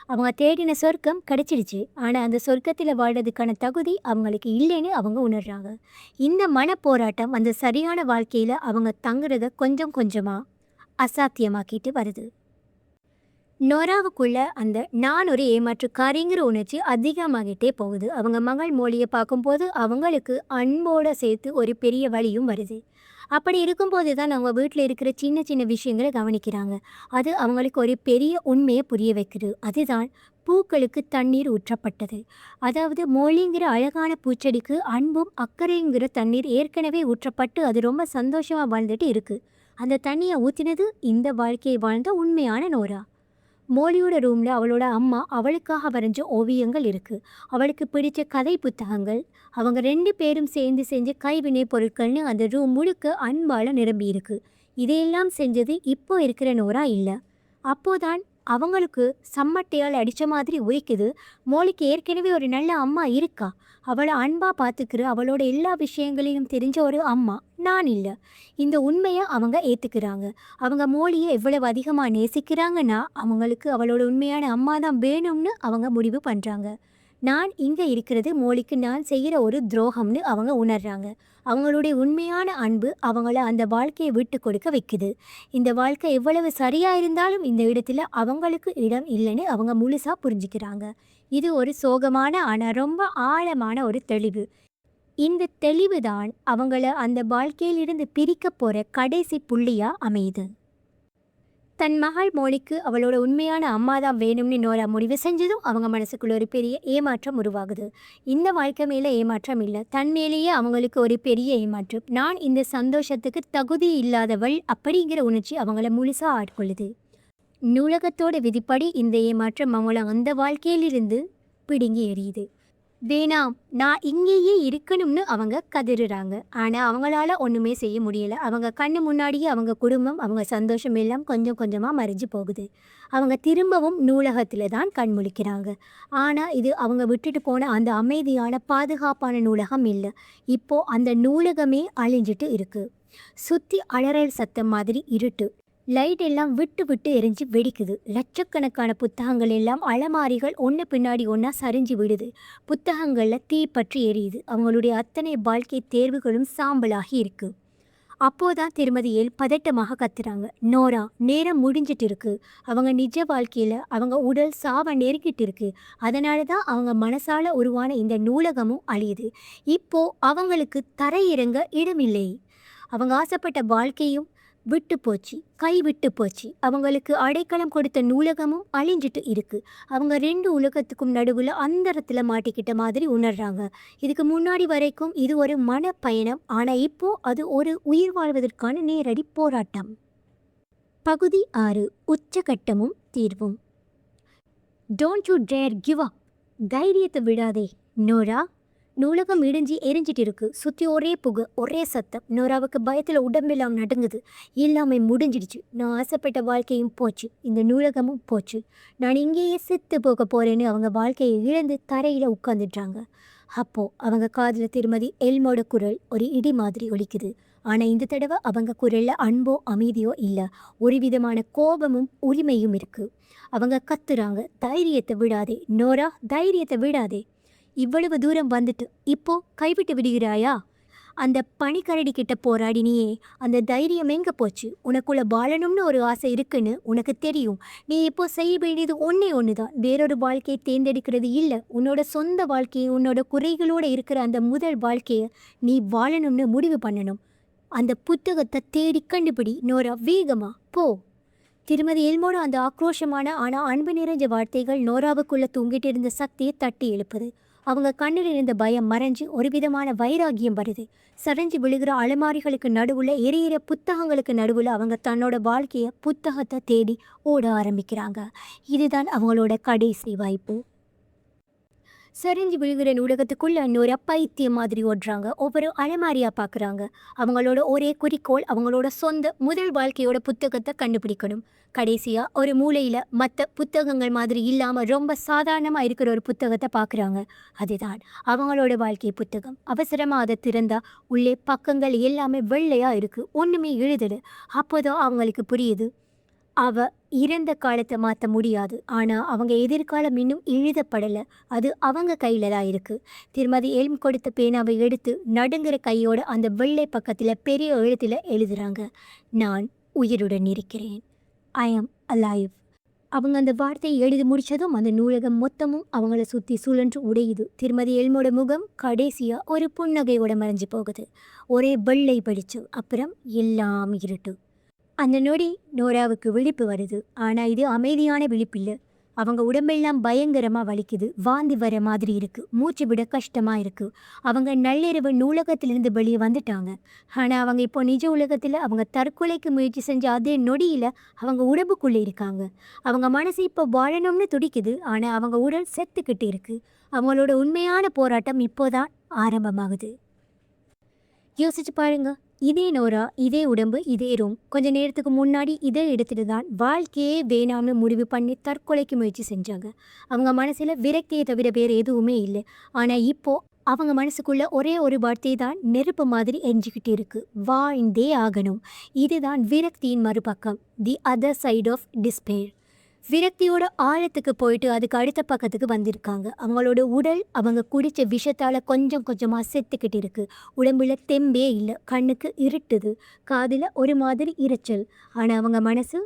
அவங்க தேடின சொர்க்கம் கிடைச்சிடுச்சு. ஆனால் அந்த சொர்க்கத்தில் வாழ்றதுக்கான தகுதி அவங்களுக்கு இல்லைன்னு அவங்க உணர்றாங்க. இந்த மனப்போராட்டம் அந்த சரியான வாழ்க்கையில் அவங்க தங்குறத கொஞ்சம் கொஞ்சமாக அசாத்தியமாக்கிட்டு வருது. நோராவுக்குள்ள அந்த நான் ஒரு ஏமாற்றுக்காரிங்கிற உணர்ச்சி அதிகமாகிட்டே போகுது. அவங்க மகள் மொழியை பார்க்கும்போது அவங்களுக்கு அன்போடு சேர்த்து ஒரு பெரிய வழியும் வருது. அப்படி இருக்கும்போது தான் அவங்க வீட்டில் இருக்கிற சின்ன சின்ன விஷயங்களை கவனிக்கிறாங்க. அது அவங்களுக்கு ஒரு பெரிய உண்மையை புரிய வைக்குது. அதுதான் பூக்களுக்கு தண்ணீர் ஊற்றப்பட்டது. அதாவது மொழிங்கிற அழகான பூச்செடிக்கு அன்பும் அக்கறைங்கிற தண்ணீர் ஏற்கனவே ஊற்றப்பட்டு அது ரொம்ப சந்தோஷமாக வாழ்ந்துட்டு இருக்குது. அந்த தண்ணியை ஊற்றினது இந்த வாழ்க்கையை வாழ்ந்த உண்மையான நோரா. மோலியோட ரூமில் அவளோட அம்மா அவளுக்காக வரைஞ்ச ஓவியங்கள் இருக்குது. அவளுக்கு பிடிச்ச கதை புத்தகங்கள், அவங்க 2 பேரும் சேர்ந்து செஞ்ச கைவினை பொருட்கள்னு அந்த ரூம் முழுக்க அன்பால் நிரம்பி இருக்கு. இதையெல்லாம் செஞ்சது இப்போ இருக்கிற நோரா இல்லை. அப்போதான் அவங்களுக்கு சம்மட்டையால் அடித்த மாதிரி உரைக்குது. மோலிக்கு ஏற்கனவே ஒரு நல்ல அம்மா இருக்கா, அவளை அன்பாக பார்த்துக்கிற அவளோட எல்லா விஷயங்களையும் தெரிஞ்ச ஒரு அம்மா நான் இல்லை. இந்த உண்மையை அவங்க ஏற்றுக்கிறாங்க. அவங்க மோலியை எவ்வளவு அதிகமாக நேசிக்கிறாங்கன்னா அவங்களுக்கு அவளோட உண்மையான அம்மா தான் வேணும்னு அவங்க முடிவு பண்ணுறாங்க. நான் இங்கே இருக்கிறது மோலிக்கு நான் செய்கிற ஒரு துரோகம்னு அவங்க உணர்றாங்க. அவங்களுடைய உண்மையான அன்பு அவங்கள அந்த வாழ்க்கையை விட்டு கொடுக்க வைக்குது. இந்த வாழ்க்கை எவ்வளவு சரியாக இருந்தாலும் இந்த இடத்துல அவங்களுக்கு இடம் இல்லைன்னு அவங்க முழுசாக புரிஞ்சுக்கிறாங்க. இது ஒரு சோகமான ஆனால் ரொம்ப ஆழமான ஒரு தெளிவு. இந்த தெளிவு தான் அவங்கள அந்த வாழ்க்கையிலிருந்து பிரிக்க போகிற கடைசி புள்ளியாக அமையுது. தன் மகள் மோனிக்கு அவளோட உண்மையான அம்மா தான் வேணும்னு நோரா முடிவு செஞ்சதும் அவங்க மனசுக்குள்ள ஒரு பெரிய ஏமாற்றம் உருவாகுது. இந்த வாழ்க்கை மேலே ஏமாற்றம் இல்லை, தன் மேலேயே அவங்களுக்கு ஒரு பெரிய ஏமாற்றம். நான் இந்த சந்தோஷத்துக்கு தகுதி இல்லாதவள் அப்படிங்கிற உணர்ச்சி அவங்கள முழுசாக ஆட்கொள்ளுது. நூலகத்தோட விதிப்படி இந்த ஏமாற்றம் அவங்கள அந்த வாழ்க்கையிலிருந்து பிடுங்கி எறியுது. வேணாம், நான் இங்கேயே இருக்கணும்னு அவங்க கதறுறாங்க. ஆனால் அவங்களால ஒன்றுமே செய்ய முடியலை. அவங்க கண்ணு முன்னாடியே அவங்க குடும்பம், அவங்க சந்தோஷம் எல்லாம் கொஞ்சம் கொஞ்சமாக மறைஞ்சு போகுது. அவங்க திரும்பவும் நூலகத்தில் தான் கண் முழிக்கிறாங்க. ஆனால் இது அவங்க விட்டுட்டு போன அந்த அமைதியான பாதுகாப்பான நூலகம் இல்லை. இப்போது அந்த நூலகமே அழிஞ்சிட்டு இருக்குது. சுற்றி அலறல் சத்தம் மாதிரி இருட்டு, லைட் எல்லாம் விட்டு விட்டு எரிஞ்சு வெடிக்குது. லட்சக்கணக்கான புத்தகங்கள் எல்லாம் அலமாரிகள் ஒன்று பின்னாடி ஒன்றா சரிஞ்சு விடுது. புத்தகங்களில் தீ பற்றி எரியுது. அவங்களுடைய அத்தனை வாழ்க்கை தேர்வுகளும் சாம்பலாகி இருக்கு. அப்போதான் திருமதி ஏல் பதட்டமாக கத்துறாங்க. நோரா, நேரம் முடிஞ்சிட்டு இருக்கு. அவங்க நிஜ வாழ்க்கையில அவங்க உடல் சாவ நெருக்கிட்டு இருக்கு. அதனால தான் அவங்க மனசால உருவான இந்த நூலகமும் அழியுது. இப்போ அவங்களுக்கு தரையிறங்க இடமில்லை. அவங்க ஆசைப்பட்ட வாழ்க்கையும் விட்டு போச்சு, கை விட்டு போச்சு. அவங்களுக்கு அடைக்கலம் கொடுத்த நூலகமும் அழிஞ்சிட்டு இருக்கு. அவங்க 2 உலகத்துக்கும் நடுவுல அந்தரத்துல மாட்டிக்கிட்ட மாதிரி உணர்றாங்க. இதுக்கு முன்னாடி வரைக்கும் இது ஒரு மனப்பயணம். ஆனா இப்போ அது ஒரு உயிர் வாழ்வதற்கான நேரடி போராட்டம். பகுதி 6. உச்சகட்டமும் தீர்வும். Don't you dare give up. தைரியத்தை விடாதே நோரா. நூலகம் இடிஞ்சி எரிஞ்சிட்டு இருக்கு. சுற்றி ஒரே புகை, ஒரே சத்தம். நோராவுக்கு பயத்தில் உடம்பெல்லாம் நடுங்குது. எல்லாமே முடிஞ்சிடுச்சு. நான் ஆசைப்பட்ட வாழ்க்கையும் போச்சு, இந்த நூலகமும் போச்சு. நான் இங்கேயே செத்து போக போறேன்னு அவங்க வாழ்க்கையை இழந்து தரையில் உட்காந்துட்டாங்க. அப்போ அவங்க காதில் திருமதி எல்மோட குரல் ஒரு இடி மாதிரி ஒலிக்குது. ஆனால் இந்த தடவை அவங்க குரலில் அன்போ அமைதியோ இல்லை, ஒரு விதமான கோபமும் உரிமையும் இருக்குது. அவங்க கத்துறாங்க, தைரியத்தை விடாதே நோரா, தைரியத்தை விடாதே. இவ்வளவு தூரம் வந்துட்டு இப்போ கைவிட்டு விடுகிறாயா? அந்த பனிக்கரடி கிட்ட போராடினியே, அந்த தைரியம் எங்கே போச்சு? உனக்குள்ள வாழணும்னு ஒரு ஆசை இருக்குன்னு உனக்கு தெரியும். நீ இப்போ செய்ய வேண்டியது ஒன்று தான். வேறொரு வாழ்க்கையை தேர்ந்தெடுக்கிறது இல்லை. உன்னோட சொந்த வாழ்க்கையை, உன்னோட குறைகளோடு இருக்கிற அந்த முதல் வாழ்க்கையை நீ வாழணும்னு முடிவு பண்ணணும். அந்த புத்தகத்தை தேடி கண்டுபிடி நோரா, வேகமா போ. திருமதி எல்மோட அந்த ஆக்ரோஷமான ஆனால் அன்பு நிறைஞ்ச வார்த்தைகள் நோராவுக்குள்ளே தூங்கிட்டு இருந்த சக்தியை தட்டி எழுப்புது. அவங்க கண்ணில் இருந்த பயம் மறைஞ்சு ஒரு விதமான வைராகியம் வருது. சரிஞ்சு விழுகிற அலமாரிகளுக்கு நடுவில், எரியிற புத்தகங்களுக்கு நடுவில் அவங்க தன்னோட வாழ்க்கையை, புத்தகத்தை தேடி ஓட ஆரம்பிக்கிறாங்க. இதுதான் அவங்களோட கடைசி வாய்ப்பு. சரிஞ்சு விழுகிற நூலகத்துக்குள்ள இன்னொரு பைத்தியம் மாதிரி ஓடுறாங்க. ஒவ்வொரு அலமாரியாக பார்க்குறாங்க. அவங்களோட ஒரே குறிக்கோள் அவங்களோட சொந்த முதல் வாழ்க்கையோட புத்தகத்தை கண்டுபிடிக்கணும். கடைசியாக ஒரு மூலையில் மற்ற புத்தகங்கள் மாதிரி இல்லாமல் ரொம்ப சாதாரணமாக இருக்கிற ஒரு புத்தகத்தை பார்க்குறாங்க. அதுதான் அவங்களோட வாழ்க்கை புத்தகம். அவசரமாக அதை திறந்தா உள்ளே பக்கங்கள் எல்லாமே வெள்ளையாக இருக்குது, ஒன்றுமே எழுதலை. அப்போதான் அவங்களுக்கு புரியுது, அவ இறந்த காலத்தை மாற்ற முடியாது, ஆனால் அவங்க எதிர்காலம் இன்னும் எழுதப்படலை. அது அவங்க கையில் தான் இருக்குது. திருமதி எல்ம் கொடுத்த பேனாவை எடுத்து நடுங்கிற கையோட அந்த வெள்ளை பக்கத்தில் பெரிய எழுத்தில் எழுதுகிறாங்க, நான் உயிருடன் இருக்கிறேன். ஐ ஆம் அலைவ். அவங்க அந்த வார்த்தையை எழுதி முடித்ததும் அந்த நூலகம் மொத்தமும் அவங்கள சுற்றி சுழன்று உடையுது. திருமதி எல்மோட முகம் கடைசியாக ஒரு புன்னகையோட மறைஞ்சு போகுது. ஒரே வெள்ளை படிச்சு, அப்புறம் எல்லாம் இருட்டு. அந்த நொடி நோராவுக்கு விழிப்பு வருது. ஆனால் இது அமைதியான விழிப்பில்லை. அவங்க உடம்பெல்லாம் பயங்கரமாக வலிக்குது, வாந்தி வர மாதிரி இருக்குது, மூச்சு விட கஷ்டமாக இருக்குது. அவங்க நள்ளிரவு நூலகத்திலிருந்து வெளியே வந்துட்டாங்க. ஆனால் அவங்க இப்போ நிஜ உலகத்தில் அவங்க தற்கொலைக்கு முயற்சி செஞ்ச அதே நொடியில் அவங்க உடம்புக்குள்ளே இருக்காங்க. அவங்க மனசு இப்போ வாழணும்னு துடிக்குது, ஆனால் அவங்க உடல் செத்துக்கிட்டு இருக்குது. அவங்களோட உண்மையான போராட்டம் இப்போதான் ஆரம்பமாகுது. யோசிச்சு பாருங்க, இதே நோரா, இதே உடம்பு, இதே ரூம். கொஞ்ச நேரத்துக்கு முன்னாடி இதே இடத்துல தான் வாழ்க்கையே வேணாம்னு முடிவு பண்ணி தற்கொலைக்கு முயற்சி செஞ்சாங்க. அவங்க மனசில் விரக்தியை தவிர வேறு எதுவுமே இல்லை. ஆனால் இப்போ அவங்க மனசுக்குள்ள ஒரே ஒரு வார்த்தை தான் நெருப்பு மாதிரி எரிஞ்சிக்கிட்டு இருக்கு, வாழ்ந்தே ஆகணும். இதுதான் விரக்தியின் மறுபக்கம், the other side of despair. விரக்தியோட ஆழத்துக்கு போயிட்டு அதுக்கு அடுத்த பக்கத்துக்கு வந்திருக்காங்க. அவங்களோட உடல் அவங்க குடித்த விஷத்தால் கொஞ்சம் கொஞ்சமாக செத்துக்கிட்டு இருக்குது. உடம்புல தெம்பே இல்லை, கண்ணுக்கு இருட்டுது, காதில் ஒரு மாதிரி இரைச்சல். ஆனால் அவங்க மனசு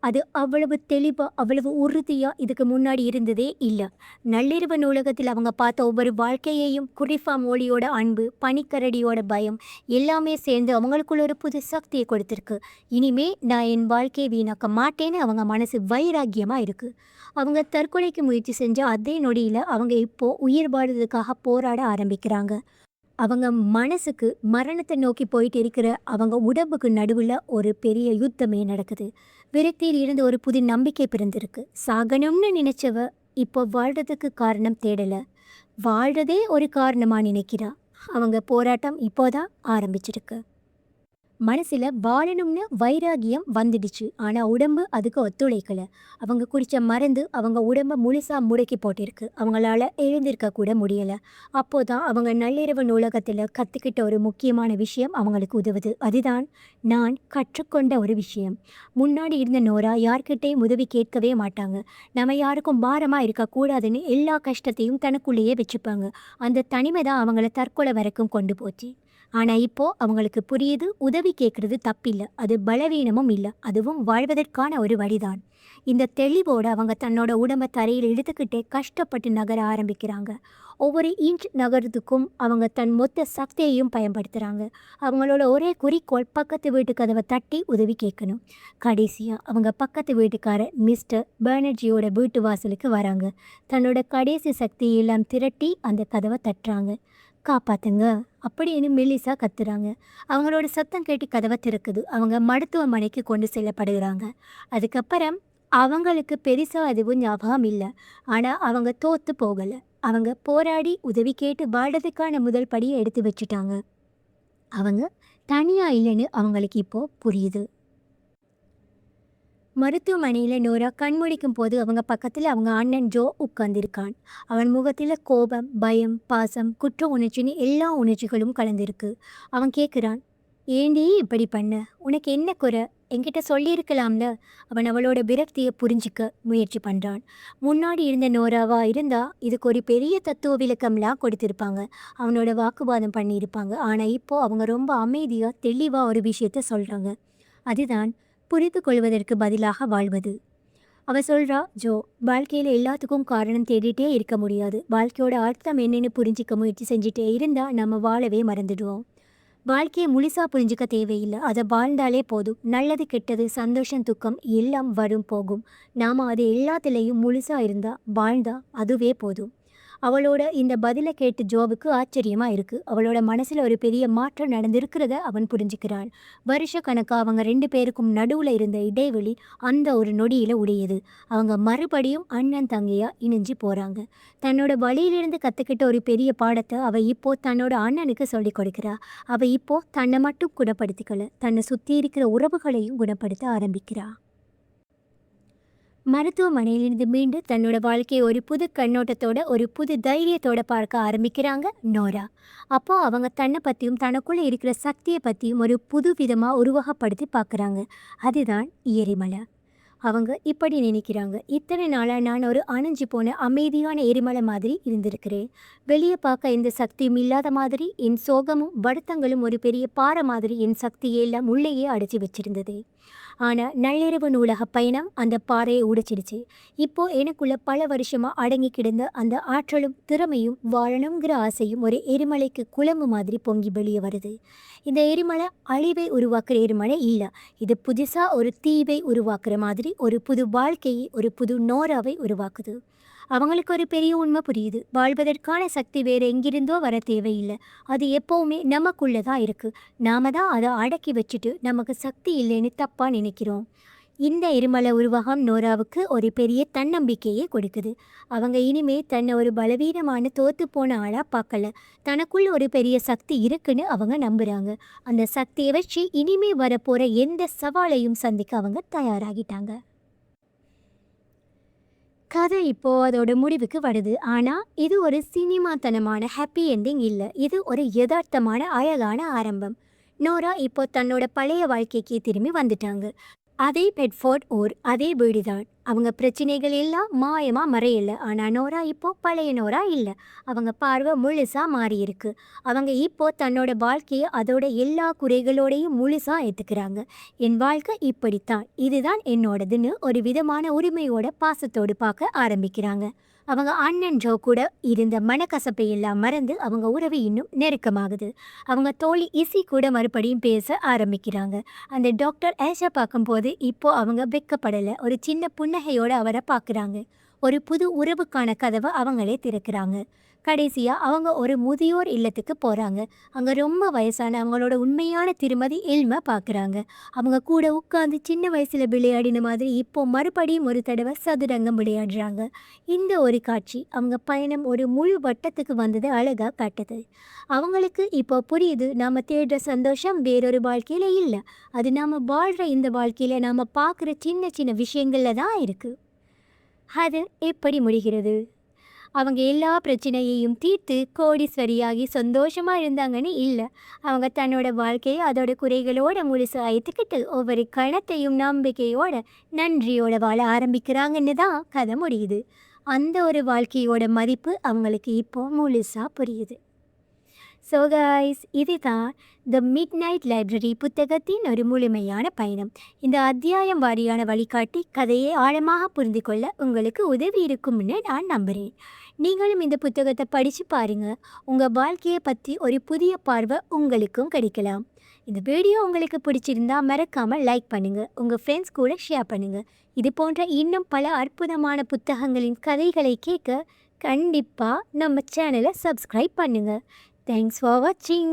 அது அவ்வளவு தெளிவாக, அவ்வளவு உறுதியாக இதுக்கு முன்னாடி இருந்ததே இல்லை. நள்ளிரவு நூலகத்தில் அவங்க பார்த்த ஒவ்வொரு வாழ்க்கையையும், குறிஃபா மொழியோட அன்பு, பனிக்கரடியோட பயம் எல்லாமே சேர்ந்து அவங்களுக்குள்ள ஒரு புது சக்தியை கொடுத்துருக்கு. இனிமே நான் என் வாழ்க்கையை வீணாக்க மாட்டேன்னு அவங்க மனசு வைராக்கியமாக இருக்குது. அவங்க தற்கொலைக்கு முயற்சி செஞ்ச அதே நொடியில் அவங்க இப்போது உயிர் வாழ்றதுக்காக போராட ஆரம்பிக்கிறாங்க. அவங்க மனசுக்கு மரணத்தை நோக்கி போயிட்டு இருக்கிற அவங்க உடம்புக்கு நடுவில் ஒரு பெரிய யுத்தமே நடக்குது. விரக்தியில் இருந்து ஒரு புது நம்பிக்கை பிறந்திருக்கு. சாகணும்னு நினைச்சவ இப்போ வாழ்கிறதுக்கு காரணம் தேடலை, வாழ்கிறதே ஒரு காரணமாக நினைக்கிறா. அவங்க போராட்டம் இப்போதான் ஆரம்பிச்சிருக்கு. மனசில் வாழணும்னு வைராகியம் வந்துடுச்சு, ஆனால் உடம்பு அதுக்கு ஒத்துழைக்கலை. அவங்க குடித்த மருந்து அவங்க உடம்பை முழுசாக முடக்கி போட்டிருக்கு. அவங்களால எழுந்திருக்க கூட முடியலை. அப்போதான் அவங்க நள்ளிரவு நூலகத்தில் கற்றுக்கிட்ட ஒரு முக்கியமான விஷயம் அவங்களுக்கு உதவுது. அதுதான் நான் கற்றுக்கொண்ட ஒரு விஷயம். முன்னாடி இருந்த நோரா யார்கிட்டையும் உதவி கேட்கவே மாட்டாங்க. நம்ம யாருக்கும் பாரமாக இருக்கக்கூடாதுன்னு எல்லா கஷ்டத்தையும் தனக்குள்ளேயே வச்சுப்பாங்க. அந்த தனிமை தான் அவங்கள தற்கொலை வரைக்கும் கொண்டு போச்சு. ஆனால் இப்போ அவங்களுக்கு புரியுது, உதவி கேட்குறது தப்பில்லை, அது பலவீனமும் இல்லை, அதுவும் வாழ்வதற்கான ஒரு வழிதான். இந்த தெளிவோடு அவங்க தன்னோட உடம்பை தரையில் இழுத்துக்கிட்டே கஷ்டப்பட்டு நகர ஆரம்பிக்கிறாங்க. ஒவ்வொரு இன்ச் நகரத்துக்கும் அவங்க தன் மொத்த சக்தியையும் பயன்படுத்துகிறாங்க. அவங்களோட ஒரே குறிக்கோள் பக்கத்து வீட்டு கதவை தட்டி உதவி கேட்கணும். கடைசியாக அவங்க பக்கத்து வீட்டுக்காரர் மிஸ்டர் பேனர்ஜியோட வீட்டு வாசலுக்கு வராங்க. தன்னோட கடைசி சக்தியெல்லாம் திரட்டி அந்த கதவை தட்டுறாங்க. காப்பாத்துங்க அப்படின்னு மெல்லிசா கத்துறாங்க. அவங்களோட சத்தம் கேட்டு கதவை திறக்குது. அவங்க மருத்துவமனைக்கு கொண்டு செல்லப்படுகிறாங்க. அதுக்கப்புறம் அவங்களுக்கு பெருசா எதுவும் ஞாபகம் இல்லை. ஆனால் அவங்க தோத்து போகலை. அவங்க போராடி உதவி கேட்டு வாழ்றதுக்கான முதல் படியை எடுத்து வச்சுட்டாங்க. அவங்க தனியா இல்லைன்னு அவங்களுக்கு இப்போ புரியுது. மருத்துவமனையில் நோரா கண்முழிக்கும் போது அவங்க பக்கத்தில் அவங்க அண்ணன் ஜோ உட்கார்ந்திருக்கான். அவன் முகத்தில் கோபம், பயம், பாசம், குற்ற உணர்ச்சின்னு எல்லா உணர்ச்சிகளும் கலந்திருக்கு. அவன் கேட்குறான், ஏண்டி இப்படி பண்ண? உனக்கு என்ன குறை? என்கிட்ட சொல்லியிருக்கலாம்ல. அவன் அவளோட விரக்தியை புரிஞ்சிக்க முயற்சி பண்ணுறான். முன்னாடி இருந்த நோராவா இருந்தா இதுக்கு ஒரு பெரிய தத்துவ விளக்கம்லாம் கொடுத்துருப்பாங்க. அவனோட வாக்குவாதம் பண்ணியிருப்பாங்க. ஆனால் இப்போது அவங்க ரொம்ப அமைதியாக தெளிவாக ஒரு விஷயத்த சொல்கிறாங்க. அதுதான் புரிந்து கொள்வதற்கு பதிலாக வாழ்வது. அவ சொல்கிறா, ஜோ, வாழ்க்கையில் எல்லாத்துக்கும் காரணம் தேடிட்டே இருக்க முடியாது. வாழ்க்கையோட அர்த்தம் என்னென்னு புரிஞ்சிக்க முயற்சி செஞ்சுட்டே இருந்தால் நம்ம வாழவே மறந்துடுவோம். வாழ்க்கையை முழுசாக புரிஞ்சிக்க தேவையில்லை, அதை வாழ்ந்தாலே போதும். நல்லது கெட்டது, சந்தோஷம் துக்கம் எல்லாம் வரும் போகும். நாம் அது எல்லாத்துலேயும் முழுசாக இருந்தால் வாழ்ந்தா அதுவே போதும். அவளோட இந்த பதிலை கேட்டு ஜோவுக்கு ஆச்சரியமாக இருக்குது. அவளோட மனசில் ஒரு பெரிய மாற்றம் நடந்திருக்கிறத அவன் புரிஞ்சுக்கிறான். வருஷ கணக்காக அவங்க 2 பேருக்கும் நடுவில் இருந்த இடைவெளி அந்த ஒரு நொடியில் உடையுது. அவங்க மறுபடியும் அண்ணன் தங்கையாக இணைஞ்சு போகிறாங்க. தன்னோட வழியிலிருந்து கற்றுக்கிட்ட ஒரு பெரிய பாடத்தை அவள் இப்போது தன்னோட அண்ணனுக்கு சொல்லிக் கொடுக்குறா. அவள் இப்போது தன்னை மட்டும் குணப்படுத்திக்கல, தன்னை சுற்றி இருக்கிற உறவுகளையும் குணப்படுத்த ஆரம்பிக்கிறா. மருத்துவமனையிலிருந்து மீண்டு தன்னோட வாழ்க்கையை ஒரு புது கண்ணோட்டத்தோட, ஒரு புது தைரியத்தோட பார்க்க ஆரம்பிக்கிறாங்க நோரா. அப்போ அவங்க தன்னை பற்றியும் தனக்குள்ளே இருக்கிற சக்தியை பற்றியும் ஒரு புது விதமாக உருவகப்படுத்தி பார்க்குறாங்க. அதுதான் எரிமலை. அவங்க இப்படி நினைக்கிறாங்க, இத்தனை நாளாக நான் ஒரு அணைஞ்சு போன அமைதியான எரிமலை மாதிரி இருந்திருக்கிறேன். வெளியே பார்க்க எந்த சக்தியும் இல்லாத மாதிரி, என் சோகமும் வருத்தங்களும் ஒரு பெரிய பாறை மாதிரி என் சக்தியெல்லாம் உள்ளேயே அடைச்சி வச்சிருந்தது. ஆனால் நள்ளிரவு நூலக பயணம் அந்த பாறையை உடைச்சிடுச்சு. இப்போது எனக்குள்ள பல வருஷமாக அடங்கி கிடந்த அந்த ஆற்றலும் திறமையும் வாழணுங்கிற ஆசையும் ஒரு எரிமலைக்கு குழம்பு மாதிரி பொங்கி வெளியே வருது. இந்த எரிமலை அழிவை உருவாக்குற எரிமலை இல்லை, இது புதுசாக ஒரு தீவை உருவாக்குற மாதிரி ஒரு புது வாழ்க்கையை, ஒரு புது நோராவை உருவாக்குது. அவங்களுக்கு ஒரு பெரிய உண்மை புரியுது, வாழ்வதற்கான சக்தி வேறு எங்கிருந்தோ வர தேவையில்லை, அது எப்போவுமே நமக்குள்ளே தான் இருக்குது. நாம தான் அதை அடக்கி வச்சுட்டு நமக்கு சக்தி இல்லைன்னு தப்பாக நினைக்கிறோம். இந்த எரிமலை உருவகம் நோராவுக்கு ஒரு பெரிய தன்னம்பிக்கையே கொடுக்குது. அவங்க இனிமே தன்னை ஒரு பலவீனமான தோத்து போன ஆளாக பார்க்கல, தனக்குள்ள ஒரு பெரிய சக்தி இருக்குன்னு அவங்க நம்புகிறாங்க. அந்த சக்தியை வச்சு இனிமே வரப்போகிற எந்த சவாலையும் சந்திக்க அவங்க தயாராகிட்டாங்க. கதை இப்போ அதோட முடிவுக்கு வருது. ஆனால் இது ஒரு சினிமாத்தனமான ஹாப்பி என்டிங் இல்லை, இது ஒரு யதார்த்தமான அழகான ஆரம்பம். நோரா இப்போ தன்னோட பழைய வாழ்க்கைக்கு திரும்பி வந்துட்டாங்க. அதே பெட்ஃபோர்ட் ஊர், அதே வீடு தான். அவங்க பிரச்சனைகள் எல்லாம் மாயமாக மறையலை. ஆனால் நோரா இப்போ பழைய நோரா இல்லை. அவங்க பார்வை முழுசாக மாறி இருக்கு. அவங்க இப்போ தன்னோட வாழ்க்கையை அதோட எல்லா குறைகளோடையும் முழுசாக ஏற்றுக்கிறாங்க. என் வாழ்க்கை இப்படித்தான், இதுதான் என்னோடதுன்னு ஒரு விதமான உரிமையோட பாசத்தோடு பார்க்க ஆரம்பிக்கிறாங்க. அவங்க அண்ணன் ஜோ கூட இருந்த மனக்கசப்பை எல்லாம் மறந்து அவங்க உறவு இன்னும் நெருக்கமாகுது. அவங்க தோழி இசி கூட மறுபடியும் பேச ஆரம்பிக்கிறாங்க. அந்த டாக்டர் ஏஷா பார்க்கும்போது இப்போ அவங்க வெக்கப்படலை, ஒரு சின்ன புன்னகையோடு அவரை பார்க்குறாங்க. ஒரு புது உறவுக்கான கதவை அவங்களே திறக்கிறாங்க. கடைசியாக அவங்க ஒரு முதியோர் இல்லத்துக்கு போகிறாங்க. அங்கே ரொம்ப வயசான அவங்களோட உண்மையான திருமதி எல்மை பார்க்குறாங்க. அவங்க கூட உட்காந்து சின்ன வயசில் விளையாடின மாதிரி இப்போ மறுபடியும் ஒரு தடவை சதுரங்கம் விளையாடுறாங்க. இந்த ஒரு காட்சி அவங்க பயணம் ஒரு முழு வட்டத்துக்கு வந்தது அழகாக காட்டுது. அவங்களுக்கு இப்போ புரியுது, நாம் தேடுற சந்தோஷம் வேறொரு வாழ்க்கையில் இல்லை, அது நாம் வாழ்கிற இந்த வாழ்க்கையில் நாம் பார்க்குற சின்ன சின்ன விஷயங்களில் தான் இருக்குது. அது எப்படி முடிகிறது? அவங்க எல்லா பிரச்சனையையும் தீர்த்து கோடீஸ்வரியாகி சந்தோஷமாக இருந்தாங்கன்னு இல்லை, அவங்க தன்னோட வாழ்க்கையை அதோட குறைகளோட முழுசாக ஏற்றுக்கிட்டு ஒவ்வொரு கணத்தையும் நம்பிக்கையோட நன்றியோட வாழ ஆரம்பிக்கிறாங்கன்னு தான் கதை முடியுது. அந்த ஒரு வாழ்க்கையோட மதிப்பு அவங்களுக்கு இப்போ முழுசாக புரியுது. ஸோ காய்ஸ், இதுதான் த மிட் நைட் லைப்ரரி புத்தகத்தின் ஒரு முழுமையான பயணம். இந்த அத்தியாயம் வாரியான வழிகாட்டி கதையை ஆழமாக புரிந்து கொள்ள உங்களுக்கு உதவி இருக்கும்னு நான் நம்புகிறேன். நீங்களும் இந்த புத்தகத்தை படித்து பாருங்கள். உங்கள் வாழ்க்கையை பற்றி ஒரு புதிய பார்வை உங்களுக்கும் கிடைக்கலாம். இந்த வீடியோ உங்களுக்கு பிடிச்சிருந்தா மறக்காமல் லைக் பண்ணுங்கள், உங்கள் ஃப்ரெண்ட்ஸ் கூட ஷேர் பண்ணுங்கள். இது போன்ற இன்னும் பல அற்புதமான புத்தகங்களின் கதைகளை கேட்க கண்டிப்பாக நம்ம சேனலை சப்ஸ்கிரைப் பண்ணுங்கள். தேங்க்ஸ் ஃபார் வாட்சிங்.